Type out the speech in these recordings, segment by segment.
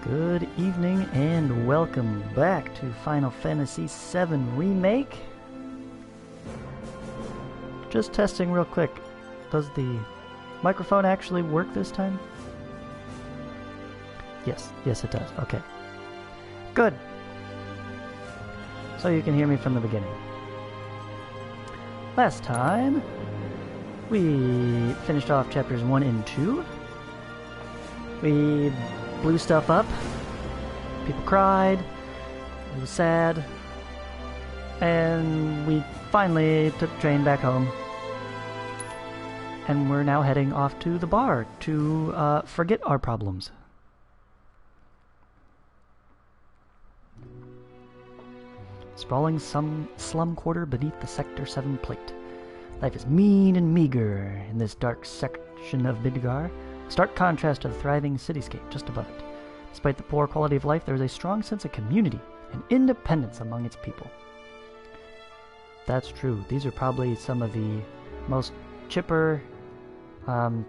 Good evening and welcome back to Final Fantasy VII Remake. Just testing real quick. Does the microphone actually work this time? Yes it does. Okay. Good. So you can hear me from the beginning. Last time, we finished off chapters 1 and 2. We blew stuff up. People cried. It was sad. And we finally took the train back home. And we're now heading off to the bar to forget our problems. Sprawling some slum quarter beneath the Sector 7 plate. Life is mean and meager in this dark section of Midgar. Stark contrast to the thriving cityscape just above it. Despite the poor quality of life, there is a strong sense of community and independence among its people. That's true. These are probably some of the most chipper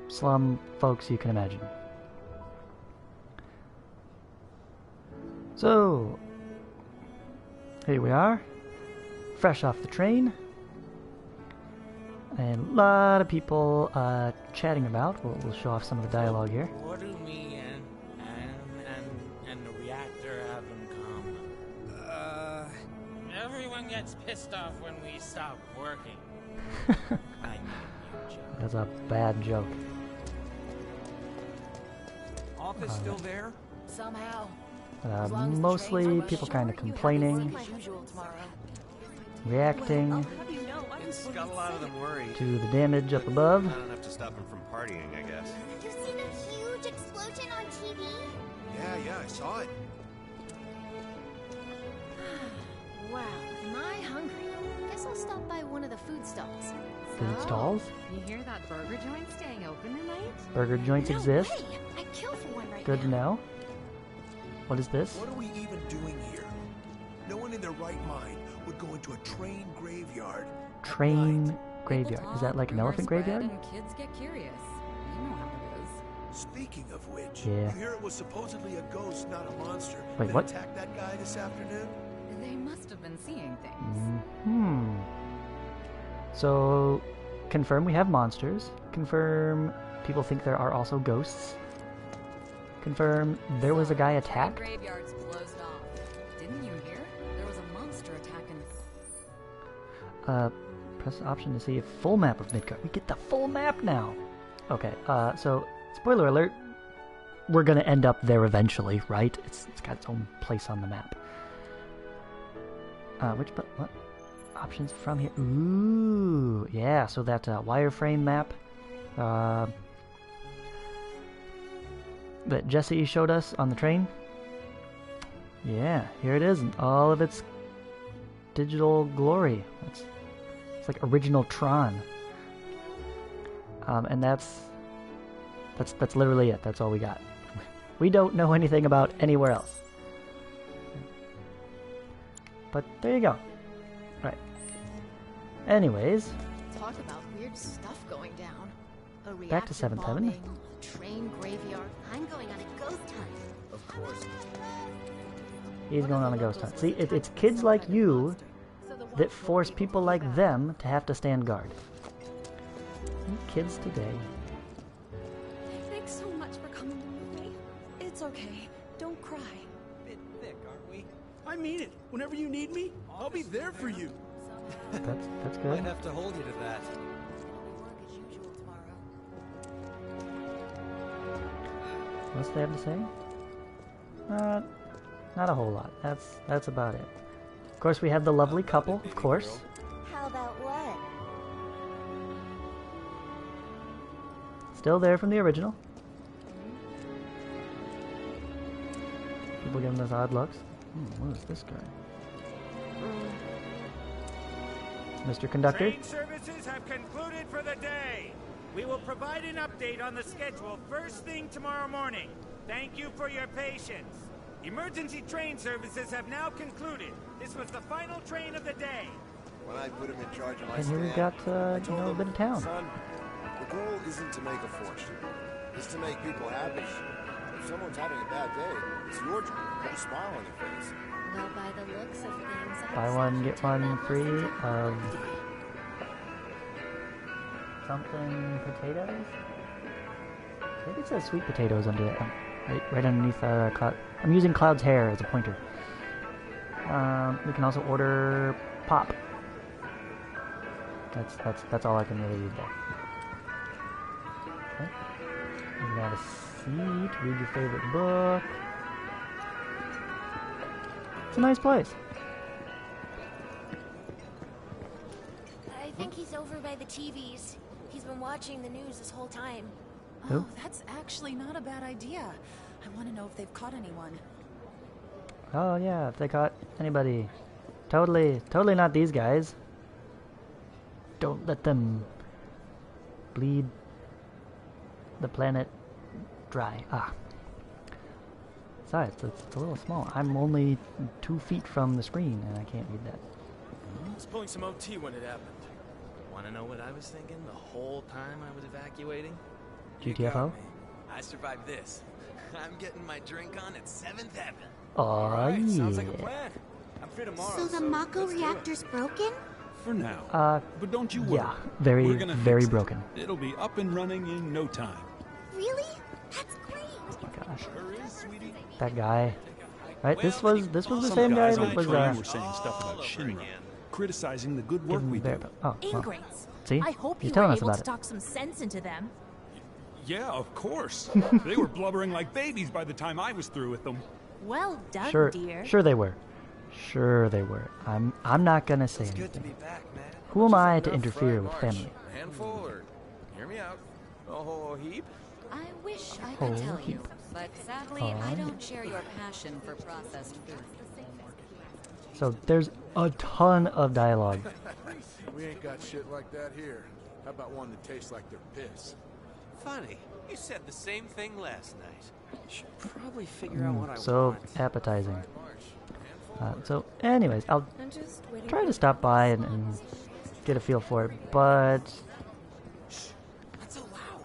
slum folks you can imagine. So, here we are, fresh off the train, and a lot of people chatting about. We'll show off some of the dialogue here. What do me and the reactor have in common? Everyone gets pissed off when we stop working. I need a job. That's a bad joke. Office still there? Somehow. Mostly people kind of complaining, reacting It's got a lot of them worried. to the damage up above. Not enough to stop him from partying, I guess. Have you seen a huge explosion on TV? Yeah, I saw it. Wow, am I hungry? Guess I'll stop by one of the food stalls. Food stalls. You hear that burger joint staying open tonight? Burger joints No exist. way! I'd kill for one right Good to now. know. What is this? What are we even doing here? No one in their right mind would go into a train graveyard. Train graveyard. Is that like an Rumors elephant spread graveyard? And kids get curious. You know how it is. Speaking of which, Yeah. you hear it was supposedly a ghost, not a monster, Wait, that what? attacked that guy this afternoon? They must have been seeing things. So, confirm we have monsters. Confirm people think there are also ghosts. Confirm there was a guy attacked. Graveyard's closed off. Didn't you hear? There was a monster attacking. Press option to see a full map of Midgar. We get the full map now. Okay, so, spoiler alert, we're gonna end up there eventually, right? It's got its own place on the map. What? Options from here. Ooh, yeah, so that wireframe map that Jesse showed us on the train. Yeah, here it is in all of its digital glory. It's like original Tron. And that's literally it. That's all we got. We don't know anything about anywhere else. But there you go. Right. Anyways, Talk about weird stuff going down. A back to reactor 7-7. bombing, a train graveyard. I'm going on a ghost hunt. Of course. He's going on a ghost hunt. See, it's kids like you that force people like them to have to stand guard. You kids today. Thanks so much for coming with me. It's okay. Don't cry. Bit thick, aren't we? I mean it. Whenever you need me, I'll be there for you. That's Might good. have to hold you to that. Work as usual tomorrow. What's they have to say? Not a whole lot. That's about it. Of course, we have the lovely couple, of course. How about what? Still there from the original. People giving us odd looks. What is this guy? Mr. Conductor? Train services have concluded for the day. We will provide an update on the schedule first thing tomorrow morning. Thank you for your patience. Emergency train services have now concluded. This was the final train of the day. When I put him in charge of my And here we've staff, got, I you told know, a him, bit of town. Son, the goal isn't to make a fortune. It's to make people happy. If someone's having a bad day, It's your dream. Put a smile on your face. Well, by the looks of things, Buy one, get one free of something potatoes? Maybe it says sweet potatoes under it. Right underneath Cloud. I'm using Cloud's hair as a pointer. We can also order pop. That's all I can really read there. Okay. You can have a seat, read your favorite book. It's a nice place. I think he's over by the TVs. He's been watching the news this whole time. Who? Oh, that's actually not a bad idea. I want to know if they've caught anyone. Oh yeah, if they caught anybody. Totally not these guys. Don't let them bleed the planet dry. Ah. Besides, it's a little small. I'm only 2 feet from the screen and I can't read that. I was pulling some OT when it happened. Want to know what I was thinking the whole time I was evacuating? GTFO? I survived this. I'm getting my drink on at 7th Heaven. Oh yeah. Sounds like a plan. I'm free tomorrow. So the Mako let's do it. reactor's broken? For now. But don't you worry. Yeah, very, We're gonna very fix it. broken. It'll be up and running in no time. Really? That's great. Oh my gosh. Sure is, sweetie. That guy. Right, this was the Some same guy guys on that the was train were saying stuff about Shinra, criticizing the good work giving we their- do. oh, well. Ingrates. See? I hope He's you telling were us able about to it. talk some sense into them. Yeah, of course. They were blubbering like babies by the time I was through with them. Well done, Sure, dear. sure they were. Sure they were. I'm not gonna say It's good to anything. be back, man. Who am I Enough to interfere fried with march. family? A handful or hear me out. A whole heap? I wish I Oh, could tell you, heap. but sadly, Oh. I don't share your passion for processed food. So there's a ton of dialogue. We ain't got shit like that here. How about one that tastes like their piss? Funny, you said the same thing last night. Should probably figure out what I So want. appetizing. So anyways, I'll I'm just waiting try for to stop by and get a feel for it, but Not so loud.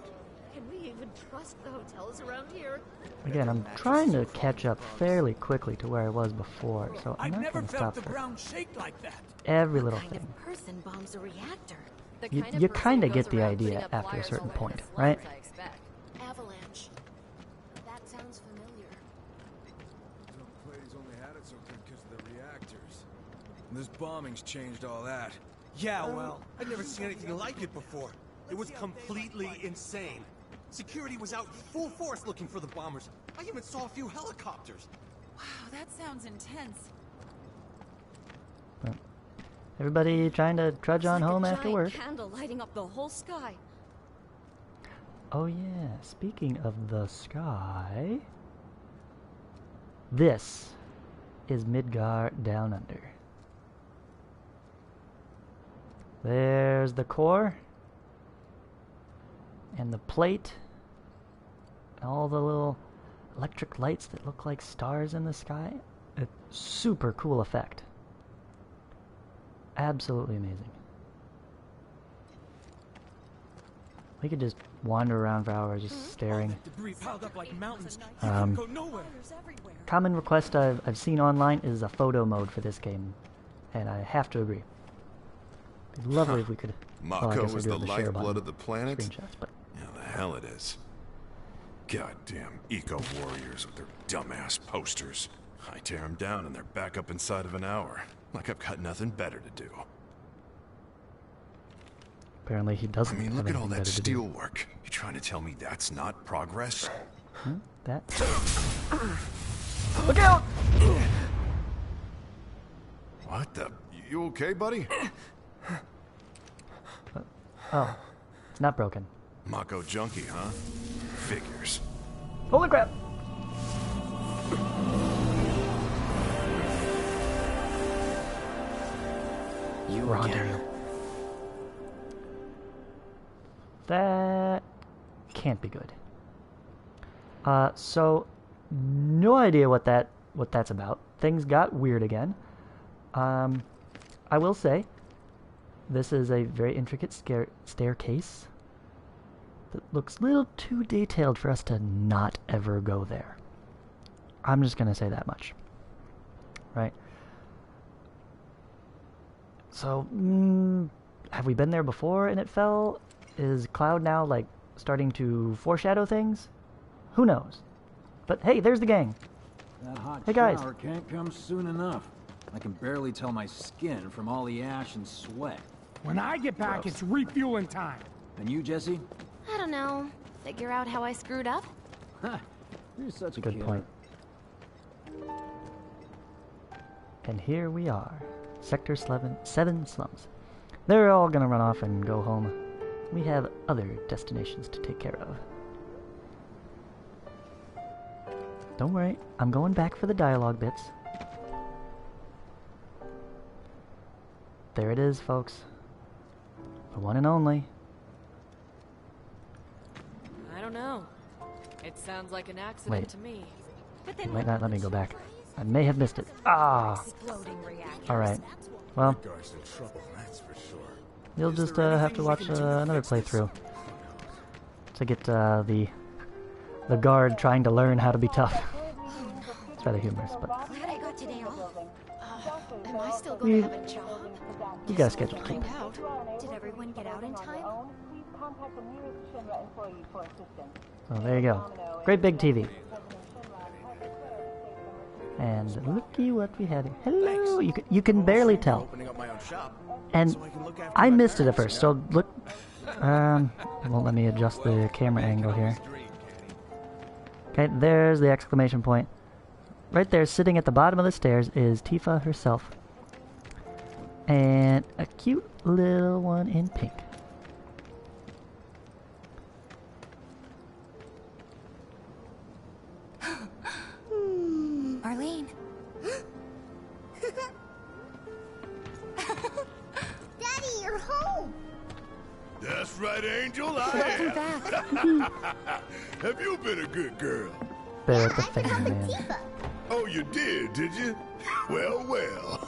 Can we even trust the hotels around here? again, I'm trying to catch up fairly quickly to where I was before, so I'm I've not never going to felt stop the for ground shake like that. every little What thing. kind of person bombs a reactor? The You- kind of you person kinda who get goes the around idea putting up after a flyers certain all over point, the slums, right? I expect. Avalanche. That sounds familiar. The Pleiades only had it so good because of the reactors. And this bombing's changed all that. Yeah, well, I'd never seen anything like it before. It was completely insane. Security was out full force looking for the bombers. I even saw a few helicopters. Wow, that sounds intense. Everybody trying to trudge on like home a after giant work. candle lighting up the whole sky. Oh yeah, speaking of the sky, this is Midgar Down Under. There's the core, and the plate, and all the little electric lights that look like stars in the sky. A super cool effect. Absolutely amazing. We could just wander around for hours just staring. Debris piled up like mountains. Um, Go nowhere. Common request I've seen online is a photo mode for this game, and I have to agree. It'd be lovely if we could. Well, I Mako guess I is do the have share lifeblood button of the planet? Screenshots, but Yeah, the hell it is. Goddamn eco-warriors with their dumbass posters. I tear them down and they're back up inside of an hour. Like I've got nothing better to do. apparently he doesn't. I mean, have look at all anything that better to do. steel work. You trying to tell me that's not progress? That. Look out! What the? You okay, buddy? Oh, not broken. Mako junkie, huh? Figures. Holy crap! You We're onto again. you. That can't be good. So no idea what that's about. Things got weird again. I will say, this is a very intricate staircase that looks a little too detailed for us to not ever go there. I'm just gonna say that much. Right? So, have we been there before and it fell? Is Cloud now, like, starting to foreshadow things? Who knows? But hey, there's the gang. That hot Hey, guys. shower can't come soon enough. I can barely tell my skin from all the ash and sweat. When I get back, Gross. it's refueling time. And you, Jesse? I don't know. Figure out how I screwed up? You're such a Good kid. point. And here we are. Sector 7 slums. They're all gonna run off and go home. We have other destinations to take care of. Don't worry, I'm going back for the dialogue bits. There it is, folks. The one and only. I don't know. It sounds like an accident Wait. to me. But You then might not let me go back. I may have missed it. Ah! Alright. Well, Midgar's in trouble, that's for sure. you'll just have to watch another playthrough to get the guard trying to learn how to be tough. It's rather humorous, but glad I got today off. Am I still going to have a job? you got a schedule to keep. Find out. Did everyone get out in time? Oh, there you go. Great big TV. And looky what we have here. Hello! You can barely tell. Opening up my own shop. And So I can look after I my missed it at parents, first, so look... it won't let me adjust the camera angle here. Okay, there's the exclamation point. Right there, sitting at the bottom of the stairs, is Tifa herself. And a cute little one in pink. Marlene. Daddy, you're home. That's right, Angel, I Welcome am. back. Have you been a good girl? There at the thing, man. Oh, you did you? Well, well.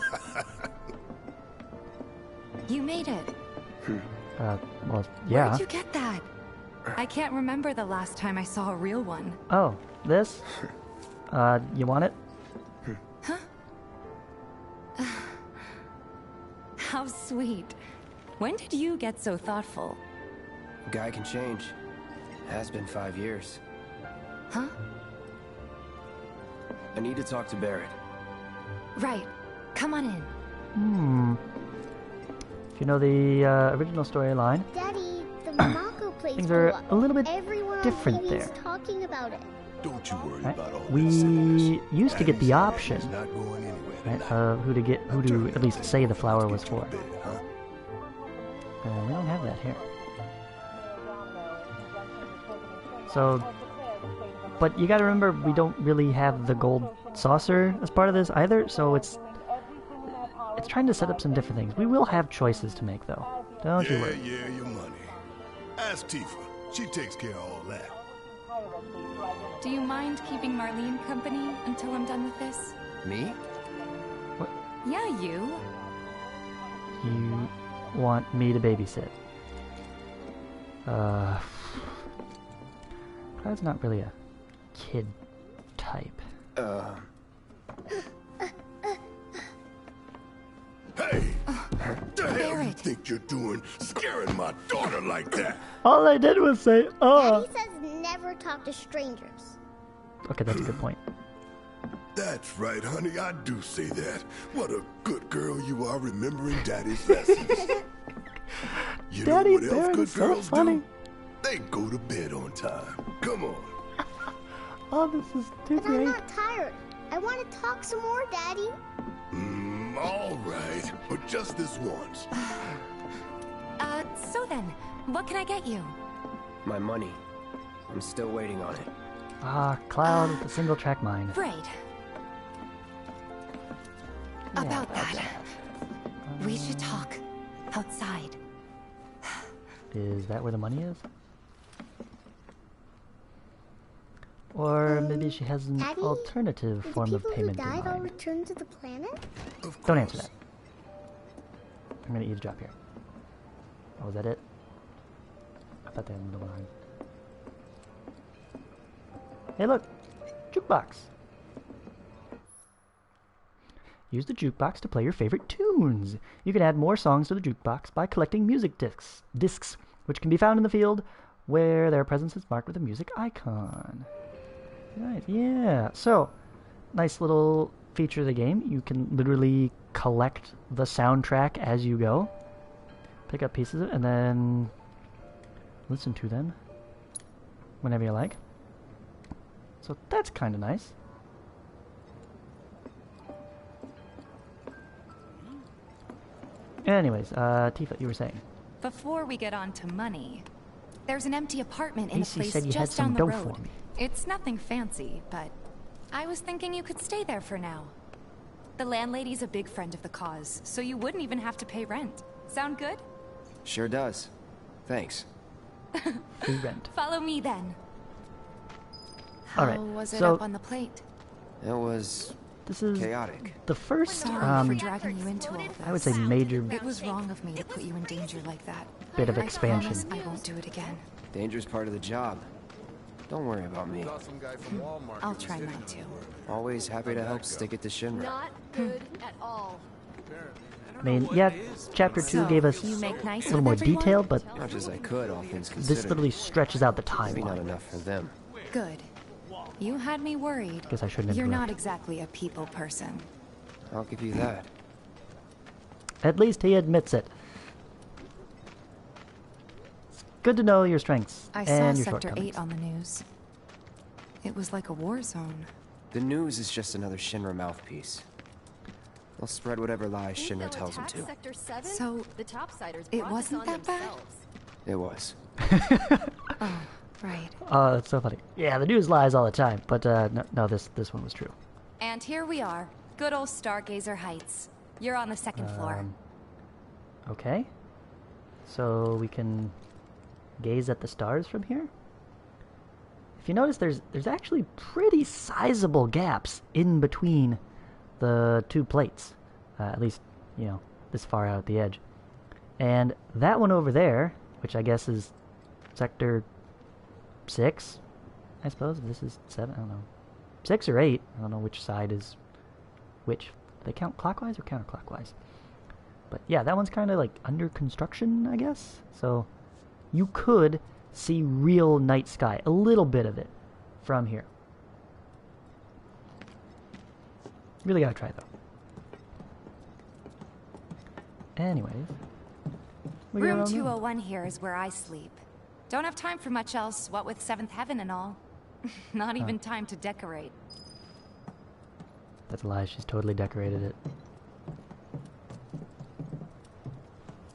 You made it. Well, yeah. Where'd you get that? I can't remember the last time I saw a real one. Oh, this? You want it? How sweet. When did you get so thoughtful? Guy can change. Has been 5 years. Huh? I need to talk to Barrett. Right. Come on in. If you know the original storyline, Daddy, the Mamako place things are a little bit Everyone different on there. talking about it. Don't you worry Right? about all We used to get the option, not going anywhere. right, of who to at least say the flower was for. We don't have that here. So, but you gotta remember, we don't really have the gold saucer as part of this either, so it's trying to set up some different things. We will have choices to make, though. Don't you worry. Yeah, your money. Ask Tifa. She takes care of all that. Do you mind keeping Marlene company until I'm done with this? Me? What? Yeah, you. You want me to babysit? Cloud's not really a kid type. Hey! The hell you think you're doing, scaring my daughter like that? All I did was say, oh. Daddy says never talk to strangers. Okay, that's a good point. That's right, honey, I do say that. What a good girl you are remembering Daddy's lessons. You Daddy know what else Barrett good is so girls funny. do? They go to bed on time. Come on. Oh, this is too But I'm great. not tired. I want to talk some more, Daddy. All right, but just this once. So then, what can I get you? My money. I'm still waiting on it. Ah, Cloud with a single track mind. Right. Yeah, About that. We should talk outside. Is that where the money is? Or maybe she has an Daddy, alternative form of payment in People who died all mind. return to the planet? Don't answer that. I'm gonna eavesdrop here. Oh, was that it? I thought they had another one. Hey, look! Jukebox! Use the jukebox to play your favorite tunes. You can add more songs to the jukebox by collecting music discs, which can be found in the field where their presence is marked with a music icon. Nice, yeah. So, nice little feature of the game. You can literally collect the soundtrack as you go. Pick up pieces of it and then listen to them whenever you like. So that's kind of nice. Anyways, Tifa, you were saying. Before we get on to money, there's an empty apartment in a AC place said you had just some down the dough road. for me. It's nothing fancy, but I was thinking you could stay there for now. The landlady's a big friend of the cause, so you wouldn't even have to pay rent. Sound good? Sure does. Thanks. Free rent. Follow me then. All How right, was it so up on the plate? It was this is chaotic. The first, Sorry for dragging you into all this. I would say major. It was wrong of me to put you in danger like that. Bit of I expansion. promise I won't do it again. Danger's part of the job. Don't worry about me. I'll try not to. Always happy to help stick it to Shinra. Not good at all. I mean, yeah, Chapter 2 gave us you make nice a little more detailed, but Much as I could, all things considered. this literally stretches out the Maybe not timeline. enough for them. Good. You had me worried. Guess I shouldn't You're interrupt. not exactly a people person. I'll give you that. At least he admits it. It's good to know your strengths I saw and your Sector shortcomings. 8 on the news. It was like a war zone. The news is just another Shinra mouthpiece. They'll spread whatever lies Shinra tells them to. Sector 7? So, the topsiders it brought wasn't this on that bad? themselves. It was. Oh, right. Oh, that's so funny. Yeah, the news lies all the time, but no, this one was true. And here we are. Good old Stargazer Heights. You're on the second floor. Okay. So we can gaze at the stars from here? If you notice, there's actually pretty sizable gaps in between the two plates. At least, you know, this far out at the edge. And that one over there, which I guess is Sector 6, I suppose. This is 7, I don't know. 6 or 8, I don't know which side is which. Do they count clockwise or counterclockwise? But yeah, that one's kind of like under construction, I guess. So you could see real night sky, a little bit of it, from here. Really gotta try though. Anyways. Room 201 here is where I sleep. Don't have time for much else, what with 7th Heaven and all. Not even time to decorate. That's a lie, she's totally decorated it.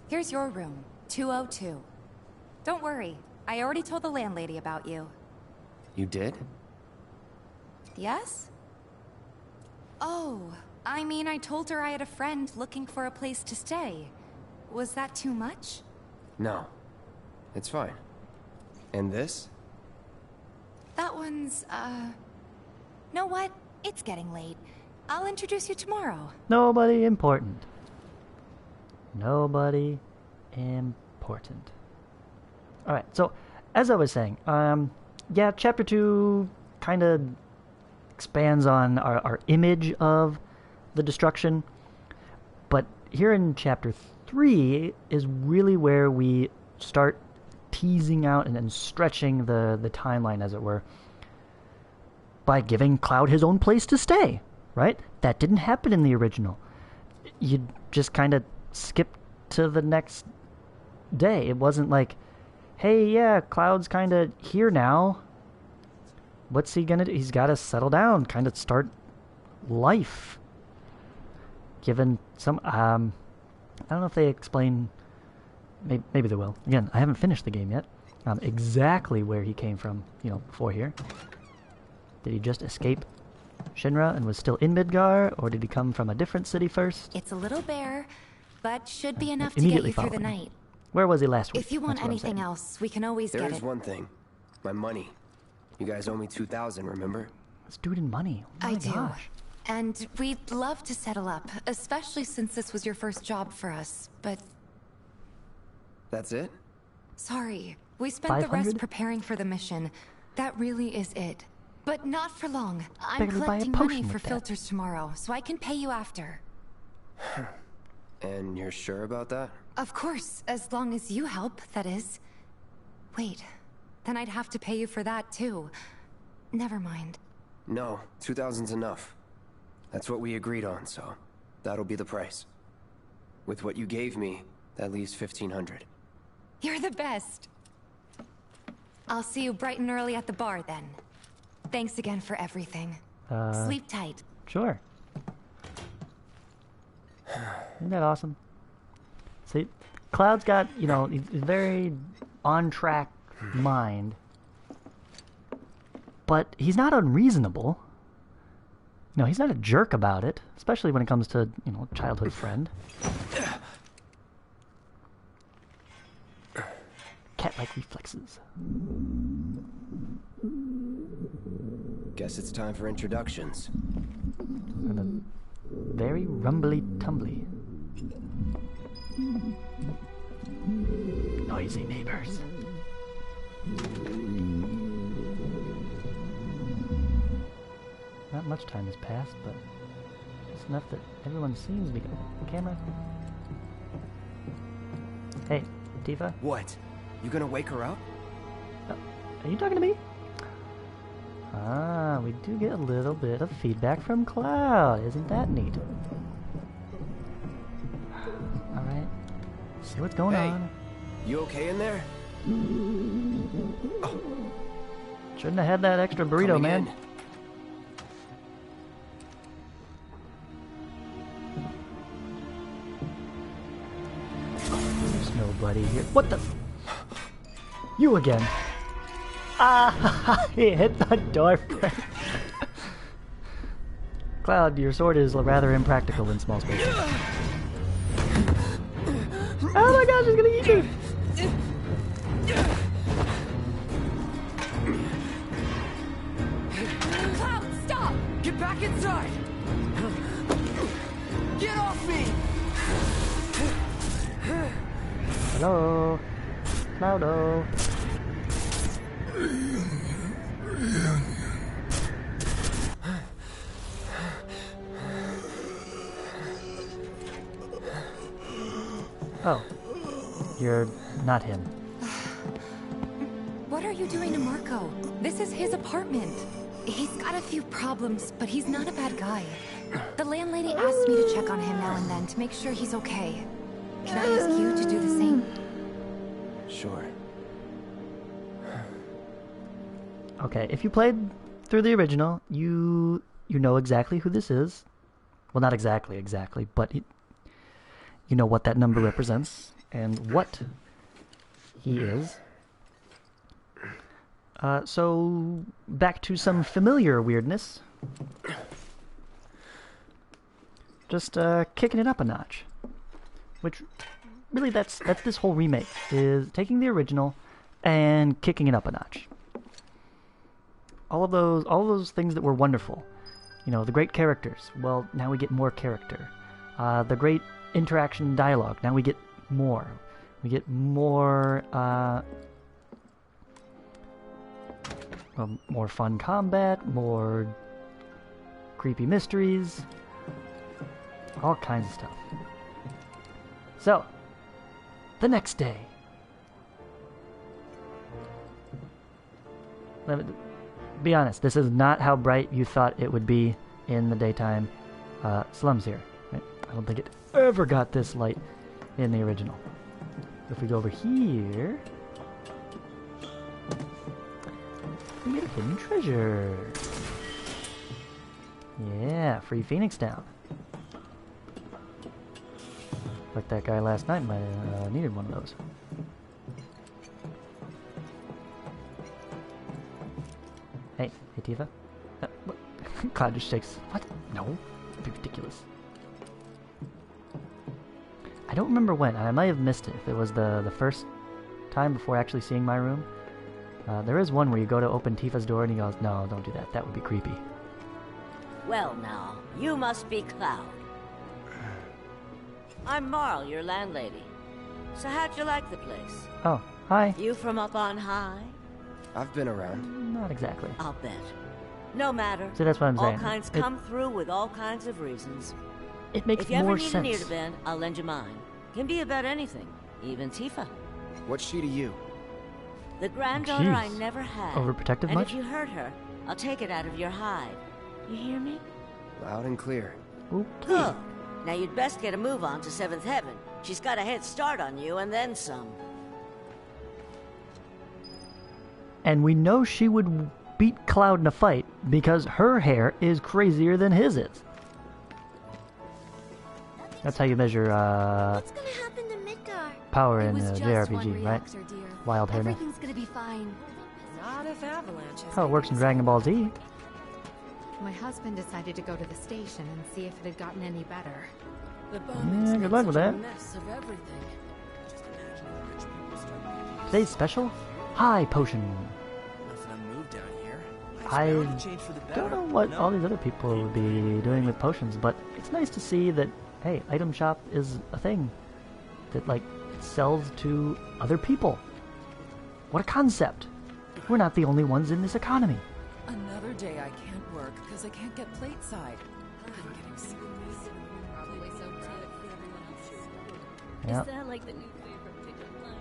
Here's your room, 202. Don't worry, I already told the landlady about you. You did? Yes? Oh, I mean, I told her I had a friend looking for a place to stay. Was that too much? No. It's fine. And this? That one's, know what? It's getting late. I'll introduce you tomorrow. Nobody important. Nobody important. Alright, so, as I was saying, yeah, Chapter 2 kind of expands on our image of the destruction, but here in Chapter 3 is really where we start teasing out and stretching the timeline, as it were, by giving Cloud his own place to stay, right? That didn't happen in the original. You just kind of skipped to the next day. It wasn't like, hey, yeah, Cloud's kind of here now. What's he gonna do? He's got to settle down, kind of start life. Given some, I don't know if they explain, maybe they will. Again, I haven't finished the game yet. Exactly where he came from, you know, before here. Did he just escape Shinra and was still in Midgar, or did he come from a different city first? It's a little bare, but should be enough to get Immediately you through the following. night. Where was he last week? If you want That's what I'm anything saying. else, we can always There get is it. one thing. My money. You guys owe me 2,000, remember? Let's do it in money. Oh I my do. gosh. And we'd love to settle up, especially since this was your first job for us, but That's it? sorry. We spent the rest 500? preparing for the mission. That really is it. But not for long. I'm Barely buy a collecting potion money for with that. filters tomorrow, so I can pay you after. And you're sure about that? Of course, as long as you help, that is. Wait, then I'd have to pay you for that too. Never mind. No, 2,000's enough. That's what we agreed on, so that'll be the price. With what you gave me, that leaves 1,500. You're the best. I'll see you bright and early at the bar then. Thanks again for everything. Sleep tight. Sure. Isn't that awesome? See, Cloud's got, you know, a very on-track mind. But he's not unreasonable. No, he's not a jerk about it, especially when it comes to, you know, childhood friend. Cat-like reflexes. Guess it's time for introductions. And a very rumbly-tumbly. Noisy neighbors. Not much time has passed, but just enough that everyone seems me. Camera. Hey, Tifa. What? You gonna wake her up? Are you talking to me? Ah, we do get a little bit of feedback from Cloud. Isn't that neat? Alright. See what's going on. You okay in there? Oh. Shouldn't have had that extra burrito, man. There's nobody here. What the? You again. Ah, he hit the door frame. Cloud, your sword is rather impractical in small spaces. Oh my gosh, he's gonna eat me! Cloud, stop! Get back inside! Get off me! Hello? Cloudo? Oh, you're not him. What are you doing to Marco? This is his apartment. He's got a few problems, but he's not a bad guy. The landlady asked me to check on him now and then to make sure he's okay. Can I ask you to do the same? Sure. Okay, if you played through the original, you know exactly who this is. Well, not exactly, but you know what that number represents and what he is. So back to some familiar weirdness. Just kicking it up a notch. Which really that's this whole remake, is taking the original and kicking it up a notch. All of those things that were wonderful. You know, the great characters. Well, now we get more character. The great interaction dialogue. Now we get more. We get more more fun combat, more creepy mysteries, all kinds of stuff. So, the next day. Let me be honest, this is not how bright you thought it would be in the daytime slums here. Right? I don't think it ever got this light in the original. If we go over here, we get a hidden treasure. Yeah, free Phoenix down. Like that guy last night might have needed one of those. Hey Tifa. What? Cloud just shakes. What? No, that'd be ridiculous. I don't remember when, and I might have missed it if it was the first time before actually seeing my room. There is one where you go to open Tifa's door and he goes, "No, don't do that. That would be creepy." Well now, you must be Cloud. I'm Marl, your landlady. So how'd you like the place? Oh, hi. You from up on high? I've been around. Not exactly. I'll bet. No matter. See, that's what I'm saying. All kinds come through with all kinds of reasons. It makes If you ever more need sense. an ear to bend, I'll lend you mine. Can be about anything, even Tifa. What's she to you? The granddaughter I Jeez. never had. Overprotective and much? if you hurt her, I'll take it out of your hide. You hear me? Loud and clear. Good. Now you'd best get a move on to 7th Heaven. She's got a head start on you and then some. And we know she would beat Cloud in a fight because her hair is crazier than his is. That's how you measure What's gonna happen to Midgar? power It in was a just JRPG, one right? reactor, dear. Wild hairness. Everything's gonna be fine. Not if Avalanche has How it works in Dragon Ball Z. My husband decided to go to the station and see if it had gotten any better. The Yeah, good luck with that. mess of everything. Today's special? High potion. Nothing to move down here. I Change for the don't better. know what No? all these other people would be doing with potions, but it's nice to see that, hey, item shop is a thing that, like, sells to other people. What a concept. We're not the only ones in this economy. Another day I can't work because I can't get plate side. I'm getting sick of this. Probably so Yeah. Is that like the new favorite pickup line?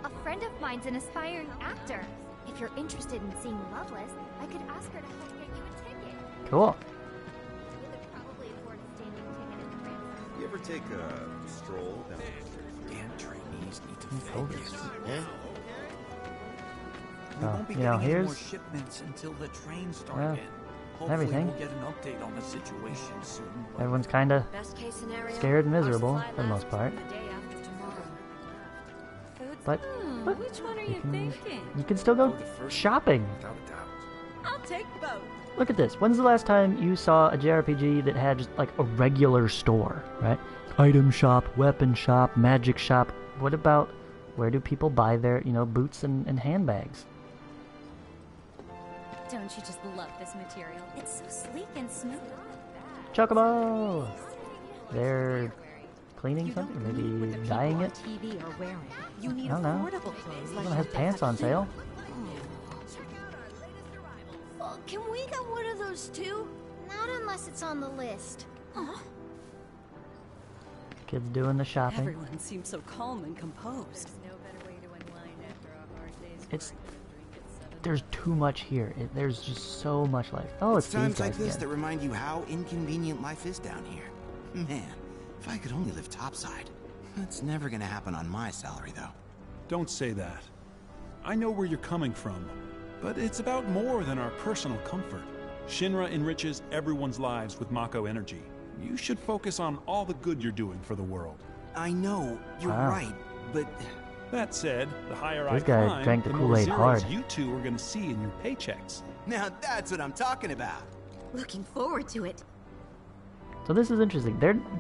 A friend of mine's an aspiring actor. If you're interested in seeing Loveless, I could ask her to help get you a ticket. Cool. You could probably afford a standing ticket in the Ramsay. You ever take a stroll down the Damn trainees need to focus. We won't be you know, getting any more here's shipments until the trains start well, again. Hopefully everything. we'll get an update on the situation soon. but- Everyone's kind of Best case scenario, scared and our miserable supply for the most lasts part. the day after tomorrow. But Which one are you thinking? you can still go shopping. I'll take both. Look at this. When's the last time you saw a JRPG that had just like a regular store, right? Item shop, weapon shop, magic shop. What about where do people buy their, boots and handbags? Don't you just love this material? It's so sleek and smooth. Chocobo! They're cleaning something? Maybe dyeing it? TV are wearing. You I need don't know. affordable clothes like Someone has pants on sale. Oh, can we get one of those too? Not unless it's on the list. Kids doing the shopping. Everyone seems so calm and composed. There's too much here. There's just so much life. Oh, it's these times guys like this again. that remind you how inconvenient life is down here. Man, if I could only live topside. That's never gonna happen on my salary, though. Don't say that. I know where you're coming from, but it's about more than our personal comfort. Shinra enriches everyone's lives with Mako energy. You should focus on all the good you're doing for the world. I know, you're Wow. right, but... That said, the higher This I guy climb, drank the the more Kool-Aid zeros hard. you two are gonna see in your paychecks. Now that's what I'm talking about. Looking forward to it. So this is interesting.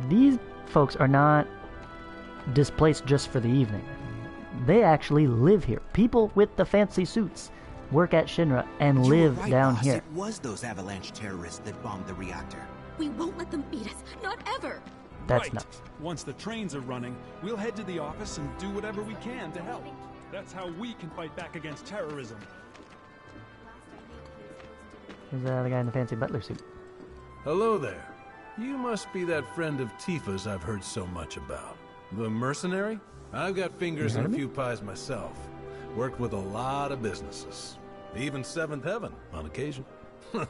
These folks are not displaced just for the evening. They actually live here. People with the fancy suits work at Shinra and You were live right, down boss. here. It was those Avalanche terrorists that bombed the reactor. We won't let them beat us. Not ever. That's right. nuts. Once the trains are running, we'll head to the office and do whatever we can to help. That's how we can fight back against terrorism. Here's the guy in the fancy butler suit. Hello there. You must be that friend of Tifa's I've heard so much about. The Mercenary? I've got fingers in a few pies myself. Worked with a lot of businesses. Even 7th Heaven, on occasion.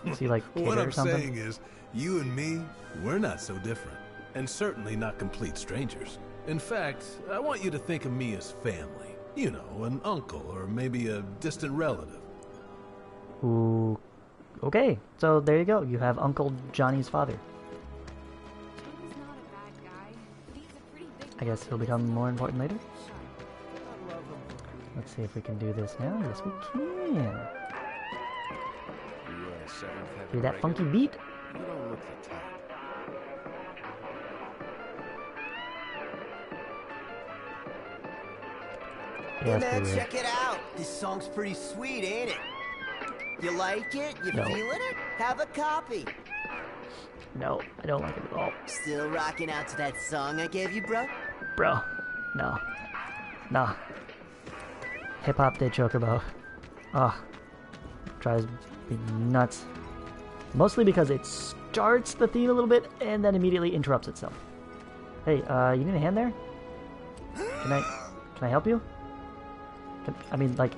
Is he like What Kid or I'm something? saying is, you and me, we're not so different. And certainly not complete strangers. In fact, I want you to think of me as family. You know, an uncle or maybe a distant relative. Ooh. Okay, so there you go. You have Uncle Johnny's father. I guess he'll become more important later. Let's see if we can do this now. Yes, we can. Hear that funky beat? You don't look the type. Hey Yes, man, we will. check it out. This song's pretty sweet, ain't it? You like it? You No. feeling it? Have a copy. No, I don't like it at all. Still rocking out to that song I gave you, bro? Bro, no. Nah. Hip Hop Day Chocobo. Oh, drives me nuts. Mostly because it starts the theme a little bit and then immediately interrupts itself. Hey, you need a hand there? Can I help you? I mean, like,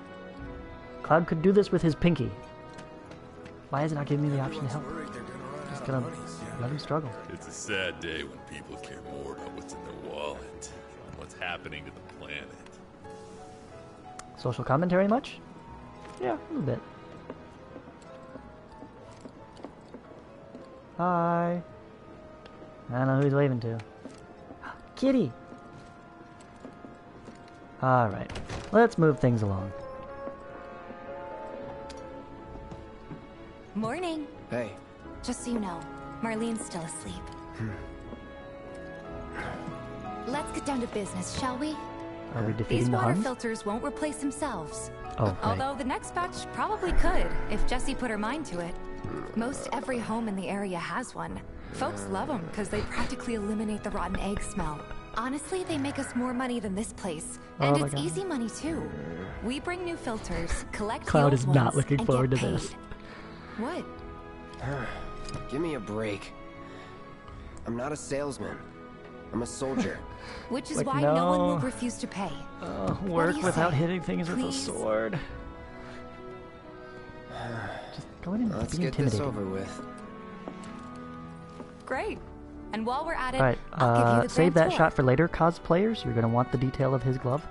Cloud could do this with his pinky. Why is it not giving me the option to help? Just gonna let him struggle. It's a sad day when people care more about what's in their wallet than what's happening to the planet. Social commentary much? Yeah, a little bit. Hi. I don't know who he's waving to. Kitty! Alright, let's move things along. Morning. Hey. Just so you know, Marlene's still asleep. Let's get down to business, shall we? Are we These defeating the water Huns? filters won't replace themselves. Oh, right. Although the next batch probably could, if Jessie put her mind to it. Most every home in the area has one. Folks love them because they practically eliminate the rotten egg smell. Honestly, they make us more money than this place. And my it's God. easy money too. We bring new filters, collect Cloud the old is not ones, looking and forward get to paid. this. What? Give me a break. I'm not a salesman. I'm a soldier. Which is Like, why no one will no. refuse to pay. What Work do you without say? hitting things with a Please? sword. Just go in and Let's be get this intimidating. over with. Great. And while we're at it, Alright, I'll give you the save that grand tour. shot for later, cosplayers. You're going to want the detail of his glove.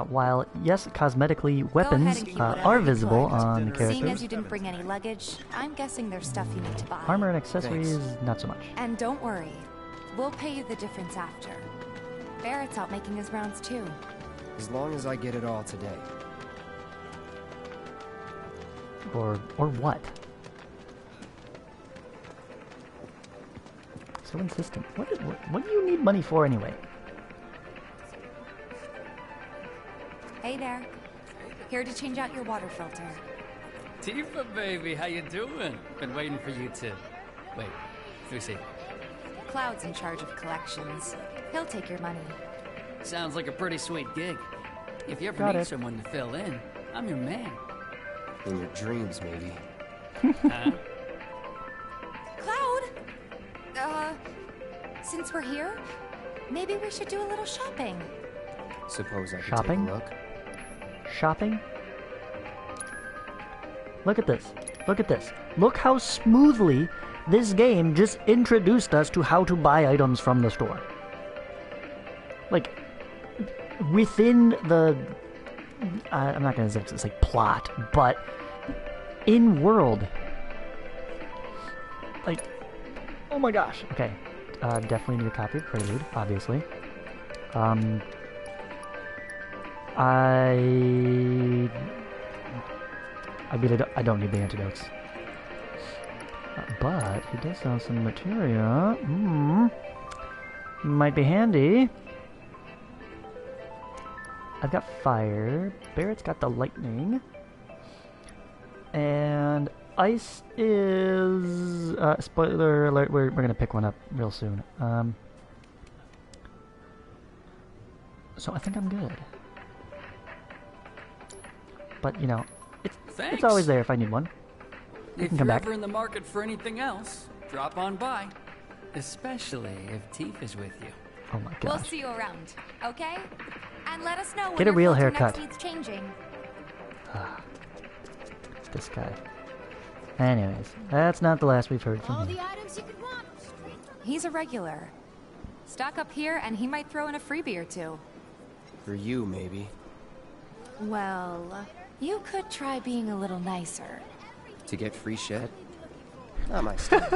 While, yes, cosmetically, weapons keep whatever are you visible like. on the Seeing as characters. you didn't bring any luggage, I'm guessing there's stuff you need to buy. Armor and accessories, not so much. And don't worry, we'll pay you the difference after. Barrett's out making his rounds too. As long as I get it all today. Or what? So insistent. What do you need money for anyway? Hey there. Here to change out your water filter. Tifa, baby, how you doing? Been waiting for you to... Wait, let me see. Cloud's in charge of collections. He'll take your money. Sounds like a pretty sweet gig. If you ever Got need it. someone to fill in, I'm your man. In your dreams, maybe. Huh? Cloud! Since we're here, maybe we should do a little shopping. Suppose I could Shopping? take a look. Shopping? Look at this. Look at this. Look how smoothly this game just introduced us to how to buy items from the store. Like, within the... I'm not going to say plot, but in world. Like, oh my gosh. Okay. Definitely need a copy of Prelude, obviously. I mean, I don't need the antidotes. But he does have some materia. Might be handy. I've got fire. Barrett's got the lightning. And ice is... spoiler alert, we're going to pick one up real soon. So I think I'm good. But, you know, it's always there if I need one. You If can you're come back. ever in the market for anything else, drop on by. Especially if Tifa's with you. Oh my We'll gosh. see you around, okay? And let us know when Get a your real filter haircut. next needs changing. This guy. Anyways, that's not the last we've heard from him. items you could want. He's a regular. Stock up here and he might throw in a freebie or two. For you, maybe. Well, you could try being a little nicer. To get free shit? Not my style.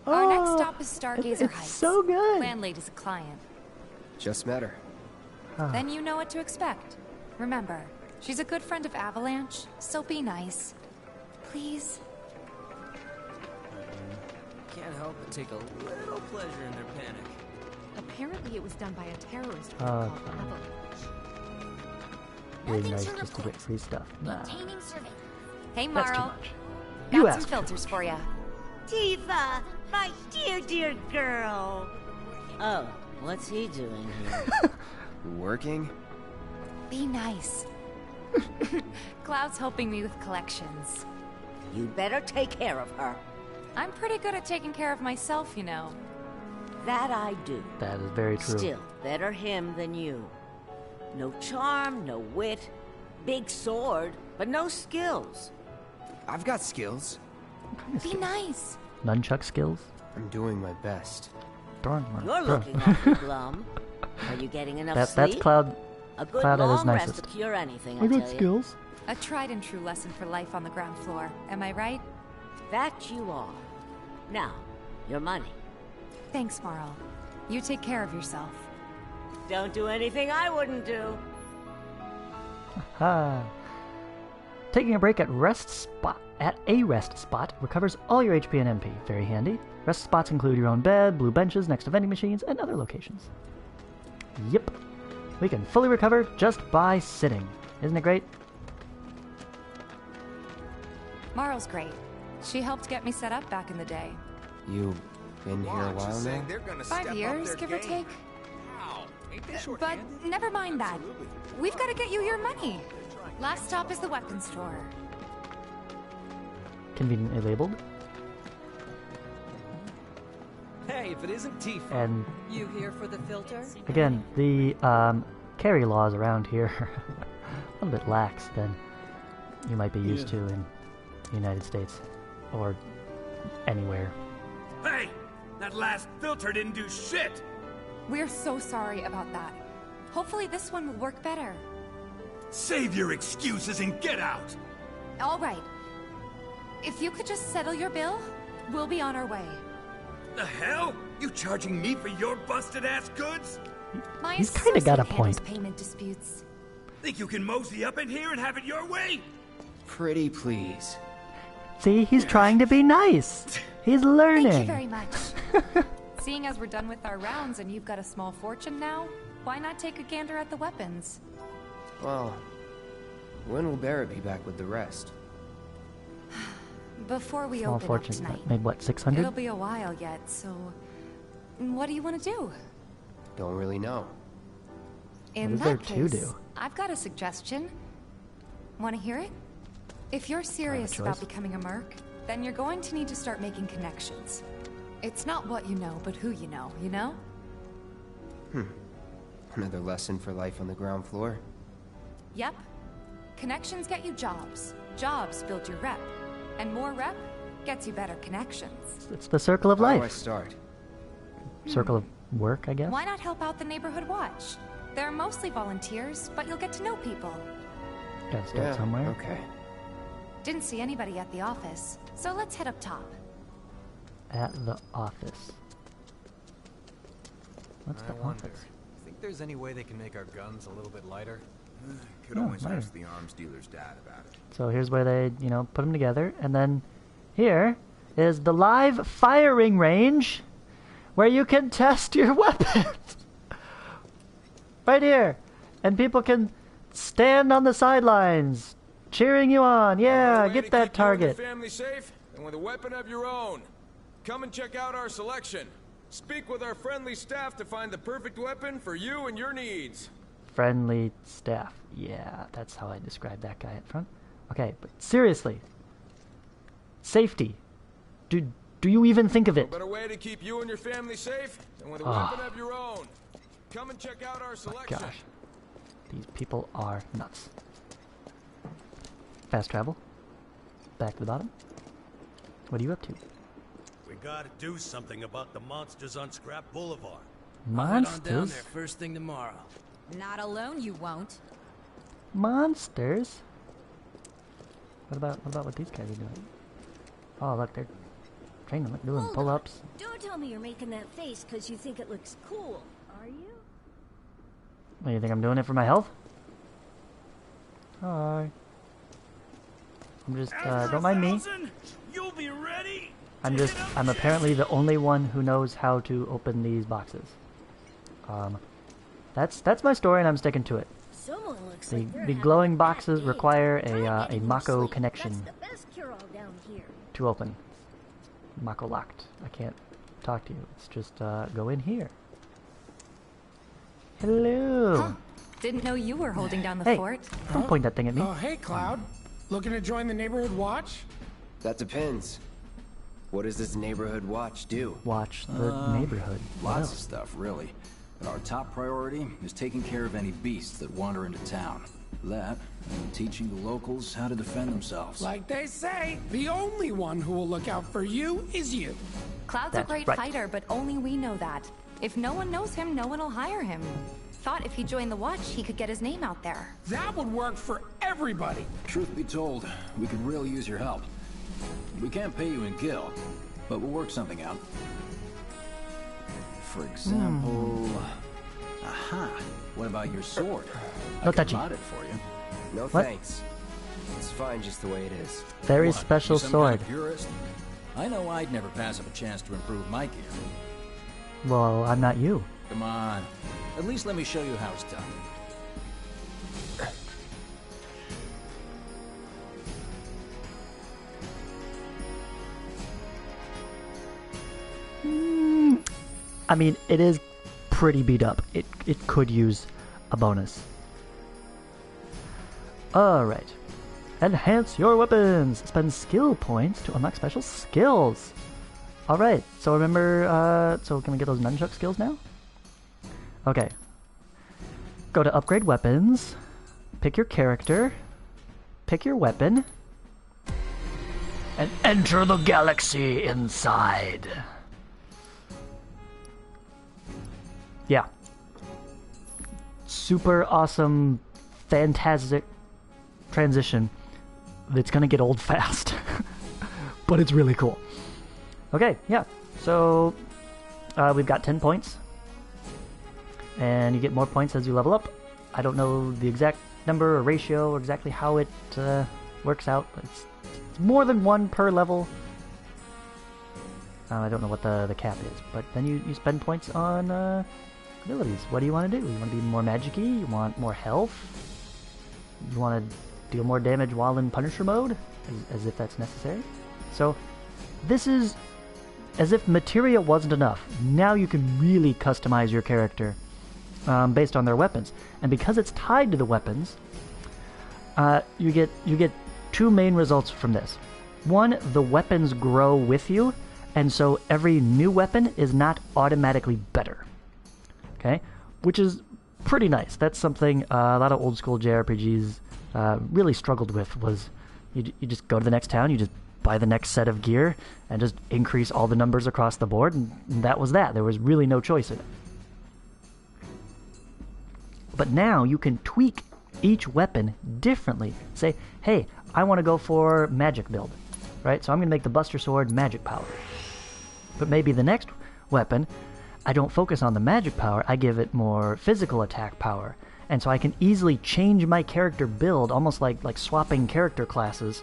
Our next stop is Stargazer it's Heights. so good. Landlady's a client. Just met her. Then you know what to expect. Remember, she's a good friend of Avalanche, so be nice. Please. Can't help but take a little pleasure in their panic. Apparently it was done by a terrorist group Oh, called Avalanche. Really nice just to get free stuff. Nah. Hey, That's too Marl. much. You Got some asked. filters for you. Tifa, my dear, dear girl. Oh, what's he doing here? Working? Be nice. Cloud's helping me with collections. You'd better take care of her. I'm pretty good at taking care of myself, you know. That I do. That is very true. Still, better him than you. No charm, no wit. Big sword, but no skills. I've got skills. Be nice. Nunchuck skills? I'm doing my best. Darn, You're looking awfully glum. Are you getting enough sleep? That's Cloud. A good Cloud at his long rest nicest. to cure anything, I I tell got you. skills. A tried and true lesson for life on the ground floor. Am I right? That you are. Now, your money. Thanks, Marl. You take care of yourself. Don't do anything I wouldn't do. Ha. Taking a break at a rest spot recovers all your HP and MP. Very handy. Rest spots include your own bed, blue benches next to vending machines, and other locations. Yep. We can fully recover just by sitting. Isn't it great? Marl's great. She helped get me set up back in the day. You been here a while now? 5 years, give or take. But never mind that. We've got to get you your money. Last stop is the weapons store. Conveniently labeled. Hey, if it isn't Tifa. And You here for the filter? again, the carry laws around here are a little bit lax than you might be used to in the United States or anywhere. Hey! That last filter didn't do shit! We're so sorry about that. Hopefully this one will work better. Save your excuses and get out! All right. If you could just settle your bill, we'll be on our way. The hell? You charging me for your busted-ass goods? My He's kinda got a associate point. handles payment disputes. Think you can mosey up in here and have it your way? Pretty please. See, he's trying to be nice. He's learning. Thank you very much. Seeing as we're done with our rounds and you've got a small fortune now, why not take a gander at the weapons? Well, when will Barrett be back with the rest? Before we Small open fortune. up tonight. Made what, 600? It'll be a while yet, so what do you want to do? Don't really know. In is there that to case, do? I've got a suggestion. Want to hear it? If you're serious choice. about becoming a merc, then you're going to need to start making connections. It's not what you know, but who you know, you know? Another lesson for life on the ground floor. Yep. Connections get you jobs. Jobs build your rep. And more rep gets you better connections. It's the circle of How do I life. start? Circle of work, I guess. Why not help out the neighborhood watch? They're mostly volunteers, but you'll get to know people. Gotta start somewhere. Okay. Didn't see anybody at the office, so let's head up top. At the office. What's the I wonder. office? Think there's any way they can make our guns a little bit lighter? Could Oh, always lighter. ask the arms dealer's dad about it. So here's where they, put them together. And then here is the live firing range where you can test your weapons. Right here. And people can stand on the sidelines cheering you on. Yeah, get that target. Family safe and with a weapon of your own. Come and check out our selection. Speak with our friendly staff to find the perfect weapon for you and your needs. Friendly staff. Yeah, that's how I describe that guy at front. Okay, but seriously. Safety. Do you even think of it? No better way to keep you and your family safe and with a Ah. weapon of your own. Come and check out our selection. Gosh. These people are nuts. Fast travel. Back to the bottom. What are you up to? We gotta do something about the monsters on Scrap Boulevard. Monsters? First thing tomorrow. Not alone, you won't. Monsters? What about what these guys are doing? Oh, look, they're training, look, doing pull-ups. Don't tell me you're making that face because you think it looks cool, are you? What, you think I'm doing it for my health? Hi. I'm just, don't mind me. You'll be ready. I'm apparently the only one who knows how to open these boxes. That's my story and I'm sticking to it. Someone looks The, like they're the having glowing a bad boxes day. require Try a getting more Mako sleep. connection That's the best cure-all down here. to open. Mako locked. I can't talk to you. It's just, go in here. Hello. Huh. Didn't know you were holding down the Hey, fort. don't point that thing at me. Oh, hey, Cloud. Looking to join the neighborhood watch? That depends. What does this neighborhood watch do? Watch the neighborhood. What Lots of else? stuff, really. But our top priority is taking care of any beasts that wander into town. That, and teaching the locals how to defend themselves. Like they say, the only one who will look out for you is you. Cloud's That's a great right. fighter, but only we know that. If no one knows him, no one will hire him. Thought if he joined the watch, he could get his name out there. That would work for everybody. Truth be told, we could really use your help. We can't pay you in gil, but we'll work something out. For example... Aha! What about your sword? No I can touchy. mod it for you. No What? thanks. It's fine just the way it is. Very What, special you some kind sword. of purist? I know I'd never pass up a chance to improve my gear. Well, I'm not you. Come on. At least let me show you how it's done. I mean, it is pretty beat up. It could use a bonus. Alright. Enhance your weapons. Spend skill points to unlock special skills. Alright, so remember, so can we get those nunchuck skills now? Okay. Go to upgrade weapons. Pick your character. Pick your weapon. And enter the galaxy inside. Yeah. Super awesome, fantastic transition that's gonna get old fast. But it's really cool. Okay, yeah. So, we've got 10 points. And you get more points as you level up. I don't know the exact number or ratio or exactly how it works out, but it's more than one per level. I don't know what the cap is, but then you spend points on abilities. What do you want to do? You want to be more magic-y? You want more health? You want to deal more damage while in Punisher mode? As if that's necessary. So, this is as if materia wasn't enough. Now you can really customize your character based on their weapons. And because it's tied to the weapons, you get two main results from this. One, the weapons grow with you, and so every new weapon is not automatically better. Okay? Which is pretty nice. That's something a lot of old school JRPGs really struggled with, was you just go to the next town, you just buy the next set of gear, and just increase all the numbers across the board, and that was that. There was really no choice in it. But now you can tweak each weapon differently. Say, hey, I want to go for magic build, right? So I'm going to make the Buster Sword magic power. But maybe the next weapon, I don't focus on the magic power, I give it more physical attack power. And so I can easily change my character build, almost like swapping character classes,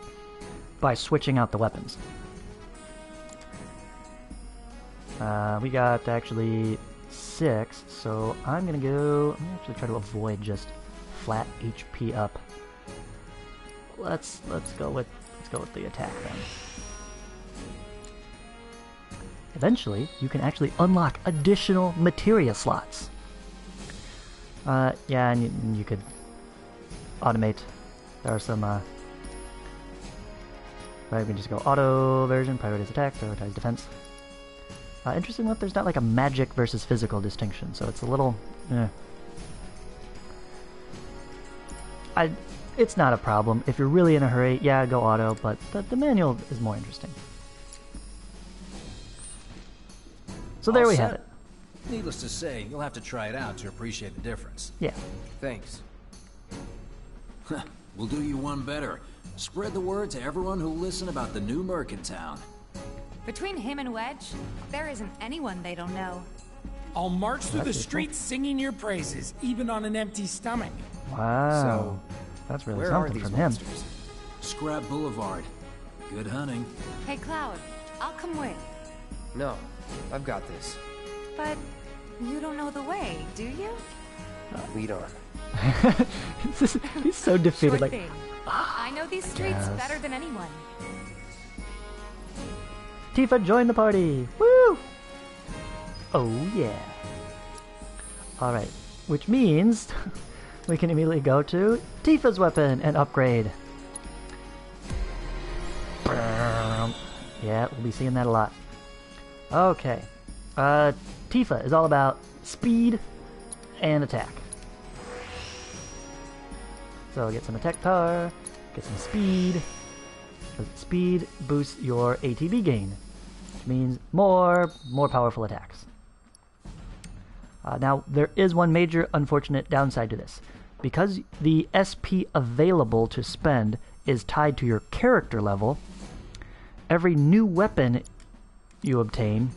by switching out the weapons. We got actually 6, so I'm gonna actually try to avoid just flat HP up. Let's go with the attack then. Eventually, you can actually unlock additional materia slots. Yeah, and you could automate. There are some, right, we can just go auto version, prioritize attack, prioritize defense. Interesting enough, there's not like a magic versus physical distinction, so it's a little, it's not a problem. If you're really in a hurry, yeah, go auto, but the manual is more interesting. So there we have it. Needless to say, you'll have to try it out to appreciate the difference. Yeah. Thanks. We'll do you one better. Spread the word to everyone who'll listen about the new Merc in town. Between him and Wedge, there isn't anyone they don't know. I'll march through the streets singing your praises, even on an empty stomach. Wow. So, that's really where something are these from him. monsters? Scrap Boulevard. Good hunting. Hey, Cloud, I'll come with. No, I've got this. But you don't know the way, do you? Lead on. He's so defeated. Sure Like, thing. I know these streets guess. better than anyone. Tifa, join the party! Woo! Oh yeah. Alright, which means we can immediately go to Tifa's weapon and upgrade. Yeah, we'll be seeing that a lot. Okay. Tifa is all about speed and attack. So get some attack power, get some speed. Speed boosts your ATB gain, which means more powerful attacks. Now, there is one major unfortunate downside to this. Because the SP available to spend is tied to your character level, every new weapon you obtain,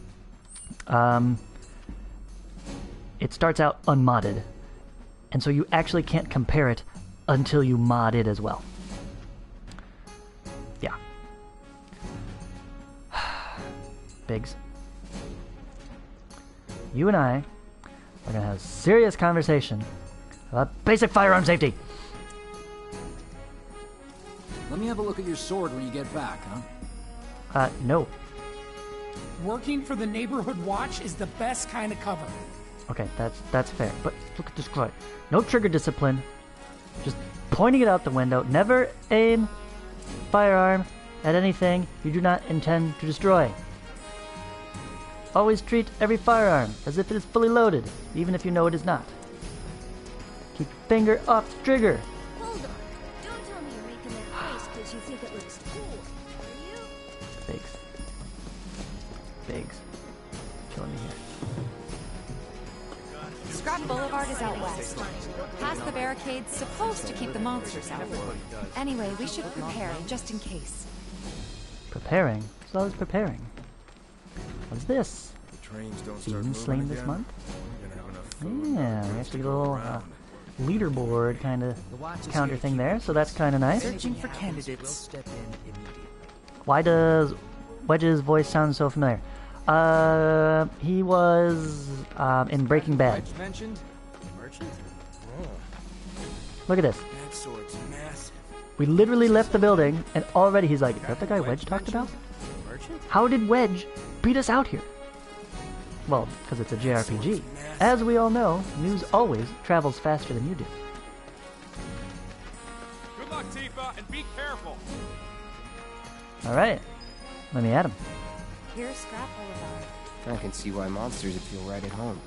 it starts out unmodded. And so you actually can't compare it until you mod it as well. Yeah. Biggs. You and I are going to have a serious conversation about basic firearm safety. Let me have a look at your sword when you get back, huh? No. Working for the neighborhood watch is the best kind of cover. Okay, that's fair. But look at this guy. No trigger discipline. Just pointing it out the window. Never aim firearm at anything you do not intend to destroy. Always treat every firearm as if it is fully loaded, even if you know it is not. Keep your finger off the trigger. Hold on. Don't tell me you're making that face because you think it looks cool, are you? Biggs. Killing me here. Scrap Boulevard is out west. Past the barricades, supposed to keep the monsters out. Anyway, we should prepare, just in case. Preparing? So I was preparing. What is this? Trains don't Season slain this month? Yeah, we actually get a little leaderboard kind of counter thing there, so that's kind of nice. Searching for candidates. Why does Wedge's voice sound so familiar? He was in Breaking Bad. Look at this. We literally left the building, and already he's like, is that the guy Wedge talked about? How did Wedge beat us out here? Well, because it's a JRPG. As we all know, news always travels faster than you do. Good luck, Tifa, and be careful. Alright, let me at him. Here's Scrap Boulevard. I can see why monsters would feel right at home.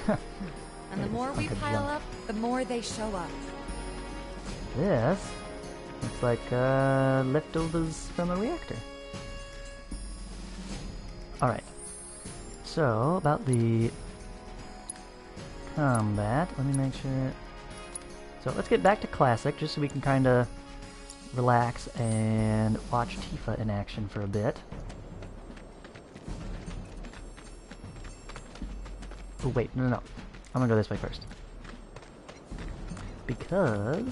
And the more we pile up, the more they show up. This looks like leftovers from a reactor. Alright. So, about the combat, let me make sure. So, let's get back to Classic, just so we can kind of relax and watch Tifa in action for a bit. Oh, wait, no. I'm gonna go this way first. Because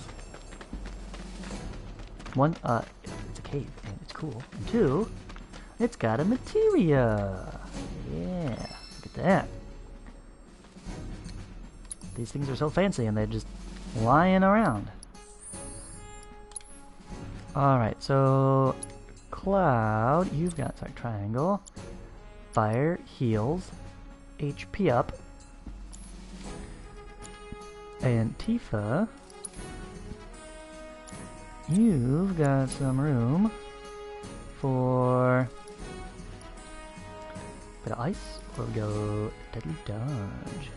one, it's a cave, and it's cool. And two, it's got a materia. Yeah, look at that. These things are so fancy, and they're just lying around. Alright, so Cloud, you've got triangle. Fire, heals, HP up. And Tifa, you've got some room for a bit of ice, or go deadly dodge.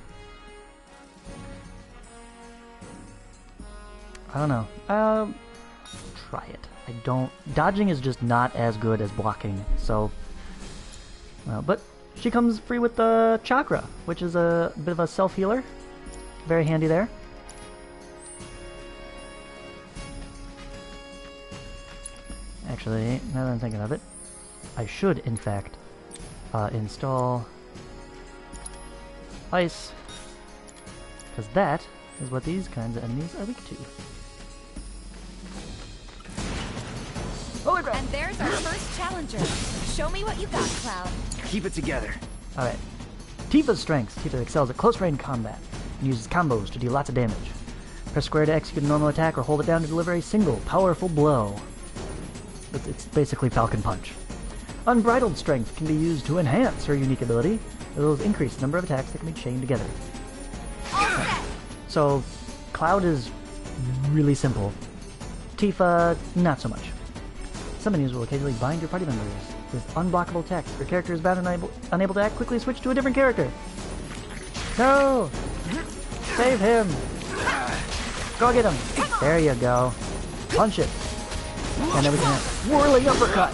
I don't know. Try it. Dodging is just not as good as blocking, so. But she comes free with the chakra, which is a bit of a self healer. Very handy there. Actually, now that I'm thinking of it, I should, in fact, install ice, because that is what these kinds of enemies are weak to. Holy crap! And there's our first challenger. Show me what you got, Cloud. Keep it together. Alright. Tifa's strengths. Tifa excels at close-range combat and uses combos to deal lots of damage. Press square to execute a normal attack, or hold it down to deliver a single, powerful blow. It's basically Falcon Punch. Unbridled strength can be used to enhance her unique ability, as well as increase the number of attacks that can be chained together. So, Cloud is really simple. Tifa, not so much. Some menus will occasionally bind your party members with unblockable text. Your character is bound and unable to act quickly, switch to a different character. No! Save him! Go get him! There you go. Punch it. And then we can have whirling uppercut.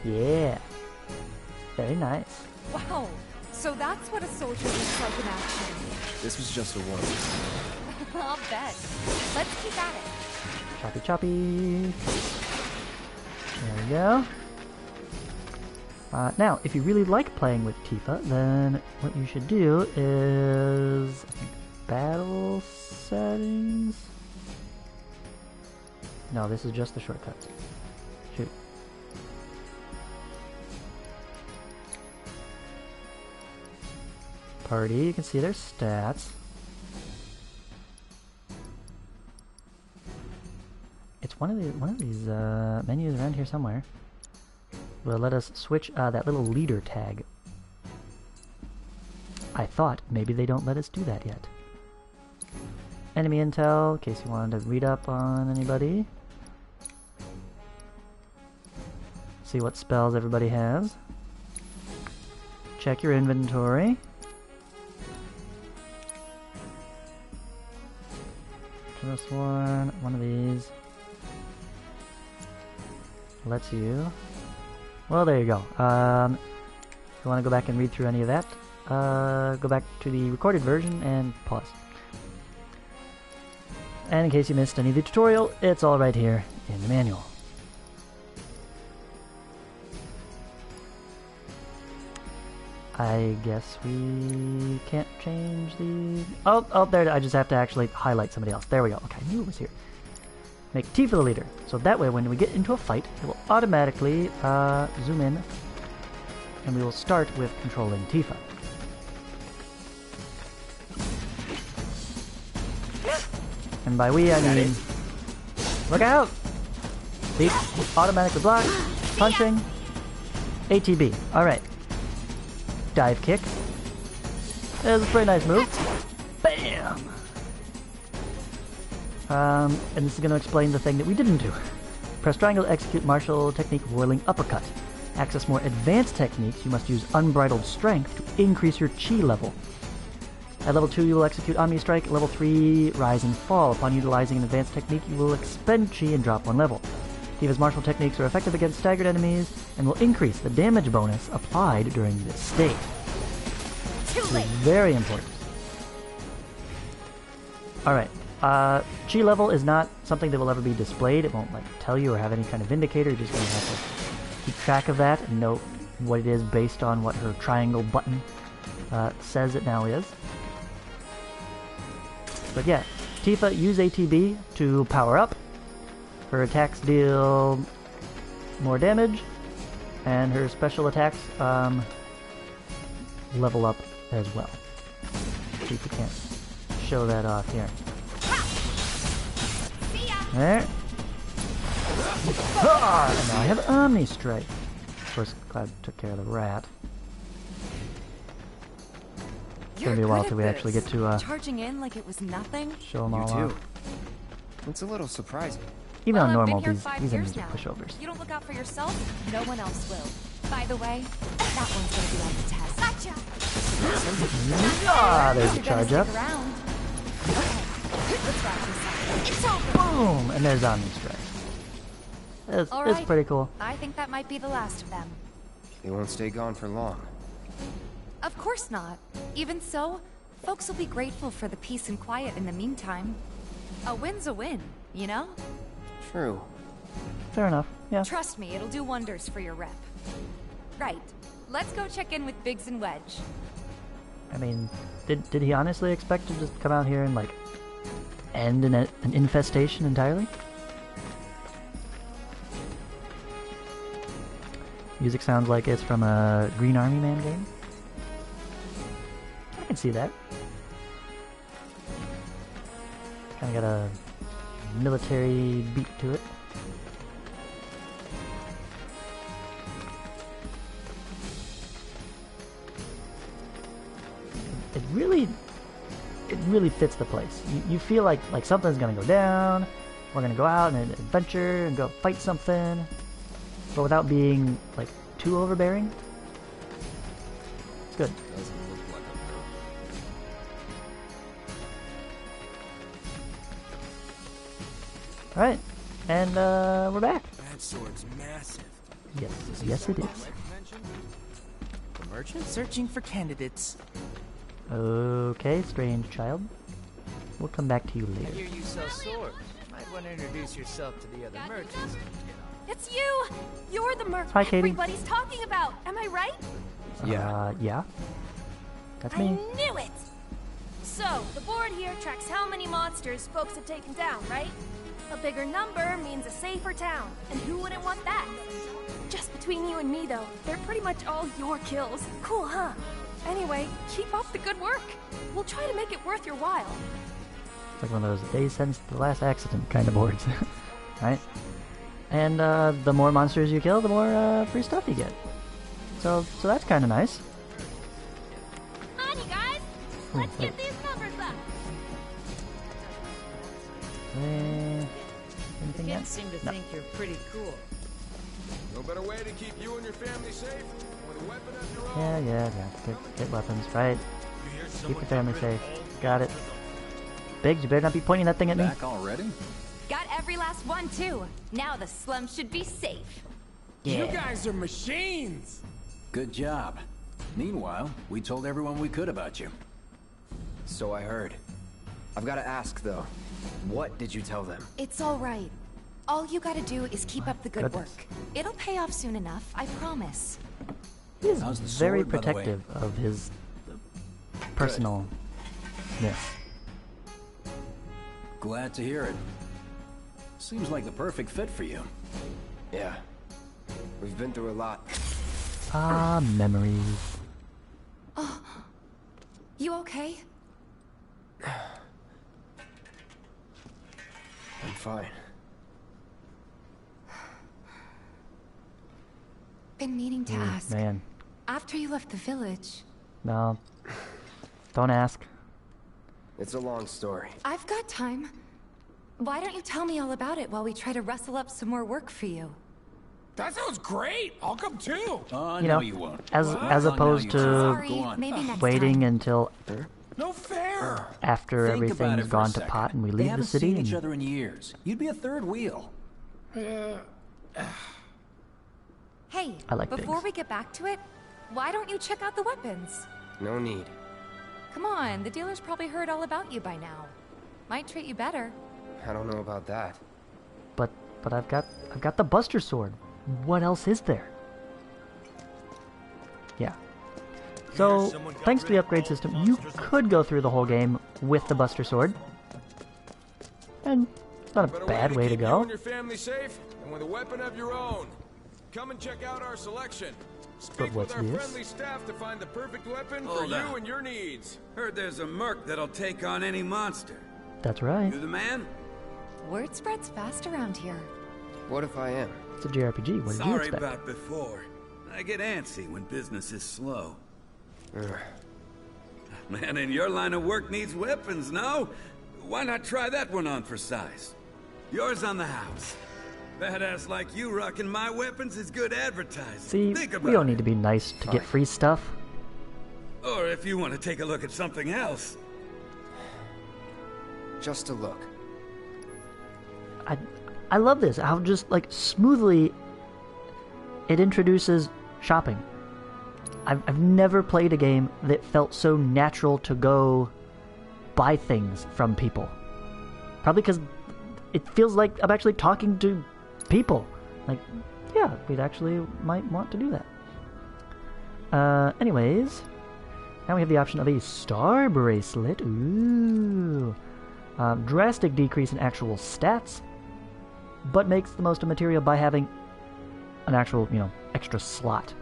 Yeah. Very nice. Wow. So that's what a soldier looks like in action. This was just a warning. I'll bet. Let's keep at it. Choppy choppy. There we go. Now, if you really like playing with Tifa, then what you should do is... I think, battle settings? No, this is just the shortcut. Shoot. Party, you can see their stats. It's one of these menus around here somewhere. Will let us switch that little leader tag. I thought maybe they don't let us do that yet. Enemy intel, in case you wanted to read up on anybody. See what spells everybody has. Check your inventory. This one of these lets you. Well, there you go. If you want to go back and read through any of that, go back to the recorded version and pause. And in case you missed any of the tutorial, it's all right here in the manual. I guess we can't change the... Oh, there, I just have to actually highlight somebody else. There we go. Okay, I knew it was here. Make Tifa the leader. So that way when we get into a fight, it will automatically zoom in, and we will start with controlling Tifa. And by we, I mean... Look out! Beat, automatically block, punching, ATB. Alright. Dive kick. That was a pretty nice move. Bam! And this is going to explain the thing that we didn't do. Press triangle to execute martial technique whirling uppercut. Access more advanced techniques, you must use unbridled strength to increase your chi level. At level 2, you will execute Omni Strike. Level 3, Rise and Fall. Upon utilizing an advanced technique, you will expend chi and drop 1 level. Tifa's martial techniques are effective against staggered enemies and will increase the damage bonus applied during this state. This is very important. Alright. Chi level is not something that will ever be displayed. It won't tell you or have any kind of indicator. You're just going to have to keep track of that and know what it is based on what her triangle button says it now is. But yeah, Tifa, use ATB to power up. Her attacks deal more damage, and her special attacks level up as well. See if we can't show that off here. There. And now I have Omni Strike. Of course, Cloud took care of the rat. It's gonna be a while till we actually get to charging in like it was nothing. Show them all off. It's a little surprising. Even on normal, I've been these here 5 enemies years are now. pushovers. You don't look out for yourself, no one else will. By the way, that one's gonna be on the test. Gotcha. Ah, there's a charge up. Boom! And there's Omni Strike. It's pretty cool. I think that might be the last of them. They won't stay gone for long. Of course not. Even so, folks will be grateful for the peace and quiet in the meantime. A win's a win, you know? True. Fair enough, yeah. Trust me, it'll do wonders for your rep. Right. Let's go check in with Biggs and Wedge. I mean, did he honestly expect to just come out here and, end an infestation entirely? Music sounds like it's from a Green Army Man game. I can see that. Kinda got a military beat to it. It really, it really fits the place. You feel like something's gonna go down. We're gonna go out on an adventure and go fight something, but without being like too overbearing. It's good. Doesn't look like a All right, and we're back. That sword's massive. Yes, it is. The merchant searching for candidates. Okay, strange child. We'll come back to you I later. hear you sell swords. Might want to introduce yourself to the other merchants. It's you! You're the merc Hi, Katie. everybody's talking about. Am I right? Yeah. That's I me. knew it! So, the board here tracks how many monsters folks have taken down, right? A bigger number means a safer town, and who wouldn't want that? Just between you and me, though, they're pretty much all your kills. Cool, huh? Anyway, keep up the good work. We'll try to make it worth your while. It's like one of those days since the last accident kind of boards. Right? And the more monsters you kill, the more free stuff you get. So that's kind of nice. On you guys! Let's get these numbers up! Anything The yet? kids seem to No. think you're pretty cool. No better way to keep you and your family safe with a weapon of your own. Yeah. Get weapons, right? Keep the family safe. Got it. Biggs, you better not be pointing that thing at me. Back already? Got every last one, too. Now the slum should be safe. You guys are machines! Good job. Meanwhile, we told everyone we could about you. So I heard. I've got to ask, though. What did you tell them? It's all right. All you gotta do is keep up the good Goodness. work. It'll pay off soon enough, I promise. He's How's the very sword, by the way? protective of his personalness. Glad to hear it. Seems like the perfect fit for you. Yeah. We've been through a lot. Ah, memories. Oh, you okay? I'm fine. Been meaning to ask. Man, After you left the village, no. Don't ask. It's a long story. I've got time. Why don't you tell me all about it while we try to rustle up some more work for you? That sounds great! I'll come too! Oh, You no, know, you won't. as opposed to Sorry, maybe next waiting time. until No fair! after Think about everything's it for a gone to second. pot and we They leave the haven't city. seen And each other in years. You'd be a third wheel. Hey, I like before Biggs. we get back to it, why don't you check out the weapons? No need. Come on, the dealer's probably heard all about you by now. Might treat you better. I don't know about that. But I've got the Buster Sword. What else is there? Yeah. So thanks to the upgrade system, you could go through the whole game with the Buster Sword, and it's not a Better bad way to keep you go. and your family safe and with a weapon of your own. Come and check out our selection. Speak what's with our this? friendly staff to find the perfect weapon for Hold you on. and your needs. Heard there's a merc that'll take on any monster. That's right. You the man? Word spreads fast around here. What if I am? It's a JRPG. What did you Sorry expect? about before. I get antsy when business is slow. Man in your line of work needs weapons, no? Why not try that one on for size? Yours on the house. Badass like you rocking my weapons is good advertising. See, Think about we don't it. need to be nice to get free stuff. Or if you want to take a look at something else. Just a look. I love this. How just like smoothly it introduces shopping. I've never played a game that felt so natural to go buy things from people. Probably because it feels like I'm actually talking to people. Like, yeah, we'd actually might want to do that. Anyways, now we have the option of a star bracelet. Ooh. Drastic decrease in actual stats, but makes the most of material by having an actual, extra slot.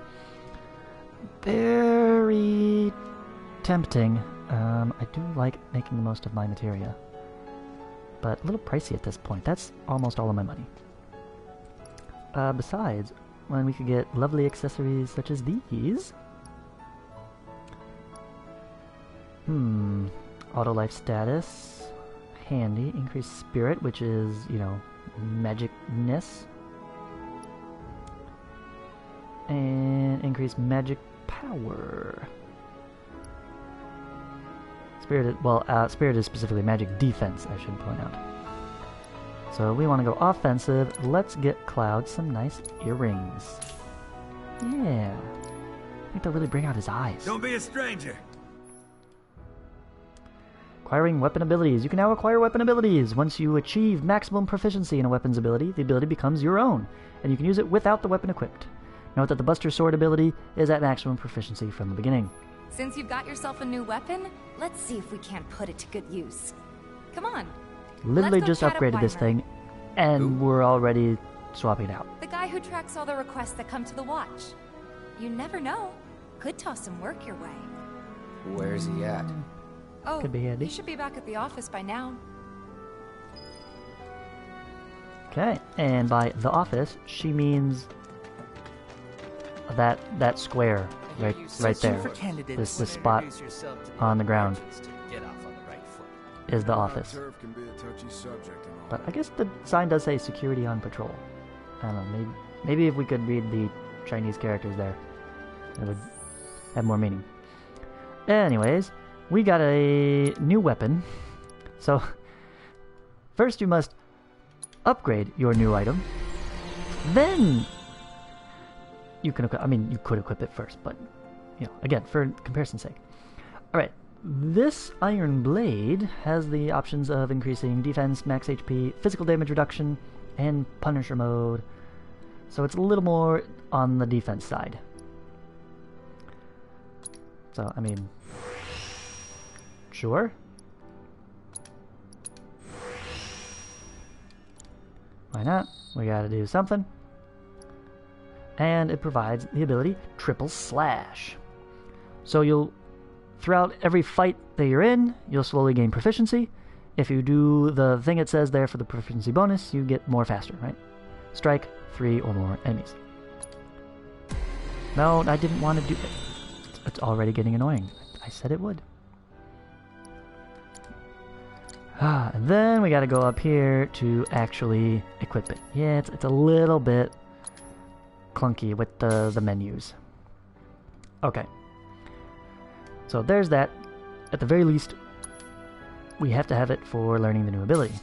Very tempting. I do like making the most of my materia, but a little pricey at this point. That's almost all of my money. Besides, when we could get lovely accessories such as these. Auto life status. Handy. Increase spirit, which is, you know, magicness. And increase magic power. Spirit is specifically magic defense, I should point out. So we want to go offensive. Let's get Cloud some nice earrings. Yeah. I think they'll really bring out his eyes. Don't be a stranger. Acquiring weapon abilities. You can now acquire weapon abilities. Once you achieve maximum proficiency in a weapon's ability, the ability becomes your own, and you can use it without the weapon equipped. Note that the Buster Sword ability is at maximum proficiency from the beginning. Since you've got yourself a new weapon, let's see if we can't put it to good use. Come on. Literally just upgraded this thing, and we're already swapping it out. The guy who tracks all the requests that come to the watch. You never know. Could toss some work your way. Where's he at? Oh, could be handy. He should be back at the office by now. Okay, and by the office, she means that square right there. This spot on the ground is the office. But I guess the sign does say security on patrol. I don't know, maybe if we could read the Chinese characters there, it would have more meaning. Anyways, we got a new weapon. So, first you must upgrade your new item. Then you can, you could equip it first, but, you know, again, for comparison's sake. Alright, this Iron Blade has the options of increasing defense, max HP, physical damage reduction, and Punisher mode. So it's a little more on the defense side. So, I mean, sure. Why not? We gotta do something. And it provides the ability Triple Slash. So you'll, throughout every fight that you're in, you'll slowly gain proficiency. If you do the thing it says there for the proficiency bonus, you get more faster, right? Strike 3 or more enemies. No, I didn't want to do it. It's already getting annoying. I said it would. And then we gotta go up here to actually equip it. Yeah, it's a little bit clunky with the menus. Okay. So there's that. At the very least, we have to have it for learning the new ability.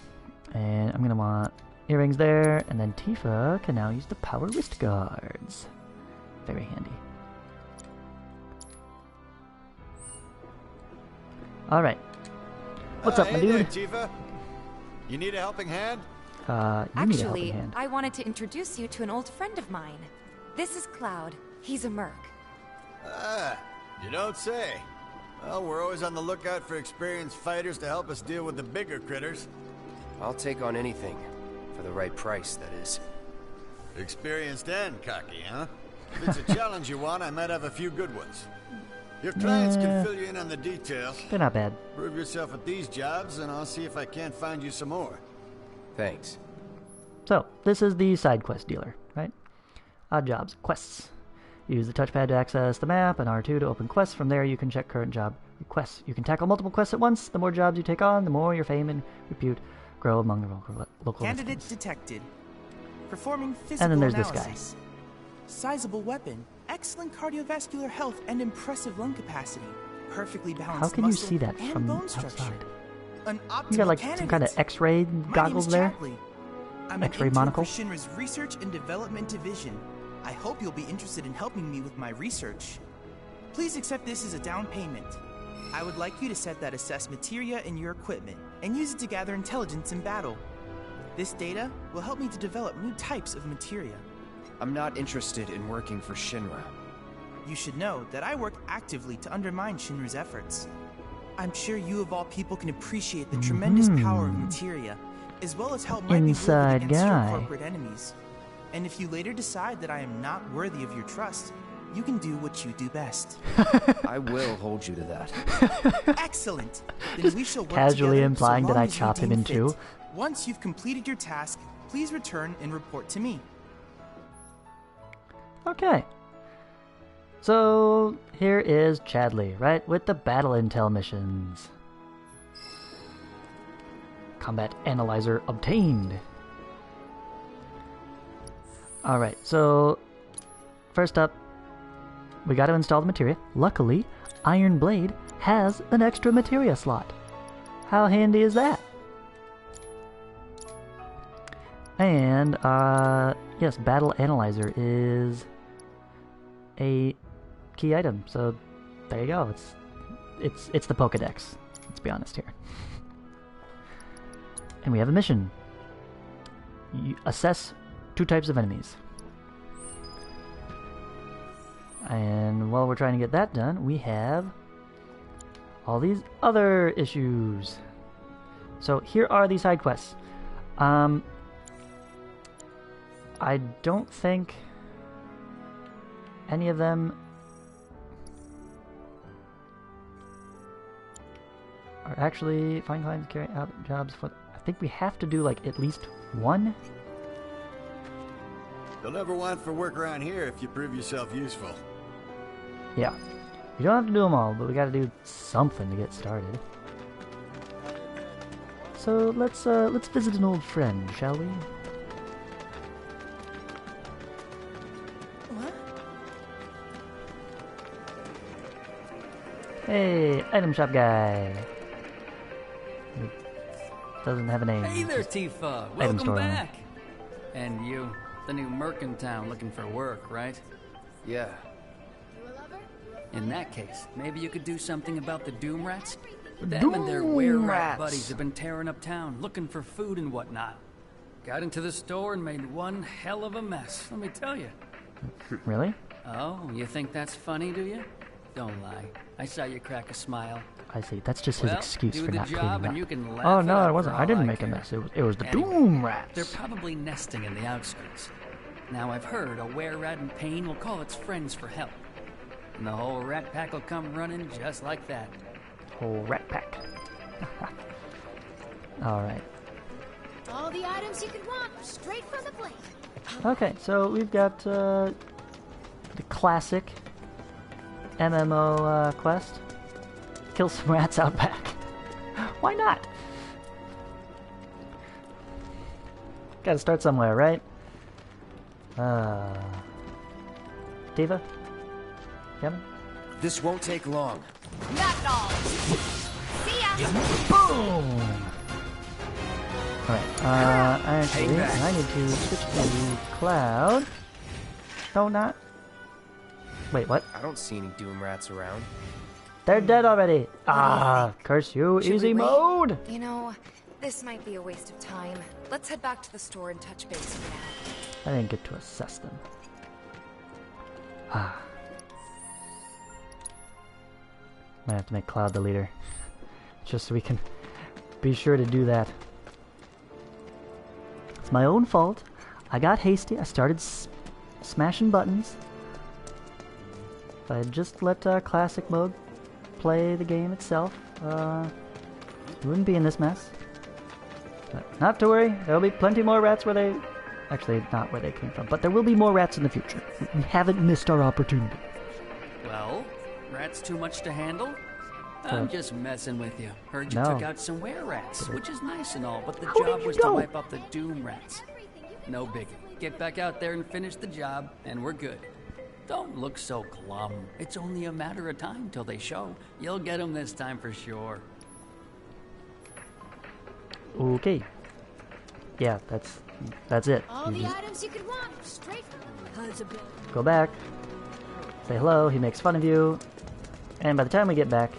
And I'm gonna want earrings there, and then Tifa can now use the power wrist guards. Very handy. Alright. What's up, my hey dude? there, Tifa. You need a helping hand? You need a Actually, helping hand. I wanted to introduce you to an old friend of mine. This is Cloud. He's a merc. Ah, you don't say. Well, we're always on the lookout for experienced fighters to help us deal with the bigger critters. I'll take on anything. For the right price, that is. Experienced and cocky, huh? If it's a challenge you want, I might have a few good ones. Your clients can fill you in on the details. They're not bad. Prove yourself at these jobs, and I'll see if I can't find you some more. Thanks. So, this is the side quest dealer, right? Odd jobs. Quests. Use the touchpad to access the map and R2 to open quests. From there, you can check current job requests. You can tackle multiple quests at once. The more jobs you take on, the more your fame and repute grow among the local Candidate residents. detected. Performing physical And then there's analysis. this guy. Sizable weapon, excellent cardiovascular health, and impressive lung capacity. Perfectly balanced How can you muscle see that and from bone structure. outside? An optimal You got like candidate. some kind of X-ray My name goggles is there? Chapley. I'm X-ray an intern monocle? for Shinra's Research and Development Division. I hope you'll be interested in helping me with my research. Please accept this as a down payment. I would like you to set that assess materia in your equipment and use it to gather intelligence in battle. This data will help me to develop new types of materia. I'm not interested in working for Shinra. You should know that I work actively to undermine Shinra's efforts. I'm sure you of all people can appreciate the tremendous power of materia, as well as how it might be Inside wielded against guy. your corporate enemies. And if you later decide that I am not worthy of your trust, you can do what you do best. I will hold you to that. Excellent! Then we shall work Casually together implying so that long I as you chop him deem in two. fit. Once you've completed your task, please return and report to me. Okay. So here is Chadley, right, with the battle intel missions. Combat analyzer obtained. Alright, so first up, we got to install the materia. Luckily, Iron Blade has an extra materia slot. How handy is that? And, yes, Battle Analyzer is a key item, so there you go. It's the Pokedex, let's be honest here. And we have a mission. You assess 2 types of enemies. And while we're trying to get that done, we have all these other issues. So here are these side quests. I don't think any of them are actually find clients, carry out jobs for. I think we have to do like at least one. You'll never want for work around here if you prove yourself useful. Yeah, you don't have to do them all, but we got to do something to get started. So let's visit an old friend, shall we? What? Hey, item shop guy. He doesn't have a name. Hey there, Tifa. Item Welcome store owner. back. And you, the new merc in town, looking for work, right? Yeah. In that case, maybe you could do something about the Doom Rats? Them and their were-rat buddies have been tearing up town, looking for food and whatnot. Got into the store and made one hell of a mess, let me tell you. Really? Oh, you think that's funny, do you? Don't lie. I saw you crack a smile. I see. That's just his Well, excuse do for the not job cleaning and you up. can laugh Oh no, it it up wasn't. for I all didn't I make a care. mess. It was the Anyway, Doom Rats. They're probably nesting in the outskirts. Now I've heard a were-rat in pain will call its friends for help. And the whole rat pack will come running just like that. Whole rat pack. Alright. All the items you could want, straight from the plate. Okay, so we've got the classic MMO quest. Kill some rats out back. Why not? Gotta start somewhere, right? Diva? Kevin? This won't take long. Not at all. See ya. Boom! Alright, actually, I need to switch to Cloud. No, not. Wait, what? I don't see any Doom Rats around. They're dead already! Ah, curse you, Should we easy wait? mode! You know, this might be a waste of time. Let's head back to the store and touch base for now. I didn't get to assess them. Ah. Might have to make Cloud the leader. Just so we can be sure to do that. It's my own fault. I got hasty. I started smashing buttons. If I had just let classic mode play the game itself, we wouldn't be in this mess. But not to worry. There'll be plenty more rats where they... Actually, not where they came from, but there will be more rats in the future. We haven't missed our opportunity. Well, rats too much to handle? I'm just messing with you. Heard you No. took out some were-rats, which is nice and all, but the How did job you was know? to wipe up the Doom Rats. No biggie. Get back out there and finish the job, and we're good. Don't look so glum. It's only a matter of time till they show. You'll get them this time for sure. Okay. Yeah, that's it. All You the just items you could want, straight from the go back, say hello, he makes fun of you, and by the time we get back,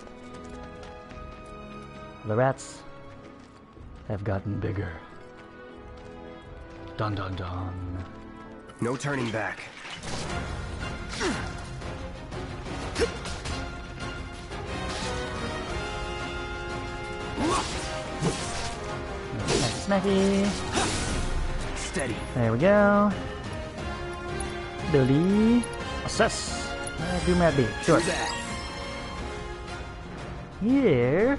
the rats have gotten bigger. Dun dun dun. No turning back. Smacky. Steady. There we go. Ability. Assess. Doom Rat B. Sure. Here.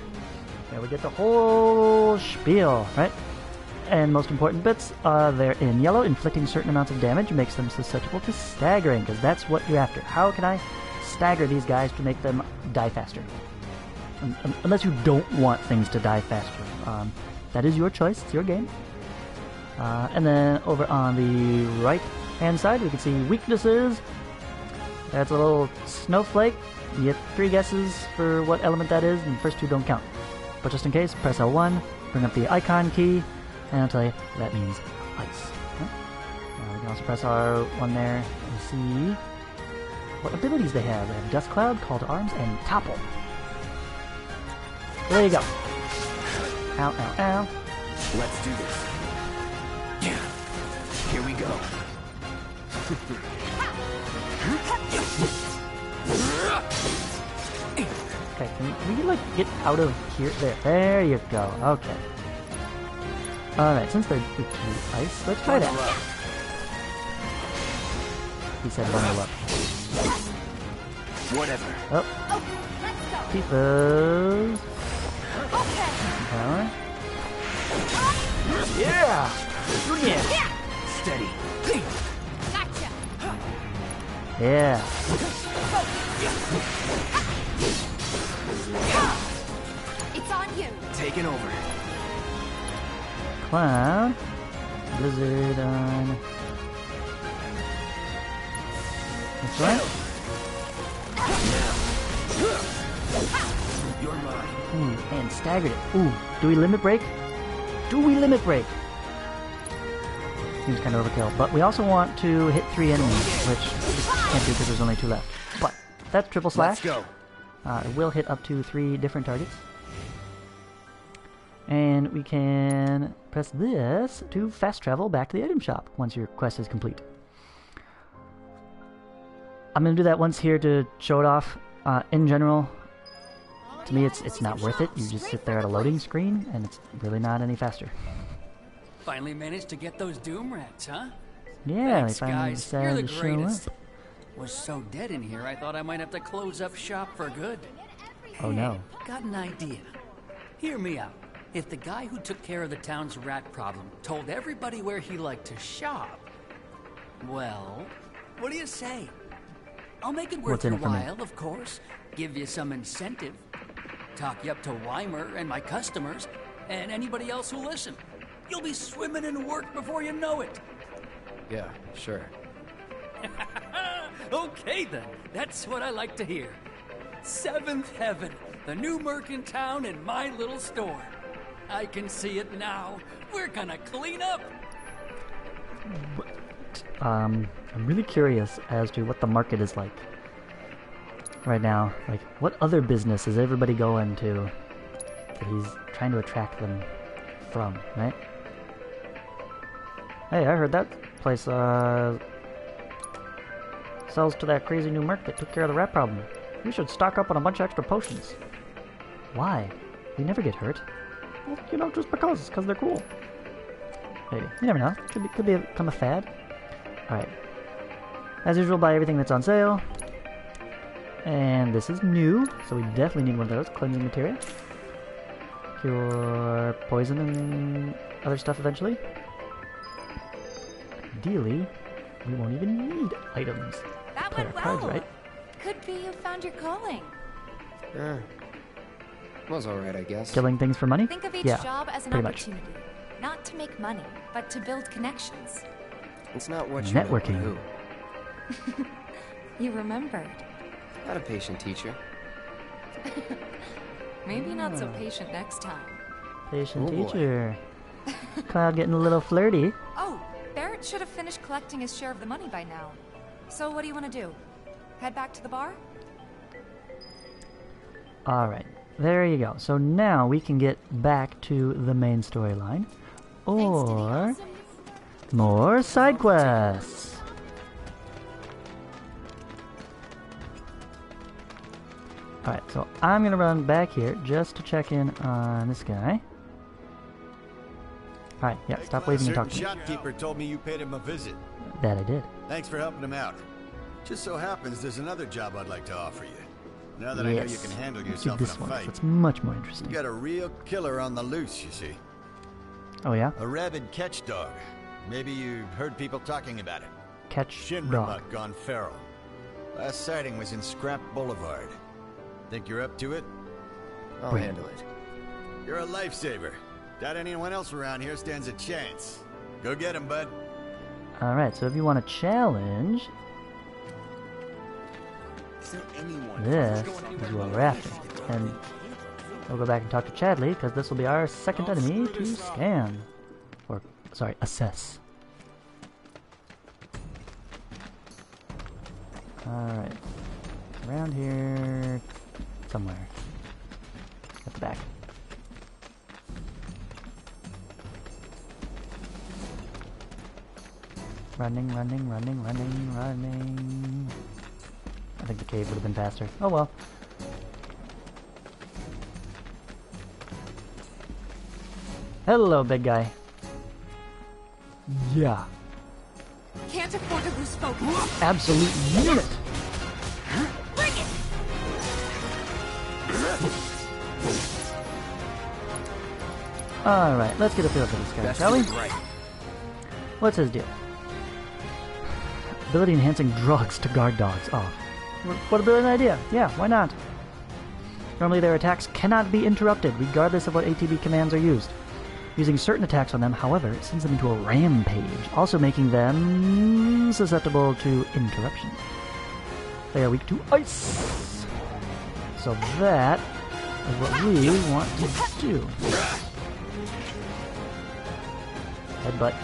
There we get the whole spiel, right? And most important bits, they're in yellow. Inflicting certain amounts of damage makes them susceptible to staggering, because that's what you're after. How can I stagger these guys to make them die faster. Unless you don't want things to die faster. That is your choice, it's your game. And then over on the right hand side we can see weaknesses. That's a little snowflake. You get 3 guesses for what element that is, and the first 2 don't count. But just in case, press L1, bring up the icon key, and I'll tell you that means ice. We can also press R1 there and see what abilities they have. They have Dust Cloud, Call to Arms, and Topple. There you go. Ow, ow, ow. Let's do this. Yeah. Here we go. Okay, can we like get out of here? There you go. Okay. Alright, since they're weak to ice, let's try that. He said bundle up. Whatever. Oh. Tifa's. Power. Yeah! Yeah! Steady. Gotcha. Yeah. It's on you. Taking over. Cloud. Blizzard on. This way. You're mine. Ooh, and staggered it. Ooh, do we limit break? Do we limit break? Seems kind of overkill. But we also want to hit 3 enemies, which we can't do because there's only 2 left. But that's triple slash. Let's go. It will hit up to 3 different targets. And we can press this to fast travel back to the item shop once your quest is complete. I'm going to do that once here to show it off. In general, to me it's not worth it. You just sit there at a loading screen and it's really not any faster. Finally managed to get those Doom Rats, huh? Yeah, Thanks, they finally guys. You're the decided to show greatest. up. Was so dead in here, I thought I might have to close up shop for good. Oh no. Got an idea. Hear me out. If the guy who took care of the town's rat problem told everybody where he liked to shop, well, what do you say? I'll make it worth What's in your it for me? while, of course. Give you some incentive. Talk you up to Weimer and my customers, and anybody else who listen. You'll be swimming in work before you know it. Yeah, sure. Okay then, that's what I like to hear. 7th Heaven, the new merc in town and my little store. I can see it now. We're gonna clean up. I'm really curious as to what the market is like right now. Like, what other business is everybody going to that he's trying to attract them from, right? Hey, I heard that place sells to that crazy new merc that took care of the rat problem. We should stock up on a bunch of extra potions. Why? We never get hurt. Well, you know, just because they're cool. Maybe. You never know. Could become a fad. Alright. As usual, buy everything that's on sale. And this is new, so we definitely need one of those. Cleansing materia. Cure poison and other stuff eventually. Ideally, we won't even need items. That Play went our cards well. right. Could be you found your calling. Yeah. Was alright, I guess. Killing things for money? Think of each Yeah, job as an pretty much. opportunity. Not to make money, but to build connections. It's not what you Networking. know, who. You remembered. Not a patient teacher. Maybe not so patient next time. Patient Oh, boy. teacher. Cloud getting a little flirty. Oh, Barrett should have finished collecting his share of the money by now. So what do you want to do? Head back to the bar? Alright, there you go. So now we can get back to the main storyline. Or more side quests. Alright, so I'm gonna run back here just to check in on this guy. Alright, yeah, stop waving and talk to me. Shopkeeper told me you paid him a visit. That I did. Thanks for helping him out. Just so happens there's another job I'd like to offer you. Now that I know you can handle Let's yourself do in this a one. fight. It's much more interesting. You got a real killer on the loose, you see. Oh yeah? A rabid catch dog. Maybe you've heard people talking about it. Catch Shinra dog. mutt gone feral. Last sighting was in Scrap Boulevard. Think you're up to it? I'll handle it. You're a lifesaver. Doubt anyone else around here stands a chance. Go get him, bud. Alright, so if you want a challenge, this is what we're after. And we'll go back and talk to Chadley, because this will be our second enemy to scan. Or, sorry, assess. Alright. Around here somewhere. At the back. Running. I think the cave would have been faster. Oh well. Hello, big guy. Yeah. Can't afford to lose focus. Absolute unit. Bring it. Alright, let's get a feel for this guy, shall we? Right. What's his deal? Ability enhancing drugs to guard dogs. Oh. What a brilliant idea. Yeah, why not? Normally their attacks cannot be interrupted, regardless of what ATB commands are used. Using certain attacks on them, however, sends them into a rampage, also making them susceptible to interruption. They are weak to ice. So that is what we want to do. Headbutt.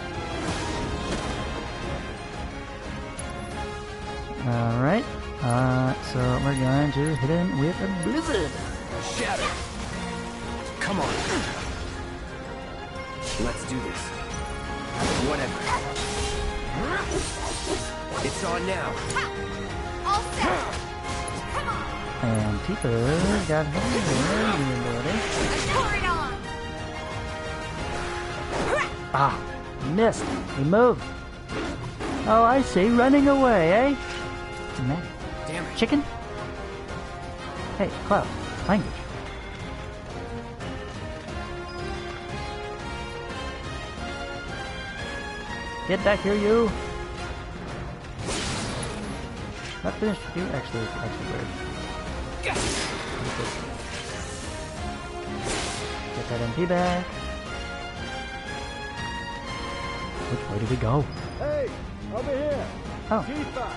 Alright. So we're going to hit him with a blizzard. Shatter. Come on. Let's do this. Whatever. It's on now. All set. Come on. And Tifa got her ability. Pour it on. Ah, missed. He moved. Oh, I see. Running away, eh? What's the matter? Damn it. Chicken? Hey, Cloud. Language. Get back here, you! Not finished with you? Actually, it's actually weird. Get that MP back. Which way did we go? Hey, over here. Oh. Tifa.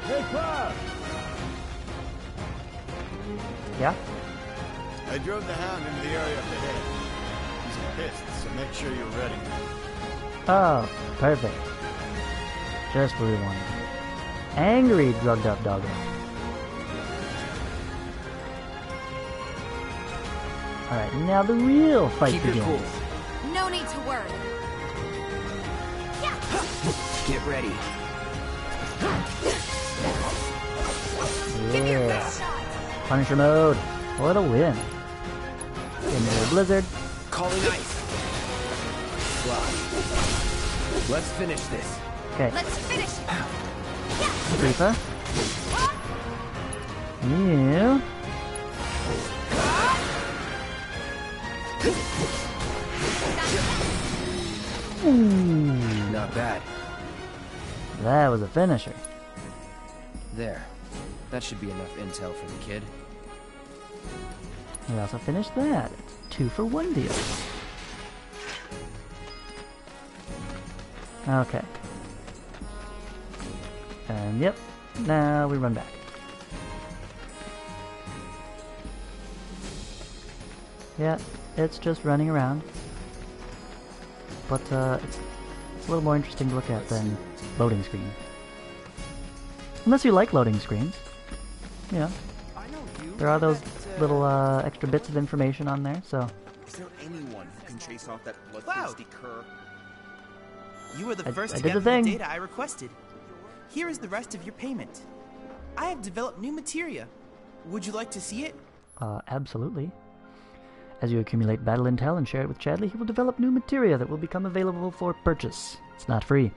Hey, Cloud. Yeah? I drove the Hound into the area up ahead. He's pissed, so make sure you're ready. Oh, perfect. Just what we wanted. Angry, drugged up doggo. Alright, now the real fight begins. Cool. No need to worry. Get ready. Yeah. Punisher mode. What a win. Into the blizzard. Calling ice. Let's finish this. Okay. Let's finish it. Tifa. You. Ooh. Not bad. That was a finisher. There. That should be enough intel for the kid. We also finished that. It's 2-for-1 deal. Okay. And yep, now we run back. Yeah, it's just running around. But it's a little more interesting to look at than loading screen. Unless you like loading screens. You know, there are those little extra bits of information on there, so... Is there anyone who can chase off that bloodthirsty cur? You were the first to did gather the thing. the data I requested. Here is the rest of your payment. I have developed new materia. Would you like to see it? Absolutely. As you accumulate battle intel and share it with Chadley, he will develop new materia that will become available for purchase. It's not free.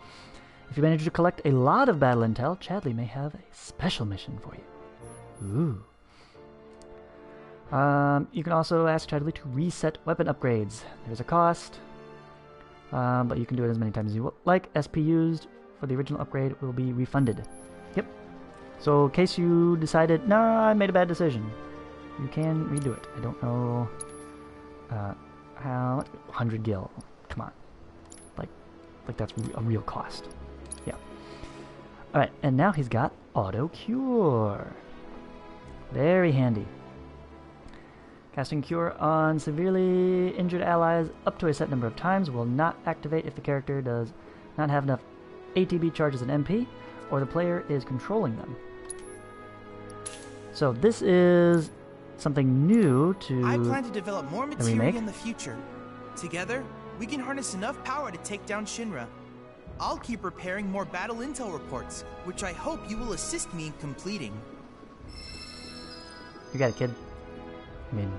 If you manage to collect a lot of battle intel, Chadley may have a special mission for you. Ooh. You can also ask Chadley to reset weapon upgrades. There's a cost, but you can do it as many times as you like. SP used for the original upgrade will be refunded. Yep. So in case you decided, no, I made a bad decision, you can redo it. I don't know how 100 gil. Come on, like that's a real cost. Yeah. All right, and now he's got auto cure. Very handy. Casting Cure on severely injured allies up to a set number of times will not activate if the character does not have enough ATB charges and MP, or the player is controlling them. So this is something new to I plan to develop more the materia remake. in the future. Together, we can harness enough power to take down Shinra. I'll keep preparing more battle intel reports, which I hope you will assist me in completing. You got it, kid. I mean,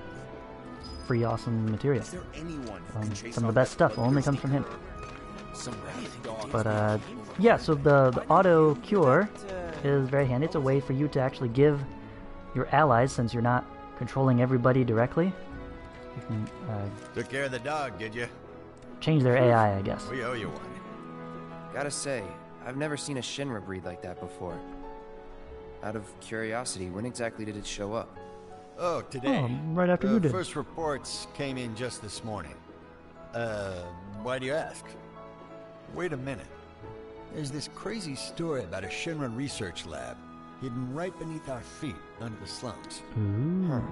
free awesome material. Is there anyone who can chase Some of off the best that stuff only bloodthirsty comes from him. dog? But yeah, so the auto cure is very handy. It's a way for you to actually give your allies, since you're not controlling everybody directly, you can Took care of the dog, did you? change their AI, I guess. We owe you one. Gotta say, I've never seen a Shinra breed like that before. Out of curiosity, when exactly did it show up? Oh, today. Oh, right after the you did. First reports came in just this morning. Why do you ask? Wait a minute. There's this crazy story about a Shinra research lab hidden right beneath our feet under the slums. Ooh.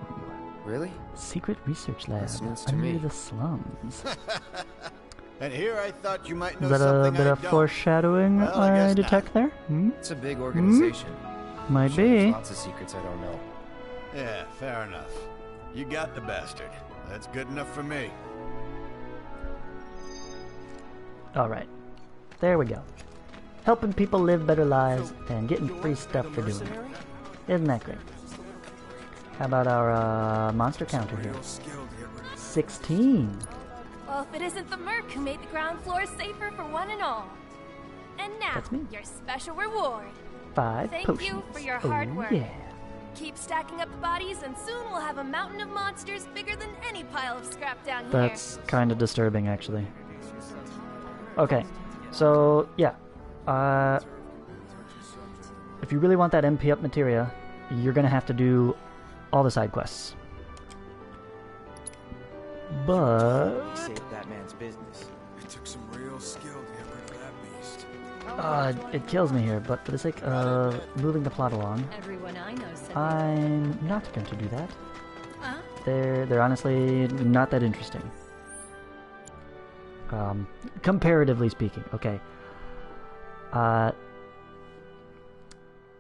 Really? Secret research lab That's news to under me. the slums. And here I thought you might know Is that a something bit I of don't. foreshadowing Well, I guess I detect there? Hmm? It's a big organization. Might Sure, there's be. lots of secrets I don't know. Yeah, fair enough. You got the bastard. That's good enough for me. Alright. There we go. Helping people live better lives and getting free stuff for doing it. Isn't that great? How about our monster counter here? 16. Well, if it isn't the Merc who made the ground floor safer for one and all. And now, That's me. your special reward. 5 Thank potions. you for your hard Oh, work. yeah. Keep stacking up the bodies, and soon we'll have a mountain of monsters bigger than any pile of scrap down here. That's kind of disturbing, actually. Okay, so yeah, if you really want that MP up materia, you're gonna have to do all the side quests. But Saved that man's business. It took some real skill to get rid of that beast. it kills me here. But for the sake of moving the plot along, Everyone I know said I'm not going to do that. Huh? They're honestly not that interesting. Comparatively speaking, okay.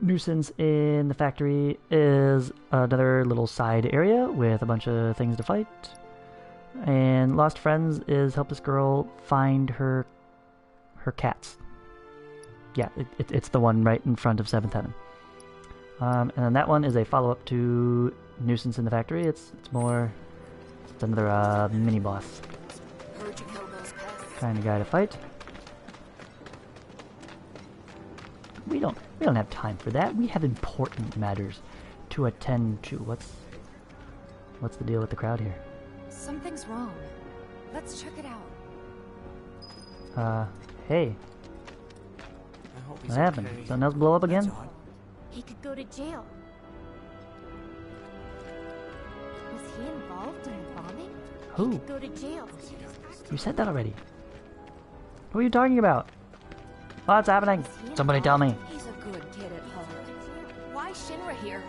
Nuisance in the factory is another little side area with a bunch of things to fight. And Lost Friends is help this girl find her cats. Yeah, it's the one right in front of 7th Heaven. And then that one is a follow-up to Nuisance in the Factory. It's another mini boss kind of guy to fight. We don't have time for that. We have important matters to attend to. What's the deal with the crowd here? Something's wrong. Let's check it out. Hey. I hope he's What happened? okay. Something else blow up again? He could go to jail. Was he involved in the bombing? Who? He could go to jail. You said that already. What are you talking about? What's happening? Somebody tell me. He's a good kid at heart. Why Shinra here?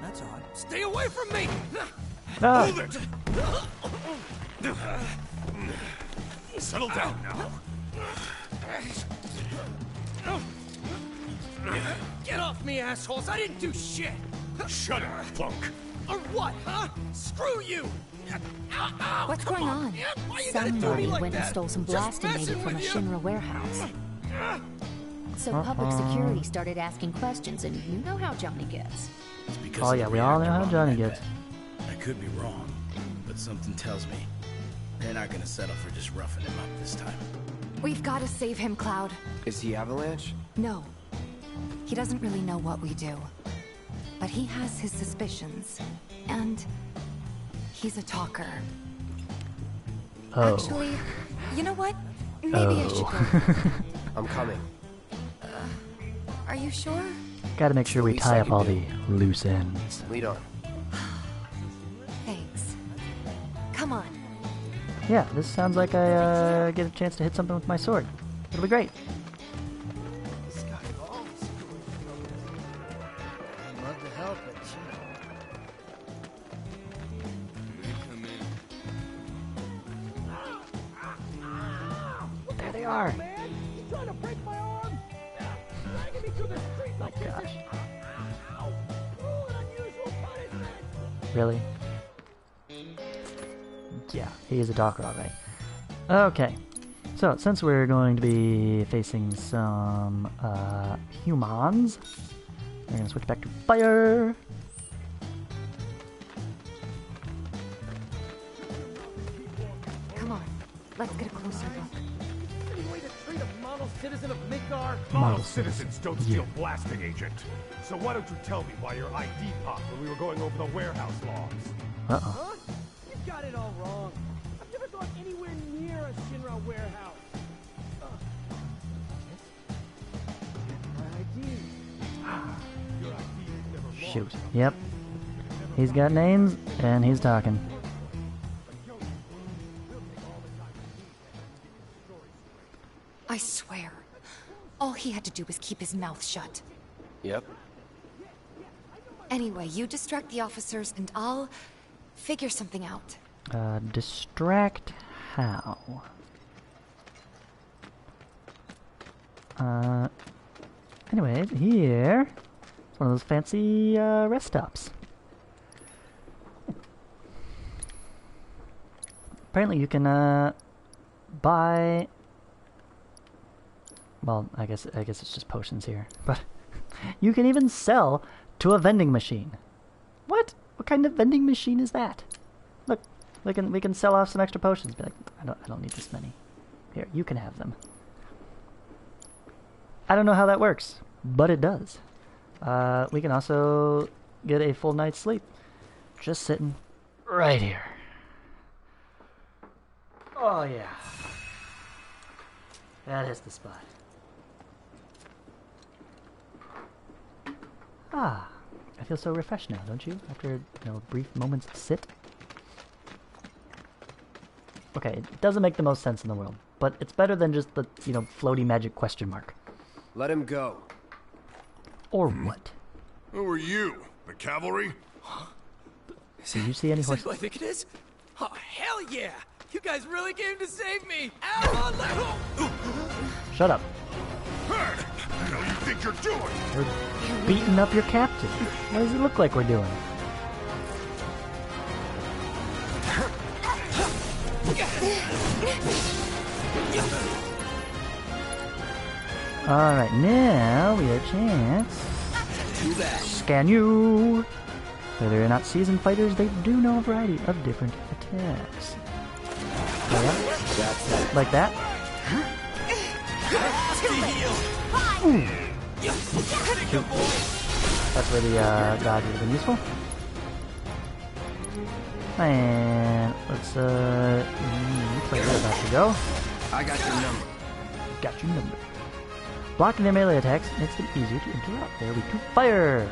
That's odd. Stay away from me! Ah. Move it! Settle down now. Get off me, assholes! I didn't do shit! Shut up, punk. Or what, huh? Screw you! What's going on? Why you gotta do me Somebody like went and that? stole some Just blasting messing maybe from a with you. Shinra warehouse. So public security started asking questions, and you know how Johnny gets. Oh yeah, we all know how Johnny gets. I could be wrong, but something tells me they're not gonna settle for just roughing him up this time. We've got to save him, Cloud. Is he Avalanche? No. He doesn't really know what we do. But he has his suspicions. And he's a talker. Oh. Actually, you know what? Maybe I should go. I'm coming. Are you sure? Gotta make sure we tie up all the loose ends. Lead on. Thanks. Come on. Yeah, this sounds like I get a chance to hit something with my sword. It'll be great. I'd love to help, but There they are. Trying to break my arm? Dragging me through the street Oh gosh. Really? Yeah, he is a talker, alright. Okay. So, since we're going to be facing some humans, we're gonna switch back to fire. Come on, let's get a closer look. Any way to treat a model citizen of Midgar? Model citizens don't steal blasting agent. So why don't you tell me why your ID popped when we were going over the warehouse logs? Uh-oh. Huh? You've got it all wrong. I've never gone anywhere near a Shinra warehouse. Shoot. Yep. He's got names, and he's talking. I swear, all he had to do was keep his mouth shut. Yep. Anyway, you distract the officers and I'll figure something out. Distract how? Anyways, here. It's one of those fancy, rest stops. Apparently you can, buy... Well, I guess it's just potions here. But you can even sell to a vending machine. What? What kind of vending machine is that? Look, we can sell off some extra potions. Be like, I don't need this many. Here, you can have them. I don't know how that works, but it does. We can also get a full night's sleep. Just sitting right here. Oh yeah. That is the spot. Ah, I feel so refreshed now, don't you? After, a brief moment's sit. Okay, it doesn't make the most sense in the world, but it's better than just the, floaty magic question mark. Let him go. Or what? Who are you? The cavalry? Did you see any Is that horse? who I think it is? Oh, hell yeah! You guys really came to save me! Ow, Alejo! Shut up. Hey! You know you think you're doing? We're beating up your captain. What does it look like we're doing? Alright, now we have a chance. Scan you! Though they're not seasoned fighters, they do know a variety of different attacks. Like that? Ooh. That's where the dodge would have been useful. And let's looks like we're about to go. I got your number. Got your number. Blocking their melee attacks makes them easier to interrupt. There we go. Fire!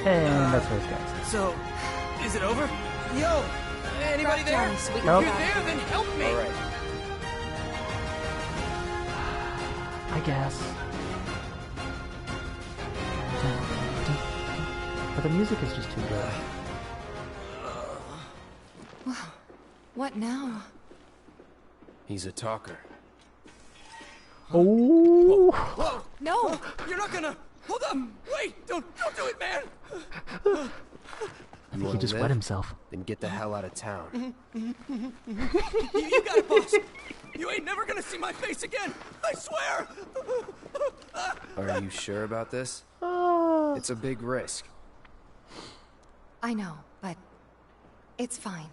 And that's those guys. So, is it over? Yo! Anybody there? If Nope. you're there, then help me! Alright. I guess. But the music is just too good. What now? He's a talker. Oh! Whoa! No! You're not gonna... Hold up! Wait! Don't do it, man! I think he just wet himself. Then get the hell out of town. You got it, boss! You ain't never gonna see my face again! I swear! Are you sure about this? It's a big risk. I know, but it's fine.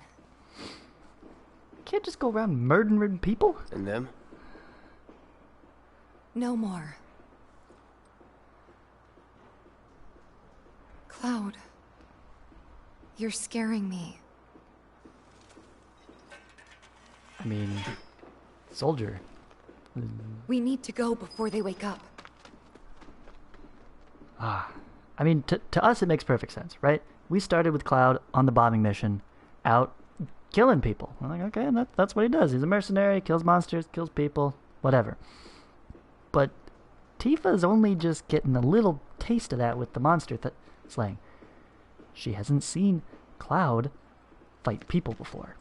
Can't just go around murdering people? And them? No more. Cloud, you're scaring me. I mean, soldier. We need to go before they wake up. I mean, to us it makes perfect sense, right? We started with Cloud on the bombing mission, out killing people. We're like, okay, that's what he does. He's a mercenary, kills monsters, kills people, whatever. But Tifa's only just getting a little taste of that with the monster slaying. She hasn't seen Cloud fight people before.